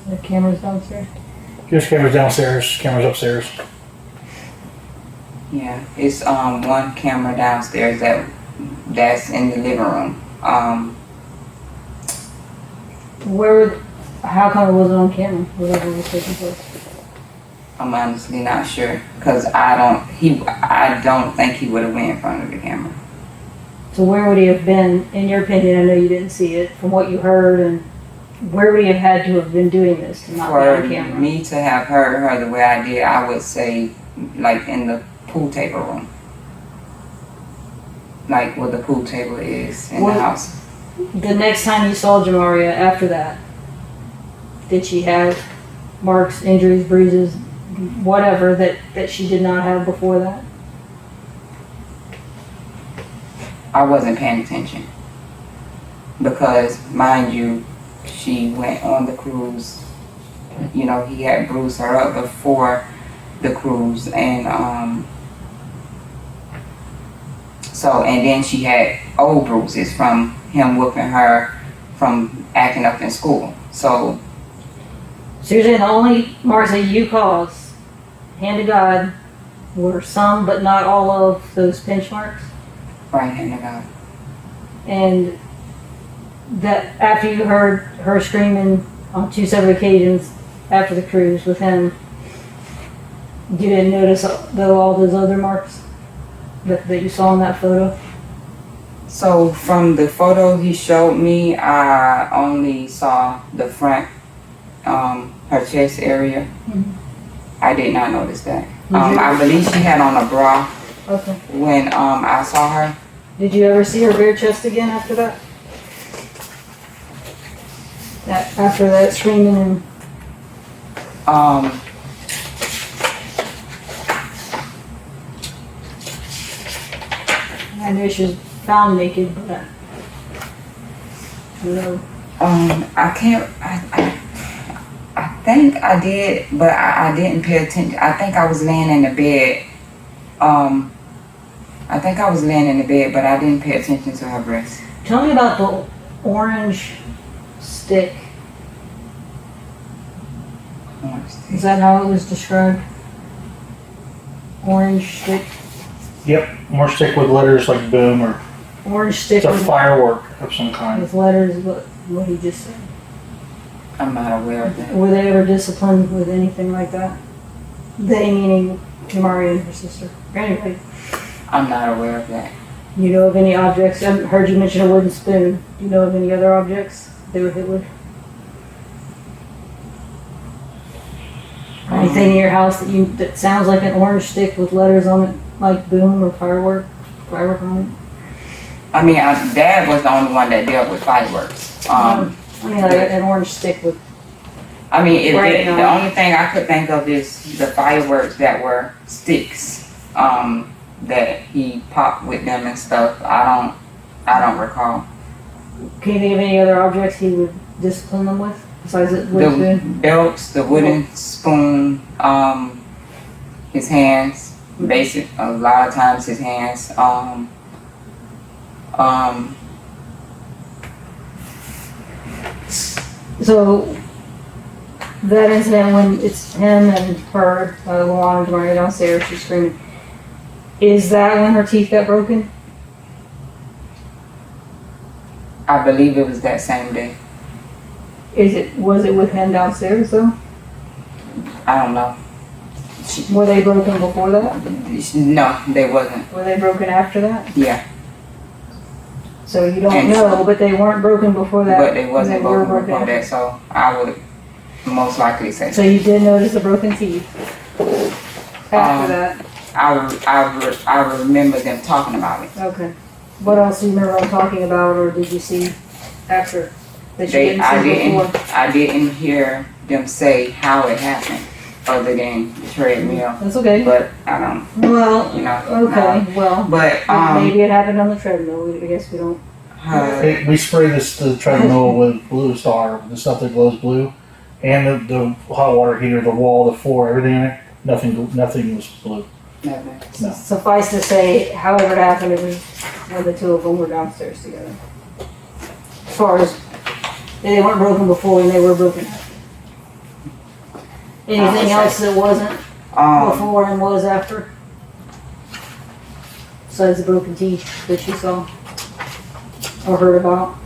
The cameras downstairs? There's cameras downstairs, cameras upstairs. Yeah, it's one camera downstairs that's in the living room. How come it wasn't on camera? Whatever was taking place. I'm honestly not sure, because I don't think he would have went in front of the camera. So where would he have been, in your opinion? I know you didn't see it, from what you heard, and where would he have had to have been doing this to not be on camera? For me to have heard her the way I did, I would say like in the pool table room. Like where the pool table is in the house. The next time you saw Jamaria after that, did she have marks, injuries, bruises, whatever that she did not have before that? I wasn't paying attention. Because, mind you, she went on the cruise. You know, he had bruised her up before the cruise, and and then she had old bruises from him whooping her from acting up in school. So you're saying the only marks that you caused, hand to God, were some but not all of those pinch marks? right hand to God. And that after you heard her screaming on 2 separate occasions after the cruise with him, you didn't notice all those other marks that you saw in that photo? So from the photo he showed me, I only saw the front, her chest area. Mm-hmm. I did not notice that. I believe she had on a bra Okay. when I saw her. Did you ever see her bare chest again after that? After that screaming and... I know she was found naked, but no. I think I did, but I didn't pay attention. I think I was laying in the bed. I think I was laying in the bed, but I didn't pay attention to her breasts. Tell me about the orange stick. Is that how it was described? Orange stick? Yep, more stick with letters like boom or Orange stick it's a with, firework of some kind. with letters, what he just said. I'm not aware of that. Were they ever disciplined with anything like that? They meaning Jamaria and her sister. Anyway, I'm not aware of that. you know of any objects? I heard you mention a wooden spoon. Do you know of any other objects they were hit with? Anything in your house that sounds like an orange stick with letters on it, like boom or firework on it? I mean, Dad was the only one that dealt with fireworks. I mean, like an orange stick with. I mean, Right the on. only thing I could think of is the fireworks that were sticks, that he popped with them and stuff. I don't recall. Can you think of any other objects he would discipline them with besides the wooden The spoon? belts, the wooden spoon, his hands, basic, a lot of times his hands, So that incident when it's him and her, Luana and Jamaria downstairs, she's screaming. Is that when her teeth got broken? I believe it was that same day. Was it with him downstairs though? I don't know. Were they broken before that? No, they wasn't. Were they broken after that? Yeah, So you don't And- know, but they weren't broken before that. but they wasn't were broken before after. that, so I would most likely say. So you did notice the broken teeth after that. I remember them talking about it. Okay. What else do you remember them talking about, or did you see after that you didn't see before? I didn't hear them say how it happened, other than the treadmill. That's okay. But I don't, Well, you know. okay. Well, But maybe it happened on the treadmill. I guess we don't. We spray the treadmill with blue star, the stuff that glows blue, and the hot water heater, the wall, the floor, everything in it. Nothing was blue. never. No. Suffice to say, however it happened, it was when the two of them were downstairs together. As far as they weren't broken before and they were broken after. Anything else that wasn't before and was after? Besides the broken teeth that you saw or heard about?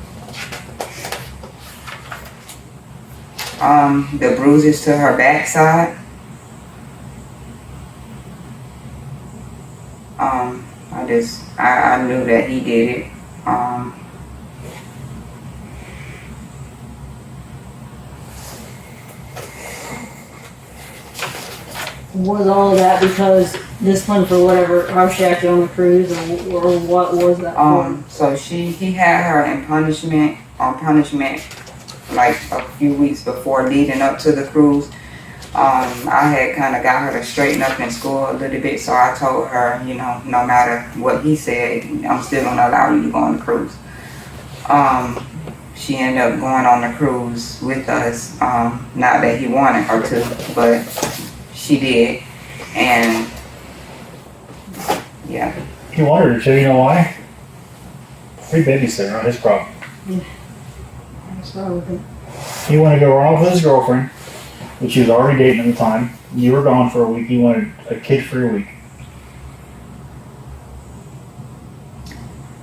The bruises to her backside. I knew that he did it. Was all of that because discipline for whatever, how she acted on the cruise, or what was that for? So he had her in punishment, like a few weeks before leading up to the cruise. I had kind of got her to straighten up in school a little bit, so I told her, you know, no matter what he said, I'm still gonna allow you to go on the cruise. She ended up going on the cruise with us, not that he wanted her to, but she did, and yeah. He wanted her to. You know why? Free babysitter, not his problem. That's what I would think. He wanted to go run off with his girlfriend, which he was already dating at the time. You were gone for a week. He wanted a kid-free week.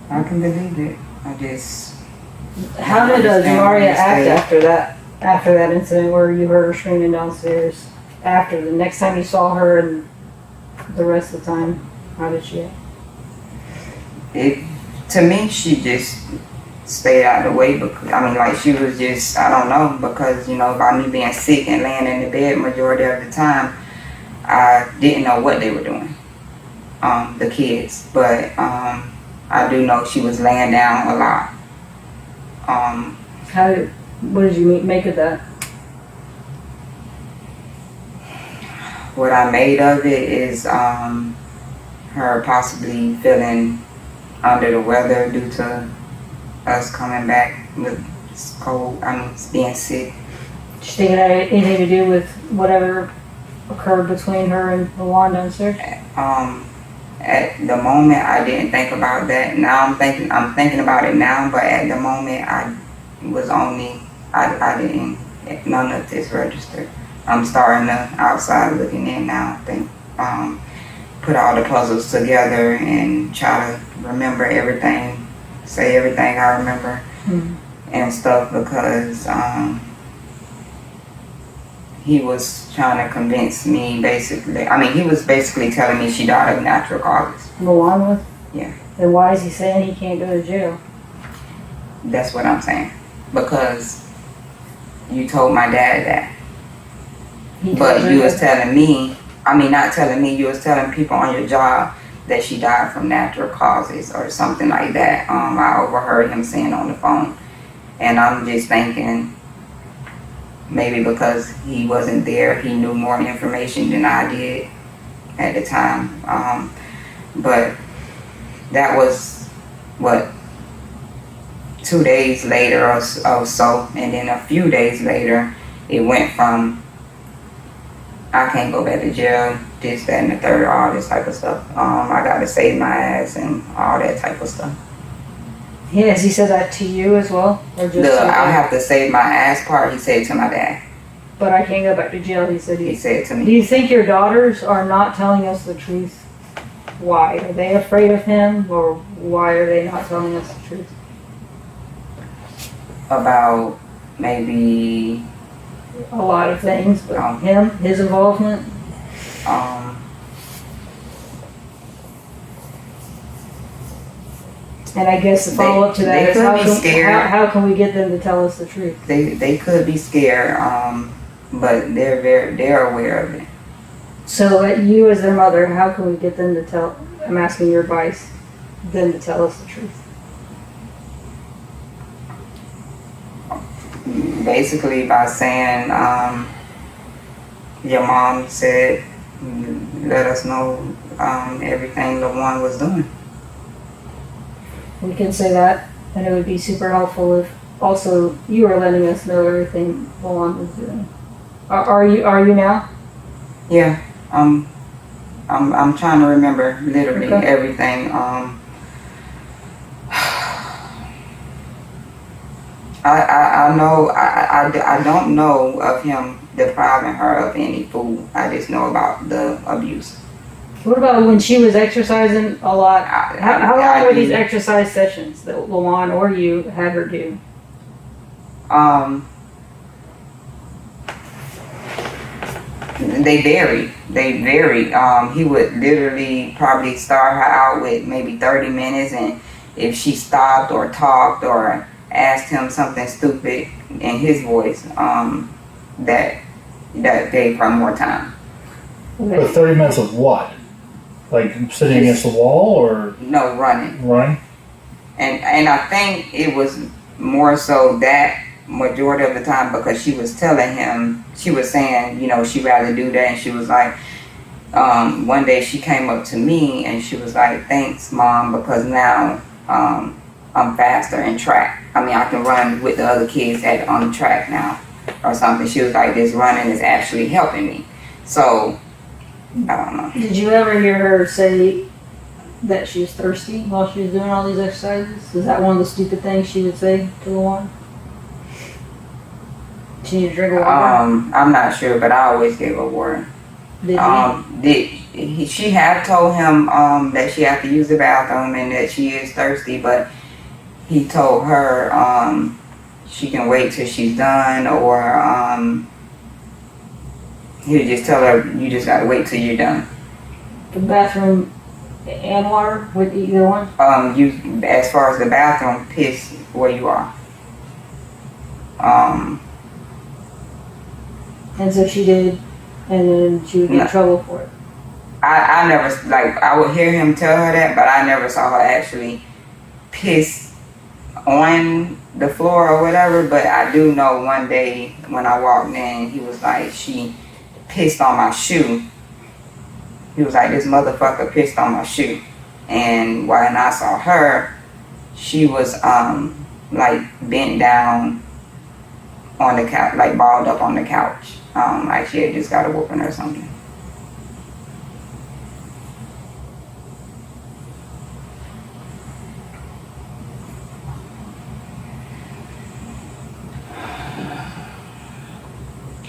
I can believe it. I just. How did Jamaria act after that incident where you heard her screaming downstairs? After the next time you saw her and the rest of the time, how did she act? To me, she just stayed out of the way because, I mean, like, she was just, I don't know, because, you know, by me being sick and laying in the bed majority of the time, I didn't know what they were doing, the kids, but I do know she was laying down a lot. What did you make of that? What I made of it is her possibly feeling under the weather due to us coming back with cold, being sick. Did you think it had anything to do with whatever occurred between her and Luana downstairs? At the moment, I didn't think about that. Now I'm thinking about it now, but at the moment, I didn't, none of this registered. I'm starting to outside looking in now. I think, put all the puzzles together and try to remember everything, say everything I remember and stuff, because he was trying to convince me, basically. I mean, he was basically telling me she died of natural causes. Luana was? Yeah. Then why is he saying he can't go to jail? That's what I'm saying. Because you told my dad that. But you was telling me, not telling me, you was telling people on your job that she died from natural causes or something like that. I overheard him saying on the phone. And I'm just thinking maybe because he wasn't there, he knew more information than I did at the time. But that was, what, 2 days later or so. And then a few days later, it went from, I can't go back to jail, this, that, and the third, all this type of stuff. I got to save my ass and all that type of stuff. Yeah, has he said that to you as well? Or just I have to save my ass part, he said to my dad. But I can't go back to jail, he said. He said to Do me. you think your daughters are not telling us the truth? Why? Are they afraid of him, or why are they not telling us the truth? About maybe, A lot of things, but Oh. him, his involvement. And I guess the follow up to that they is could be scared. how can we get them to tell us the truth? They could be scared, but they're aware of it. So, you as their mother, how can we get them to tell? I'm asking your advice, them to tell us the truth. Basically, by saying, your mom said, let us know everything the one was doing. We can say that, and it would be super helpful if also you are letting us know everything Luan was doing. Are you now? Yeah, I'm trying to remember literally Okay. everything. I know I don't know of him depriving her of any food. I just know about the abuse. What about when she was exercising a lot? How long were these exercise sessions that Luan or you had her do? They varied. He would literally probably start her out with maybe 30 minutes, and if she stopped or talked or asked him something stupid in his voice, that gave her more time. Okay. But 30 minutes of what? Like sitting against the wall or No, running. running? And I think it was more so that majority of the time, because she was telling him, she was saying, she'd rather do that. And she was like, one day she came up to me and she was like, thanks, Mom, because now I'm faster in track. I mean, I can run with the other kids on the track now or something. She was like, this running is actually helping me. So, I don't know. Did you ever hear her say that she was thirsty while she was doing all these exercises? Is that one of the stupid things she would say to Luan? She needed to drink water? I'm not sure, but I always gave her water. She had told him that she had to use the bathroom and that she is thirsty, but he told her she can wait till she's done, or he would just tell her, you just gotta wait till you're done. The bathroom and water with either one? You, as far as the bathroom, piss where you are. And so she did, and then she would get in trouble for it. I never, I would hear him tell her that, but I never saw her actually piss on the floor or whatever. But I do know one day when I walked in, he was like, she pissed on my shoe. He was like, this motherfucker pissed on my shoe. And when I saw her, she was bent down on the couch, balled up on the couch. Like she had just got a whooping or something.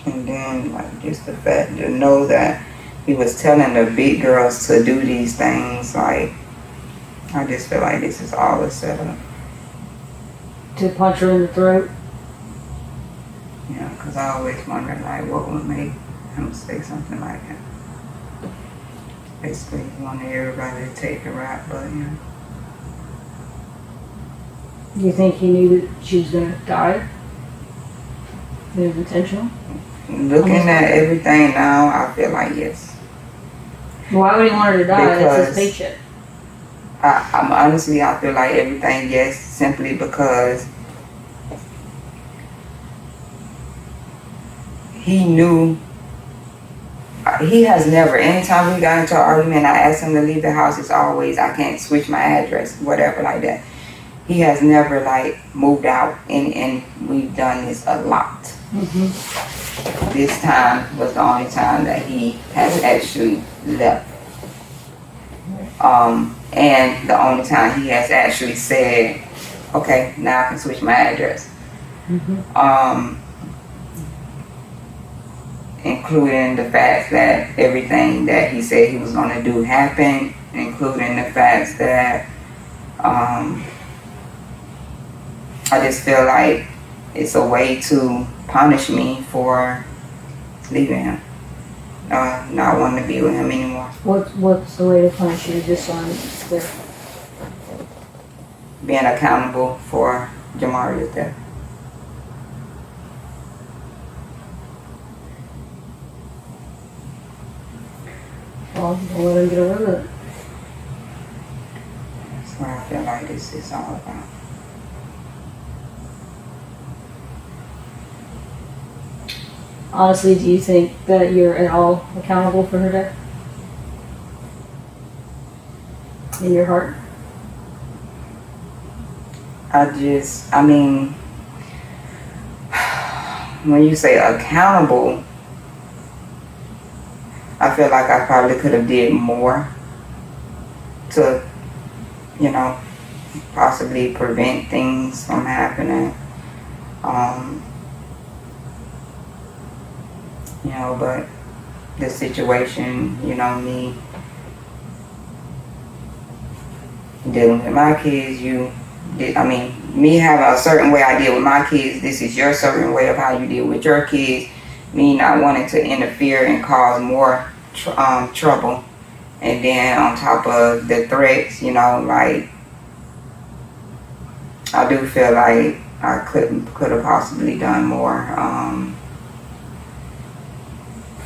And then, just the fact to know that he was telling the big girls to do these things, I just feel like this is all a setup. To punch her in the throat? Yeah, because I always wondered, what would make him say something like that. Basically, he wanted everybody to take the rap, but, Do you think he knew that she was going to die? It was intentional? Looking at everything now, I feel like yes. Why would he want her to die? That's his Because paycheck. I'm honestly, I feel like everything yes, simply because he knew. He has never, anytime we got into an argument, I asked him to leave the house, it's always, I can't switch my address, whatever like that. He has never like moved out, and we've done this a lot. Mm-hmm. This time was the only time that he has actually left. And the only time he has actually said, okay, now I can switch my address. Mm-hmm. Including the fact that everything that he said he was going to do happened, including the fact that I just feel like it's a way to punish me for leaving him, not wanting to be with him anymore. What's the way to punish you? Just so I'm clear. Being accountable for Jamaria's death. Well, I'll let him get away with it. That's what I feel like this is all about. Honestly, do you think that you're at all accountable for her death? In your heart? I mean, when you say accountable, I feel like I probably could have did more to, possibly prevent things from happening. But the situation, me dealing with my kids, me having a certain way I deal with my kids, this is your certain way of how you deal with your kids. Me not wanting to interfere and cause more trouble. And then on top of the threats, I do feel like I could have possibly done more.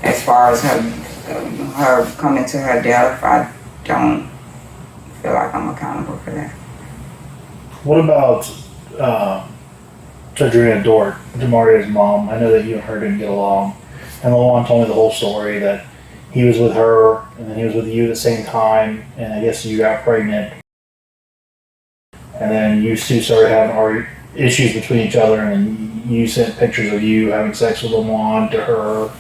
As far as her coming to her death, I don't feel like I'm accountable for that. What about Tadrina Dort, Jamaria's mom? I know that you and her didn't get along, and Lawan told me the whole story that he was with her and then he was with you at the same time, and I guess you got pregnant, and then you two started having issues between each other, and you sent pictures of you having sex with Lawan to her.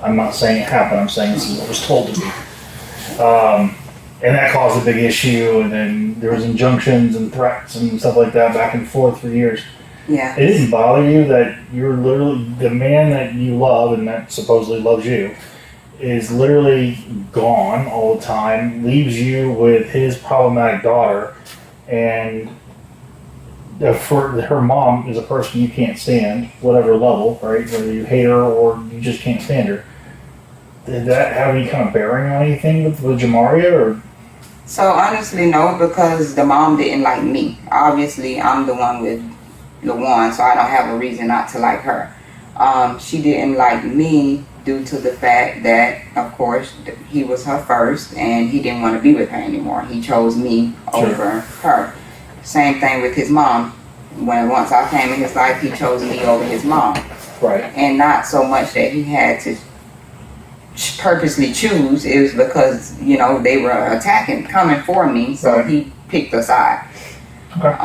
I'm not saying it happened, I'm saying this is what was told to me. And that caused a big issue, and then there was injunctions and threats and stuff like that back and forth for years. Yeah. It didn't bother you that you're literally, the man that you love and that supposedly loves you is literally gone all the time, leaves you with his problematic daughter, and for her mom is a person you can't stand, whatever level, right? Whether you hate her or you just can't stand her. Did that have any kind of bearing on anything with Jamaria, or? So honestly, no, because the mom didn't like me. Obviously, I'm the one with Lawan, so I don't have a reason not to like her. She didn't like me due to the fact that, of course, he was her first, and he didn't want to be with her anymore. He chose me over her. Same thing with his mom. Once I came in his life, he chose me over his mom. Right. And not so much that he had to purposely choose. It was because, they were coming for me, so he picked a side. Okay.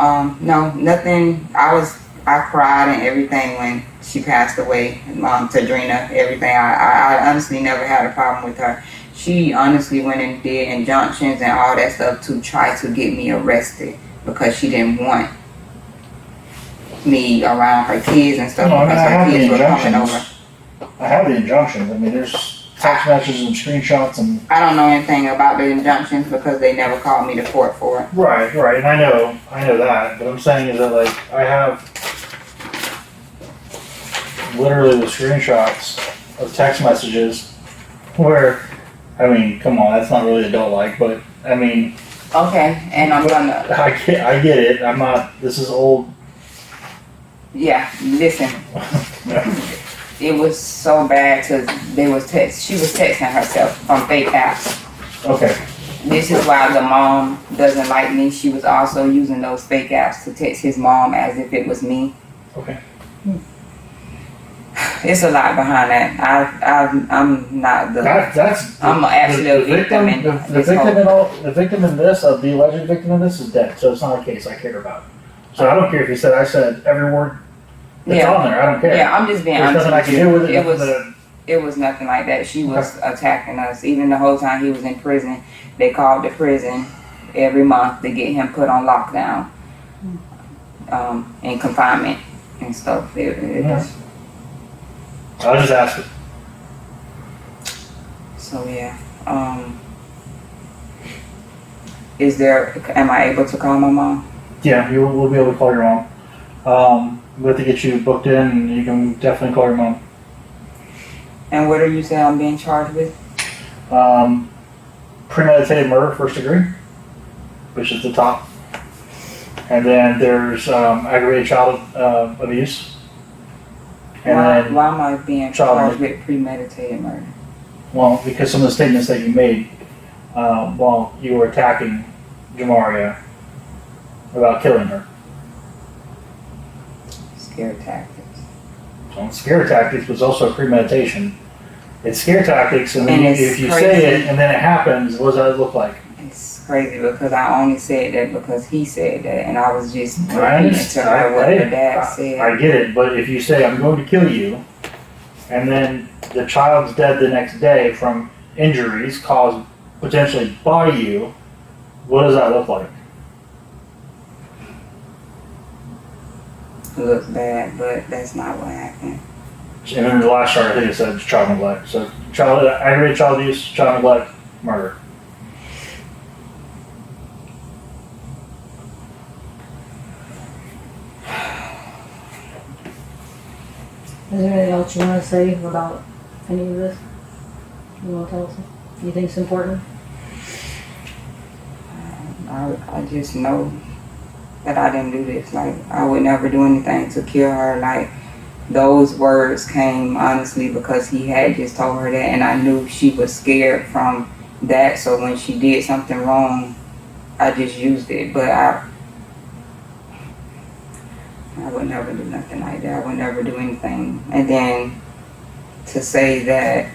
No, nothing. I cried and everything when she passed away. Tadrina, everything. I honestly never had a problem with her. She honestly went and did injunctions and all that stuff to try to get me arrested because she didn't want me around her kids and stuff, because her kids were coming over. I have the injunctions. I mean, there's text messages and screenshots, and I don't know anything about the injunctions because they never called me to court for it. right, and I know that, but I'm saying is that, like, I have literally the screenshots of text messages where, I mean, come on, that's not really adult-like, but I mean. Okay, and I'm gonna. I get it. I'm not. This is old. Yeah, listen. It was so bad because she was texting herself from fake apps. Okay. This is why the mom doesn't like me. She was also using those fake apps to text his mom as if it was me. Okay. It's a lot behind that. I'm not the. I'm actually a victim in this whole. The victim in this, the alleged victim in this, is dead. So it's not a case I care about. So I don't care if you said I said every word that's on there. I don't care. Yeah, I'm just being There's honest nothing I with can you. do with it. It was nothing like that. She was attacking us. Even the whole time he was in prison, they called the prison every month to get him put on lockdown, and confinement and stuff. It was, I was just asking. so yeah. Am I able to call my mom? Yeah, we'll be able to call your mom. We have to get you booked in, and you can definitely call your mom. And what are you saying I'm being charged with? Premeditated murder, first degree, which is the top. And then there's aggravated child abuse. And Why am I being child charged with premeditated murder? Well, because some of the statements that you made while you were attacking Jamaria about killing her. Scare tactics. So scare tactics was also premeditation. It's scare tactics, and then And if you say it and then it happens, what does that look like? It's crazy because I only said that because he said that, and I was just I repeating to her what her dad said. I get it, but if you say, I'm going to kill you, and then the child's dead the next day from injuries caused potentially by you, what does that look like? It looks bad, but that's not what happened. And then the last chart, I think it said child neglect. So aggravated child abuse, child neglect, murder. Is there anything else you want to say about any of this? You want to tell us? You think it's important? I just know that I didn't do this. Like, I would never do anything to kill her. Like, those words came honestly because he had just told her that, and I knew she was scared from that. So when she did something wrong, I just used it. But I would never do nothing like that. I would never do anything. And then to say that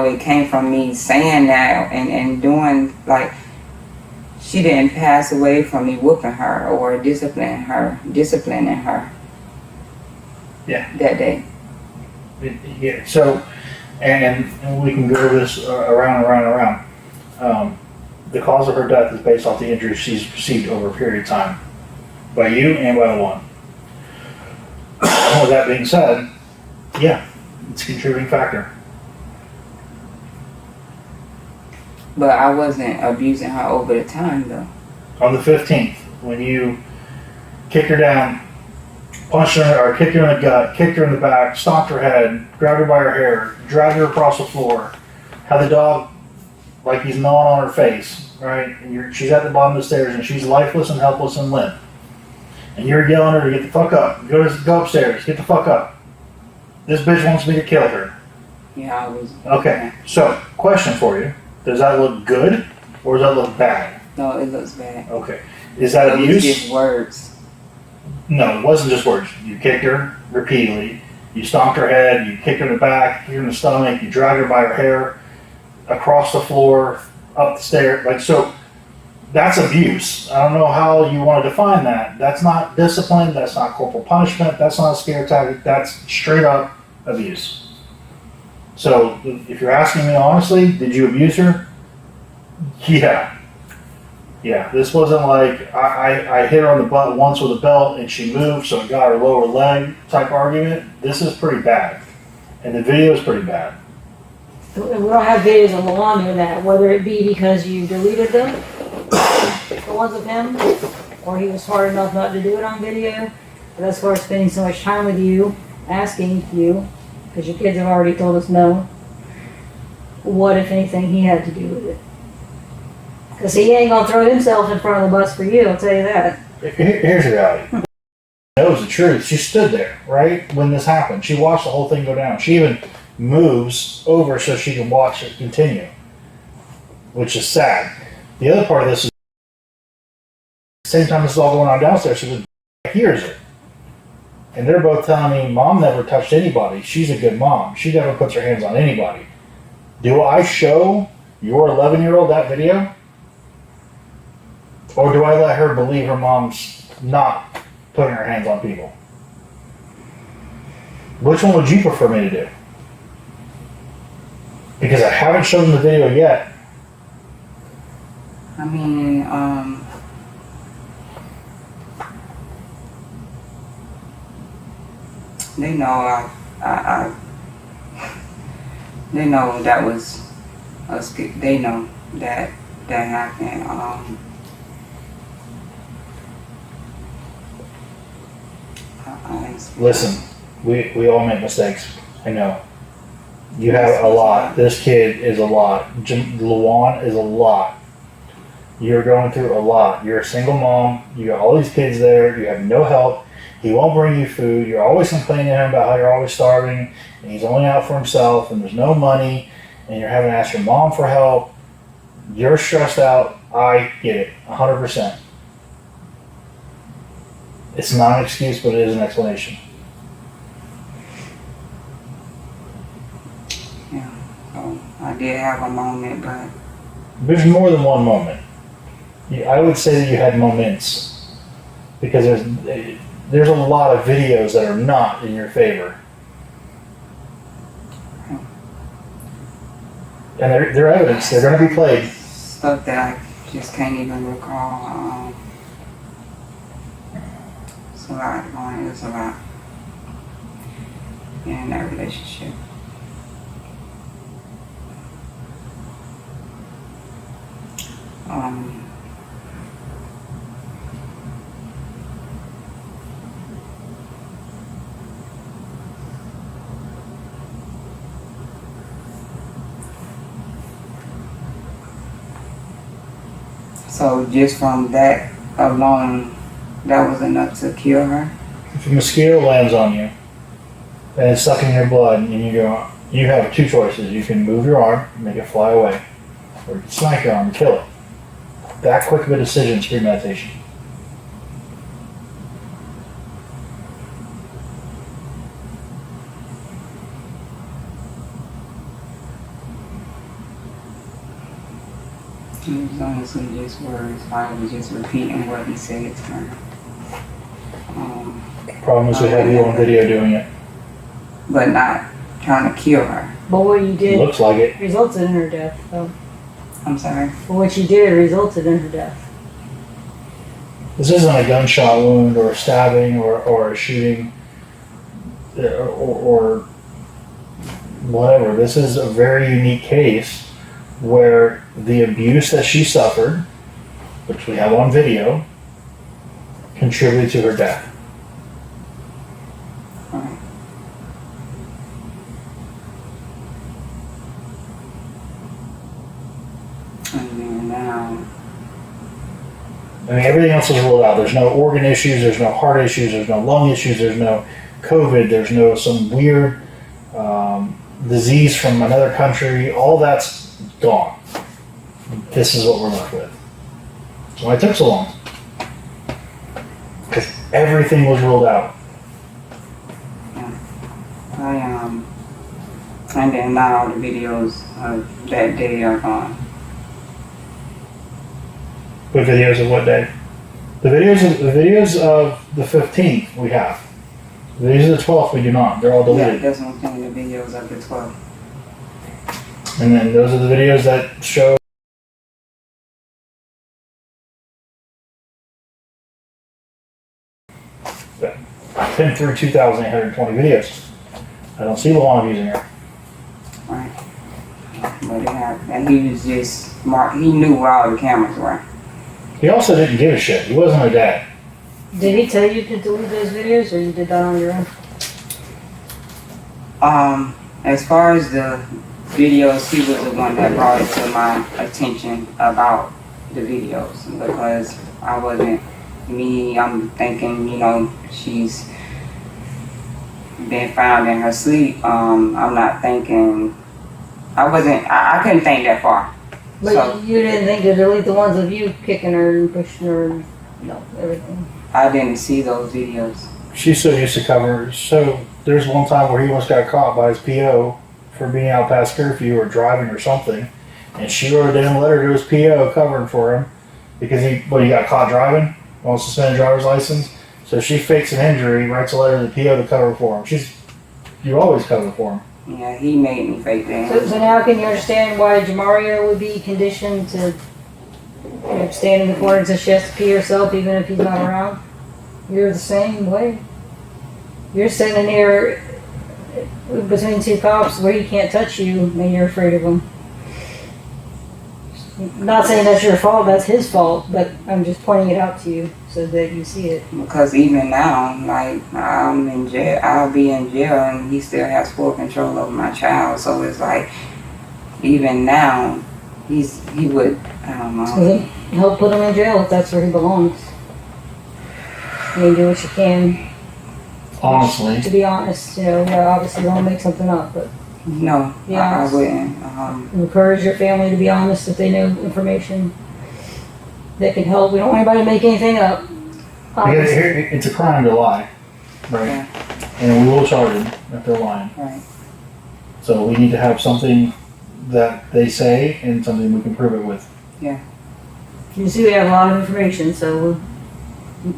it came from me saying that and doing, like, she didn't pass away from me whooping her or disciplining her Yeah. that day. Yeah. So, and we can go over this around and around and around. The cause of her death is based off the injuries she's received over a period of time by you and by the one. With that being said, yeah, it's a contributing factor. But I wasn't abusing her over the time, though. On the 15th, when you kicked her down, punched her, or kicked her in the gut, kicked her in the back, stomped her head, grabbed her by her hair, dragged her across the floor, had the dog like he's gnawing on her face, right? And she's at the bottom of the stairs and she's lifeless and helpless and limp. And you're yelling at her to get the fuck up. Go upstairs, get the fuck up. This bitch wants me to kill her. Yeah, I was. Okay, so question for you. Does that look good or does that look bad? No, it looks bad. Okay. Is that It abuse? was just words. No, it wasn't just words. You kicked her repeatedly. You stomped her head. You kicked her in the back, kicked her in the stomach. You dragged her by her hair across the floor, up the stairs. Like, so that's abuse. I don't know how you want to define that. That's not discipline. That's not corporal punishment. That's not a scare tactic. That's straight up abuse. So if you're asking me honestly, did you abuse her? Yeah. Yeah, this wasn't like I hit her on the butt once with a belt and she moved so it got her lower leg type argument. This is pretty bad. And the video is pretty bad. We don't have videos of Milan doing that, whether it be because you deleted them, the ones of him, or he was smart enough not to do it on video. But as far as spending so much time with you, asking you, because your kids have already told us no, what, if anything, he had to do with it. Because he ain't going to throw himself in front of the bus for you, I'll tell you that. Here's the reality. Knows the truth. She stood there, right, when this happened. She watched the whole thing go down. She even moves over so she can watch it continue, which is sad. The other part of this is Same time this is all going on downstairs, so the hears it. And they're both telling me, Mom never touched anybody. She's a good mom. She never puts her hands on anybody. Do I show your 11-year-old that video? Or do I let her believe her mom's not putting her hands on people? Which one would you prefer me to do? Because I haven't shown them the video yet. I mean, they know they know that was us. They know that happened. Listen, we all make mistakes. I know. You have a lot. This kid is a lot. Luan is a lot. You're going through a lot. You're a single mom. You got all these kids there. You have no help. He won't bring you food. You're always complaining to him about how you're always starving and he's only out for himself and there's no money and you're having to ask your mom for help. You're stressed out. I get it. 100%. It's not an excuse, but it is an explanation. Yeah, so I did have a moment, but There's more than one moment. I would say that you had moments because there's a lot of videos that are not in your favor. And they're evidence. They're going to be played. stuff that I just can't even recall. It's a lot going. It's a lot in that relationship. So just from that alone, that was enough to kill her? If a mosquito lands on you and it's sucking your blood and you have two choices. You can move your arm and make it fly away, or you can smack your arm and kill it. That quick of a decision is premeditation. It was honestly just words. I was just repeating what he said to her. Problem is we have you on video doing it. But not trying to kill her. But what you did Looks like it. resulted in her death, though. I'm sorry. But what you did resulted in her death. This isn't a gunshot wound or a stabbing or a shooting or whatever. This is a very unique case where the abuse that she suffered, which we have on video, contributed to her death. Right. And then now, I mean, everything else is ruled out. There's no organ issues, there's no heart issues, there's no lung issues, there's no COVID, there's no some weird disease from another country. All that's gone. This is what we're left with. Why it took so long? Because everything was ruled out. and then now the videos of that day are gone. What videos of what day? The videos of the 15th we have. The videos of the 12th we do not. They're all Yeah, deleted. that's what I'm saying, the videos of the 12. And then those are the videos that show I've been through 2,820 videos. I don't see Luana using it. Right. But it happened. And he was just smart. He knew where all the cameras were. He also didn't give a shit. He wasn't a dad. Did he tell you to delete those videos, or you did that on your own? As far as the videos, he was the one that brought it to my attention about the videos, because I wasn't me. I'm thinking, she's been found in her sleep. I'm not thinking. I couldn't think that far. But So- you didn't think to delete the ones of you kicking her and pushing her? No, everything. I didn't see those videos. She's so used to cover. So there's one time where he almost got caught by his PO for being out past curfew or driving or something, and she wrote a damn letter to his PO covering for him because he got caught driving on suspended driver's license. So she fakes an injury, writes a letter to the PO to cover for him. You always cover for him. Yeah, he made me fake that. So now can you understand why Jamaria would be conditioned to stand in the corner and say she has to pee herself even if he's not around? You're the same way. You're sitting there between two cops where he can't touch you and you're afraid of him. Not saying that's your fault, that's his fault, but I'm just pointing it out to you so that you see it. Because even now, like, I'm in jail, I'll be in jail and he still has full control over my child. So it's like, even now, he would, I don't know. So help put him in jail if that's where he belongs. I mean, do what you can. Honestly. To be honest, obviously don't make something up, but No, Yeah. I wouldn't. encourage your family to be honest if they know information that can help. We don't want anybody to make anything up. Because Obviously. it's a crime to lie, right? Yeah. And we will charge them if they're lying. Right. So we need to have something that they say and something we can prove it with. You see, we have a lot of information, so we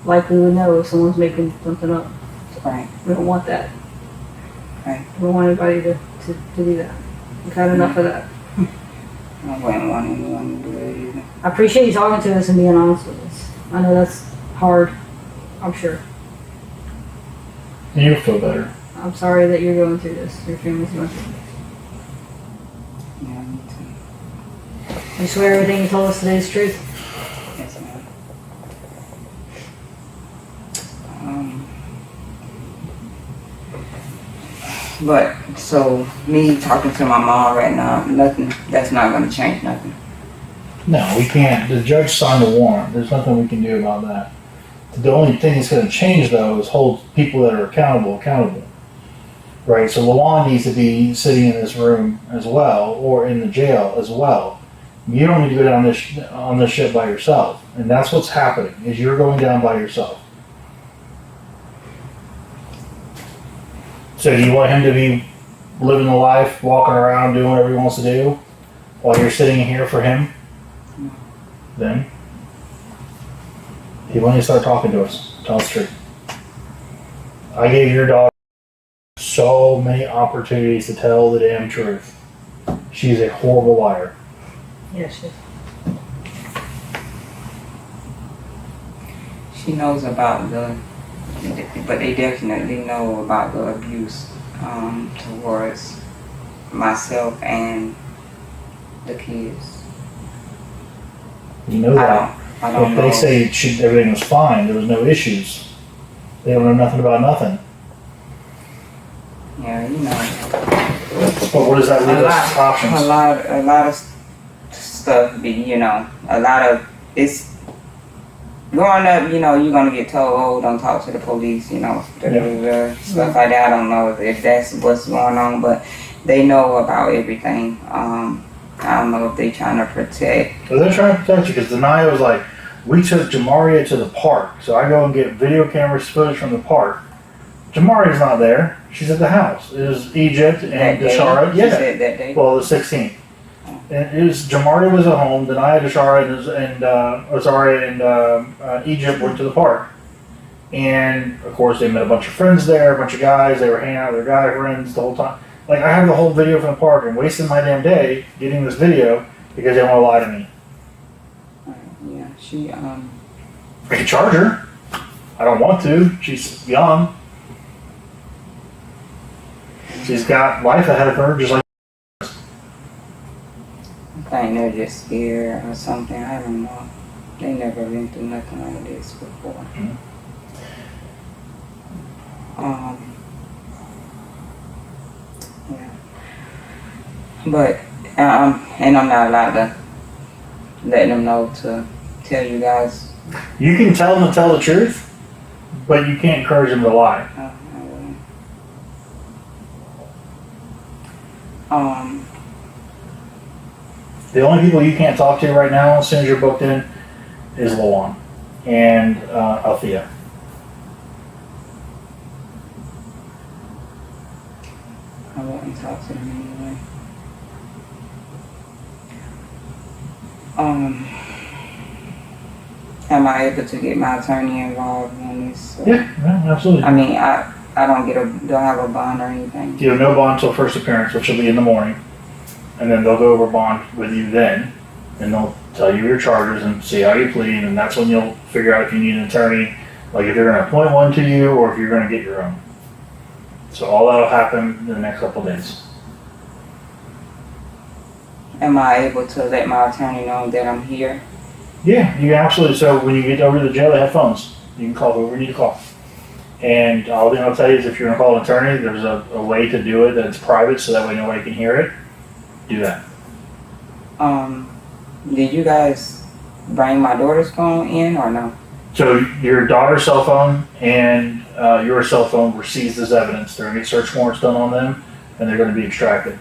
likely would know if someone's making something up. Right. We don't want that. Right. We don't want anybody to do that. We've had enough of that. I wouldn't want anyone to do it either. I appreciate you talking to us and being honest with us. I know that's hard, I'm sure. And you'll feel better. I'm sorry that you're going through this. Your family's going through this. Yeah, me too. You swear everything you told us today is truth? Yes, ma'am. But, so, me talking to my mom right now, nothing, that's not going to change nothing. No, we can't. The judge signed a warrant. There's nothing we can do about that. The only thing that's going to change, though, is hold people that are accountable. Right? So Lawan needs to be sitting in this room as well, or in the jail as well. You don't need to go down on this ship by yourself. And that's what's happening, is you're going down by yourself. So do you want him to be living the life, walking around, doing whatever he wants to do, while you're sitting here for him? Then he won't start talking to us. Tell us the truth. I gave your daughter so many opportunities to tell the damn truth. She's a horrible liar. Yes, yes. She knows about but they definitely know about the abuse towards myself and the kids. You know that. I don't If know. they say everything was fine, there was no issues, they don't know nothing about nothing. Yeah, you know. But what does that leave us as options? A lot of stuff it's growing up, you're gonna get told, oh, don't talk to the police, stuff like that. I don't know if that's what's going on, but they know about everything. I don't know if they trying to protect. So they're trying to protect you because Denaya was like, we took Jamaria to the park. So I go and get video camera footage from the park. Jamaria's not there. She's at the house. It was Egypt and Deshara. She said that day. Well, the 16th. And it was Jamaria was at home. Denaya, Deshara, and Egypt went to the park. And of course, they met a bunch of friends there, a bunch of guys. They were hanging out with their guy friends the whole time. Like, I have the whole video from the park and wasting my damn day getting this video because they want to lie to me. Yeah, she I can charge her. I don't want to. She's young. She's got life ahead of her, just like. I think they're just scared or something. I don't know. They never been through nothing like this before. Mm-hmm. Yeah. But and I'm not allowed to let them know to tell you guys. You can tell them to tell the truth, but you can't encourage them to lie. I wouldn't. The only people you can't talk to right now, as soon as you're booked in, is Lawan. and Althea. I wouldn't talk to him anyway. Am I able to get my attorney involved in this? Yeah, absolutely. I mean, I don't have a bond or anything. You have no bond until first appearance, which will be in the morning, and then they'll go over bond with you then, and they'll tell you your charges and see how you plead, and that's when you'll figure out if you need an attorney, like if they're going to appoint one to you or if you're going to get your own. So all that'll happen in the next couple of days. Am I able to let my attorney know that I'm here? Yeah, you absolutely. So when you get over to the jail, they have phones. You can call whoever you need to call. And all thing I'll tell you is if you're going to call an attorney, there's a way to do it that's private so that way nobody can hear it. Do that. Did you guys bring my daughter's phone in or no? So your daughter's cell phone and your cell phone were seized as evidence. They're going to get search warrants done on them, and they're going to be extracted.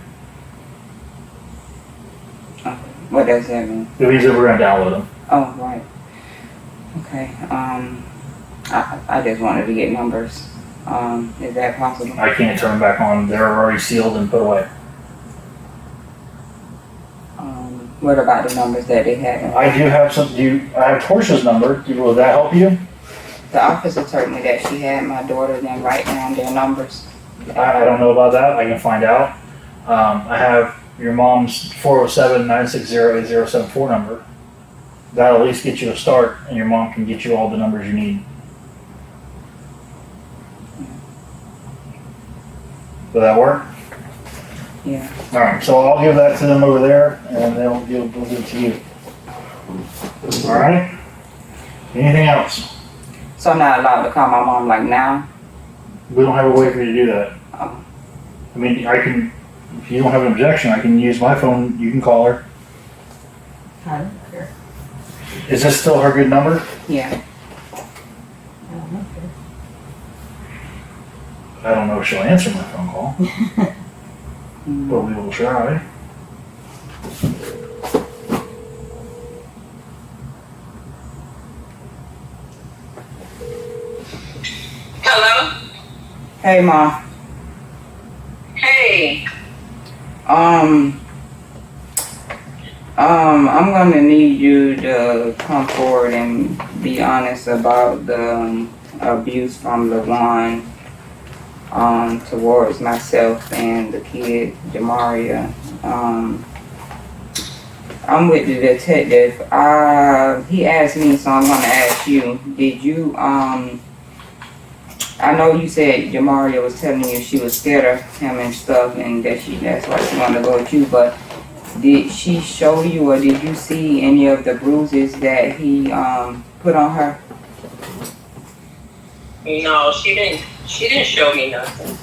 Okay. What does that mean? It means that we're going to download them. Oh, right. Okay. I just wanted to get numbers. Is that possible? I can't turn them back on. They're already sealed and put away. What about the numbers that they had? I do have some. I have Portia's number. Will that help you? The officer told me that she had my daughter then write down their numbers. I don't know about that. I can find out. I have your mom's 407-960-8074 number. That'll at least get you a start, and your mom can get you all the numbers you need. Will that work? Yeah. All right, so I'll give that to them over there, and they'll give it to you. All right? Anything else? So I'm not allowed to call my mom like now? We don't have a way for you to do that. Oh. I mean, I can, if you don't have an objection, I can use my phone. You can call her. I don't care. Is this still her good number? Yeah. I don't care. I don't know if she'll answer my phone call, but we will try. Hello? Hey, Mom. Hey. I'm gonna need you to come forward and be honest about the abuse from LaJuan towards myself and the kid, Jamaria. I'm with the detective. He asked me, so I'm gonna ask you, did you, I know you said Jamaria was telling you she was scared of him and stuff, and that's why she wanted to go with you, but did she show you or did you see any of the bruises that he put on her? No, she didn't show me nothing.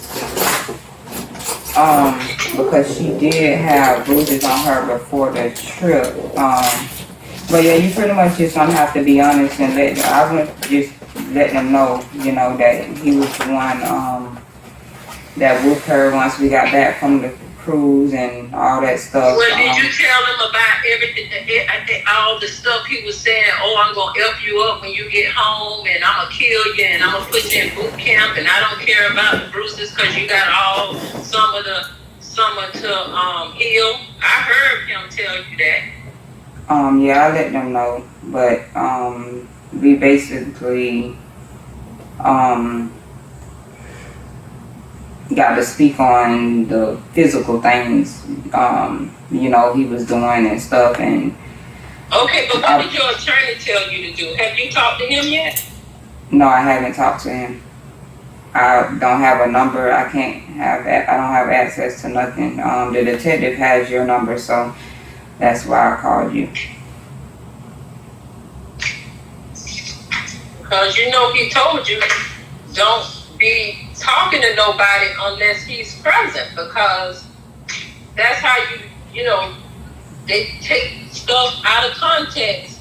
Because she did have bruises on her before the trip. But yeah, you pretty much just gonna have to be honest and I would just let them know, you know, that he was the one that whooped her once we got back from the cruise and all that stuff. Well, did you tell him about everything, all the stuff he was saying? Oh, I'm gonna F you up when you get home, and I'm gonna kill you, and I'm gonna put you in boot camp, and I don't care about the bruises because you got all summer to heal. I heard him tell you that. Yeah, I let them know, but we basically got to speak on the physical things, you know, he was doing and stuff. And okay, but what did your attorney tell you to do? Have you talked to him yet? No, I haven't talked to him. I don't have a number. I can't have that. I don't have access to nothing. The detective has your number, so that's why I called you. Because you know he told you don't be talking to nobody unless he's present, because that's how you know, they take stuff out of context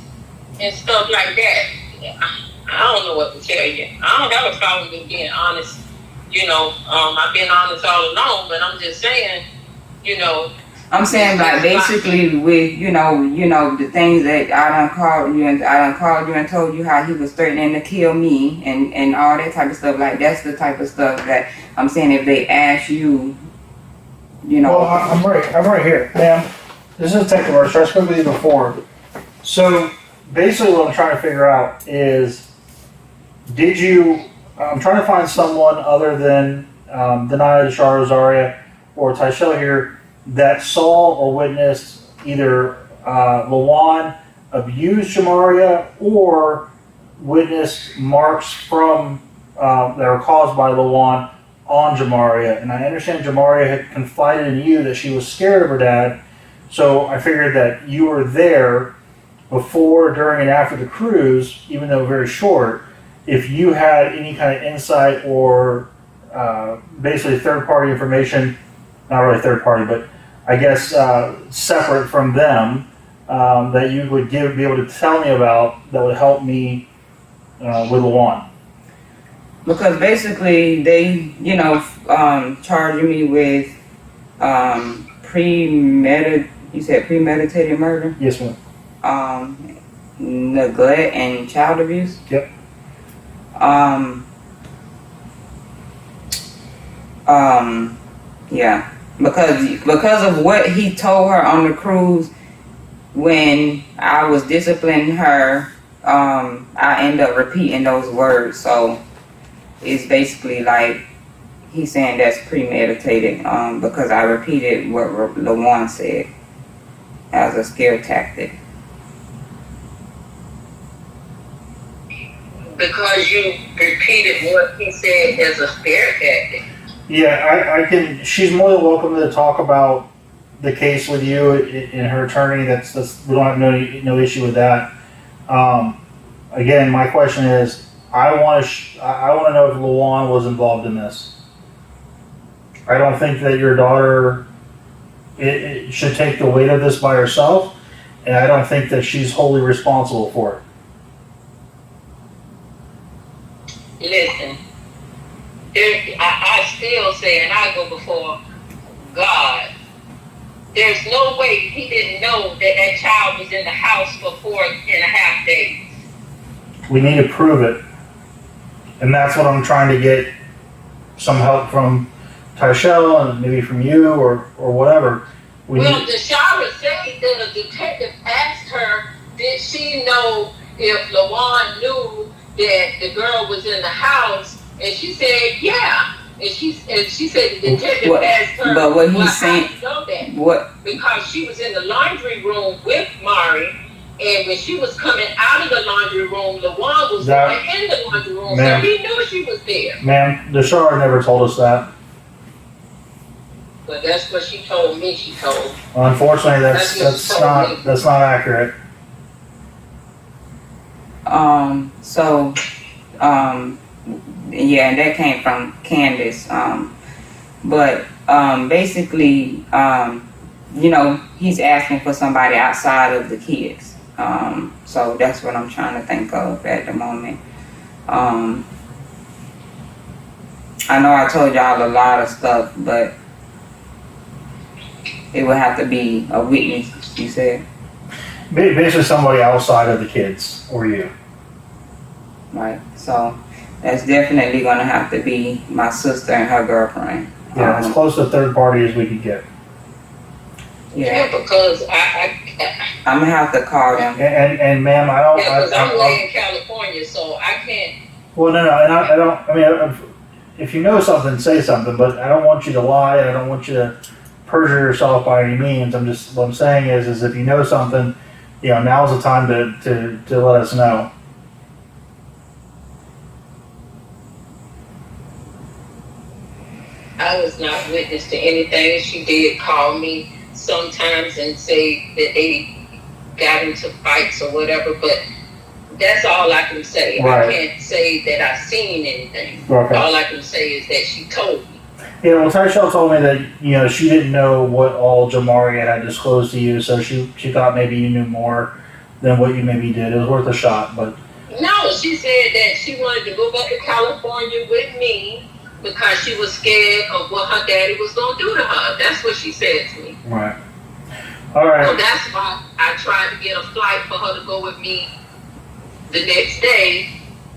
and stuff like that. I don't know what to tell you. I don't have a problem with being honest. You know, I've been honest all along, but I'm just saying, you know, I'm saying like basically with you know the things that I done called you and told you how he was threatening to kill me and all that type of stuff. Like that's the type of stuff that I'm saying if they ask you, you know. Well, I'm right here, ma'am. This is a tech commercial. I spoke with you before. So basically, what I'm trying to figure out is, did you? I'm trying to find someone other than Denai, Tyshael, Rosaria, or Tyshael here that saw or witnessed either Lawan abuse Jamaria or witnessed marks from that are caused by Lawan on Jamaria. And I understand Jamaria had confided in you that she was scared of her dad, so I figured that you were there before, during, and after the cruise, even though very short, if you had any kind of insight or basically third-party information, not really third-party, but I guess separate from them, that you would be able to tell me about that would help me with Lawan. Because basically they, you know, charging me with premeditated murder. Yes, ma'am. Neglect and child abuse. Yep. Yeah. Because of what he told her on the cruise when I was disciplining her, I end up repeating those words. So it's basically like he's saying that's premeditated because I repeated what Lawan said as a scare tactic. Because you repeated what he said as a scare tactic. Yeah, I can. She's more than welcome to talk about the case with you and her attorney. That's we don't have no issue with that. Again, my question is, I want to know if Lawan was involved in this. I don't think that your daughter it should take the weight of this by herself, and I don't think that she's wholly responsible for it. Listen, I still say, and I go before God, there's no way he didn't know that child was in the house for 4.5 days. We need to prove it. And that's what I'm trying to get some help from Tyshael and maybe from you or whatever. Tyshael said that a detective asked her, did she know if Lawan knew that the girl was in the house? And she said, yeah. And she said the detective asked her, but what he's saying, how do you know that? What? Because she was in the laundry room with Mari, and when she was coming out of the laundry room, Lawan was going in the laundry room, so he knew she was there. Ma'am, the Shar never told us that. But that's what she told me. She told. Unfortunately, that's not accurate. Yeah, that came from Candace. But basically, you know, he's asking for somebody outside of the kids. So that's what I'm trying to think of at the moment. I know I told y'all a lot of stuff, but it would have to be a witness, you said? Basically somebody outside of the kids or you. Right, so that's definitely going to have to be my sister and her girlfriend. Yeah, as close to third party as we could get. Yeah, because I'm going to have to call them. And ma'am, I don't... Yeah, because I'm way in California, so I can't... Well, no, and I don't... I mean, if you know something, say something, but I don't want you to lie, and I don't want you to perjure yourself by any means. What I'm saying is if you know something, you know, now's the time to let us know. I was not witness to anything. She did call me sometimes and say that they got into fights or whatever, but that's all I can say. Right. I can't say that I've seen anything. Okay. All I can say is that she told me. Yeah, well, Tyshael told me that, you know, she didn't know what all Jamaria had disclosed to you, so she thought maybe you knew more than what you maybe did. It was worth a shot, but... No, she said that she wanted to go back to California with me because she was scared of what her daddy was going to do to her. That's what she said to me. Right. All So right. that's why I tried to get a flight for her to go with me the next day.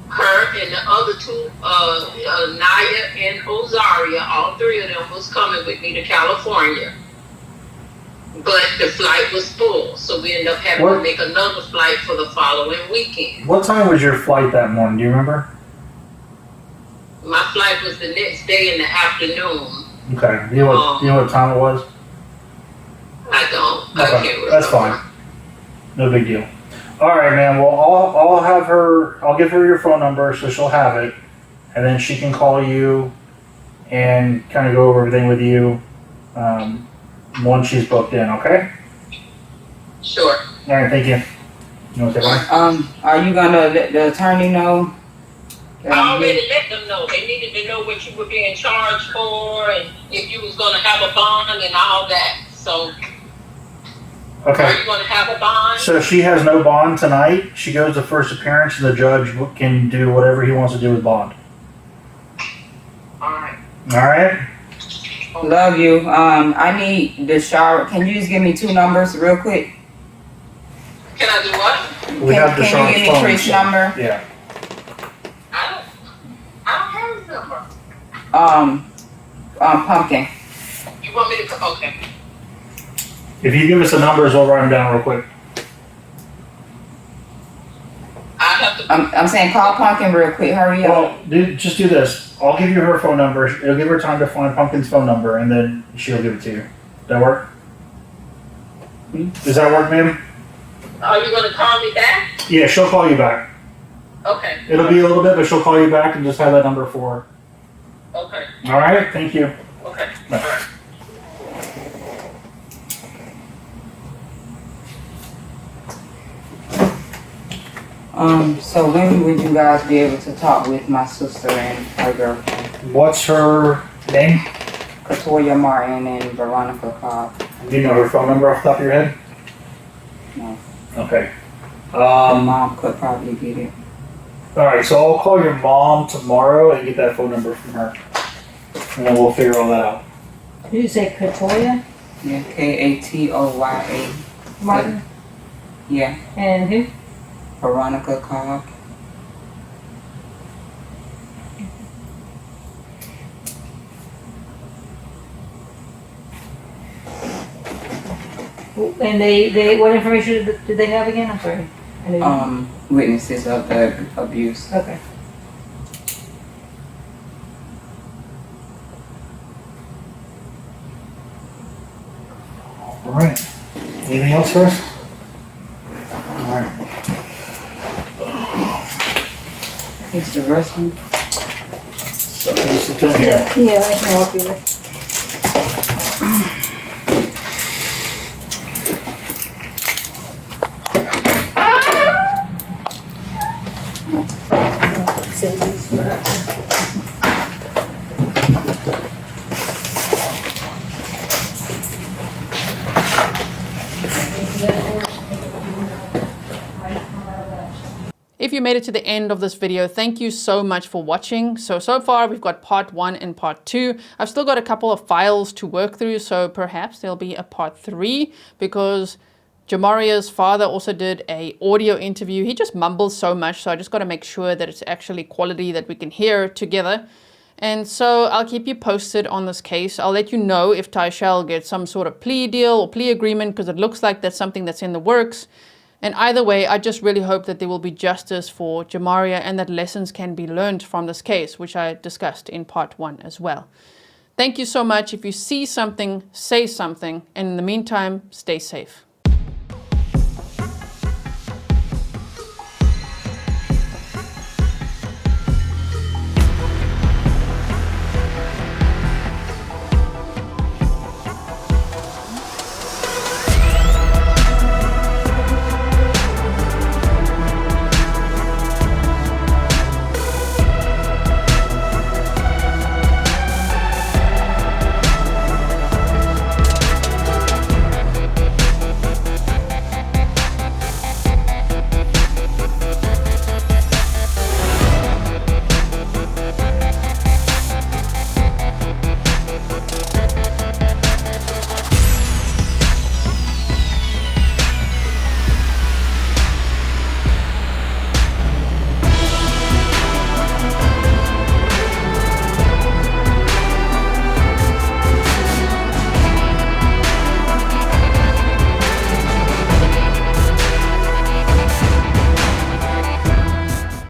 Her and the other two, Naya and Ozaria, all three of them was coming with me to California. But the flight was full, so we ended up having to make another flight for the following weekend. What time was your flight that morning? Do you remember? My flight was the next day in the afternoon. Okay. Do you know what time it was? I don't. I Okay. can't remember. That's fine. No big deal. All right, man. Well, I'll have her. I'll give her your phone number so she'll have it, and then she can call you and kind of go over everything with you once she's booked in. Okay. Sure. All right. Thank you. You want to say bye? Are you gonna let the attorney know? I already let them know. They needed to know what you were being charged for and if you was going to have a bond and all that. So, Okay. are you going to have a bond? So she has no bond tonight. She goes to first appearance, and the judge can do whatever he wants to do with bond. All right. All right. Love you. I need the shower. Can you just give me 2 numbers real quick? Can I do what? We have the Can Sean's you give me phone, Trish's so- number? Yeah. I don't have his number. Pumpkin. You want me to? Okay. If you give us the numbers, we'll write them down real quick. I have to. I'm saying call Pumpkin real quick. Hurry up. Well, just do this. I'll give you her phone number. It'll give her time to find Pumpkin's phone number, and then she'll give it to you. That work? Does that work, ma'am? Are you going to call me back? Yeah, she'll call you back. Okay. It'll be a little bit, but she'll call you back and just have that number for Okay. her. All right? Thank you. Okay. Bye. All right. So when would you guys be able to talk with my sister and her girlfriend? What's her name? Katoya Martin and Veronica Cobb. Do you know her phone number off the top of your head? No. Okay. My mom could probably get it. All right, so I'll call your mom tomorrow and get that phone number from her, and then we'll figure all that out. Did you say Katoya Yeah, Katoya. Martin? Yeah, And who? Veronica Cobb. And they what information did they have again? I'm sorry. I didn't- Witnesses of the abuse. Okay. All right. Anything else for us? All right. It's the wrestling. So this is down here. Yeah, I can help you with. If you made it to the end of this video, thank you so much for watching. So far we've got part 1 and part 2. I've still got a couple of files to work through, so perhaps there'll be a part 3 because Jamaria's father also did a audio interview. He just mumbles so much, so I just got to make sure that it's actually quality that we can hear together. And so I'll keep you posted on this case. I'll let you know if Tyshael gets some sort of plea deal or plea agreement, because it looks like that's something that's in the works. And either way, I just really hope that there will be justice for Jamaria and that lessons can be learned from this case, which I discussed in part 1 as well. Thank you so much. If you see something, say something. And in the meantime, stay safe.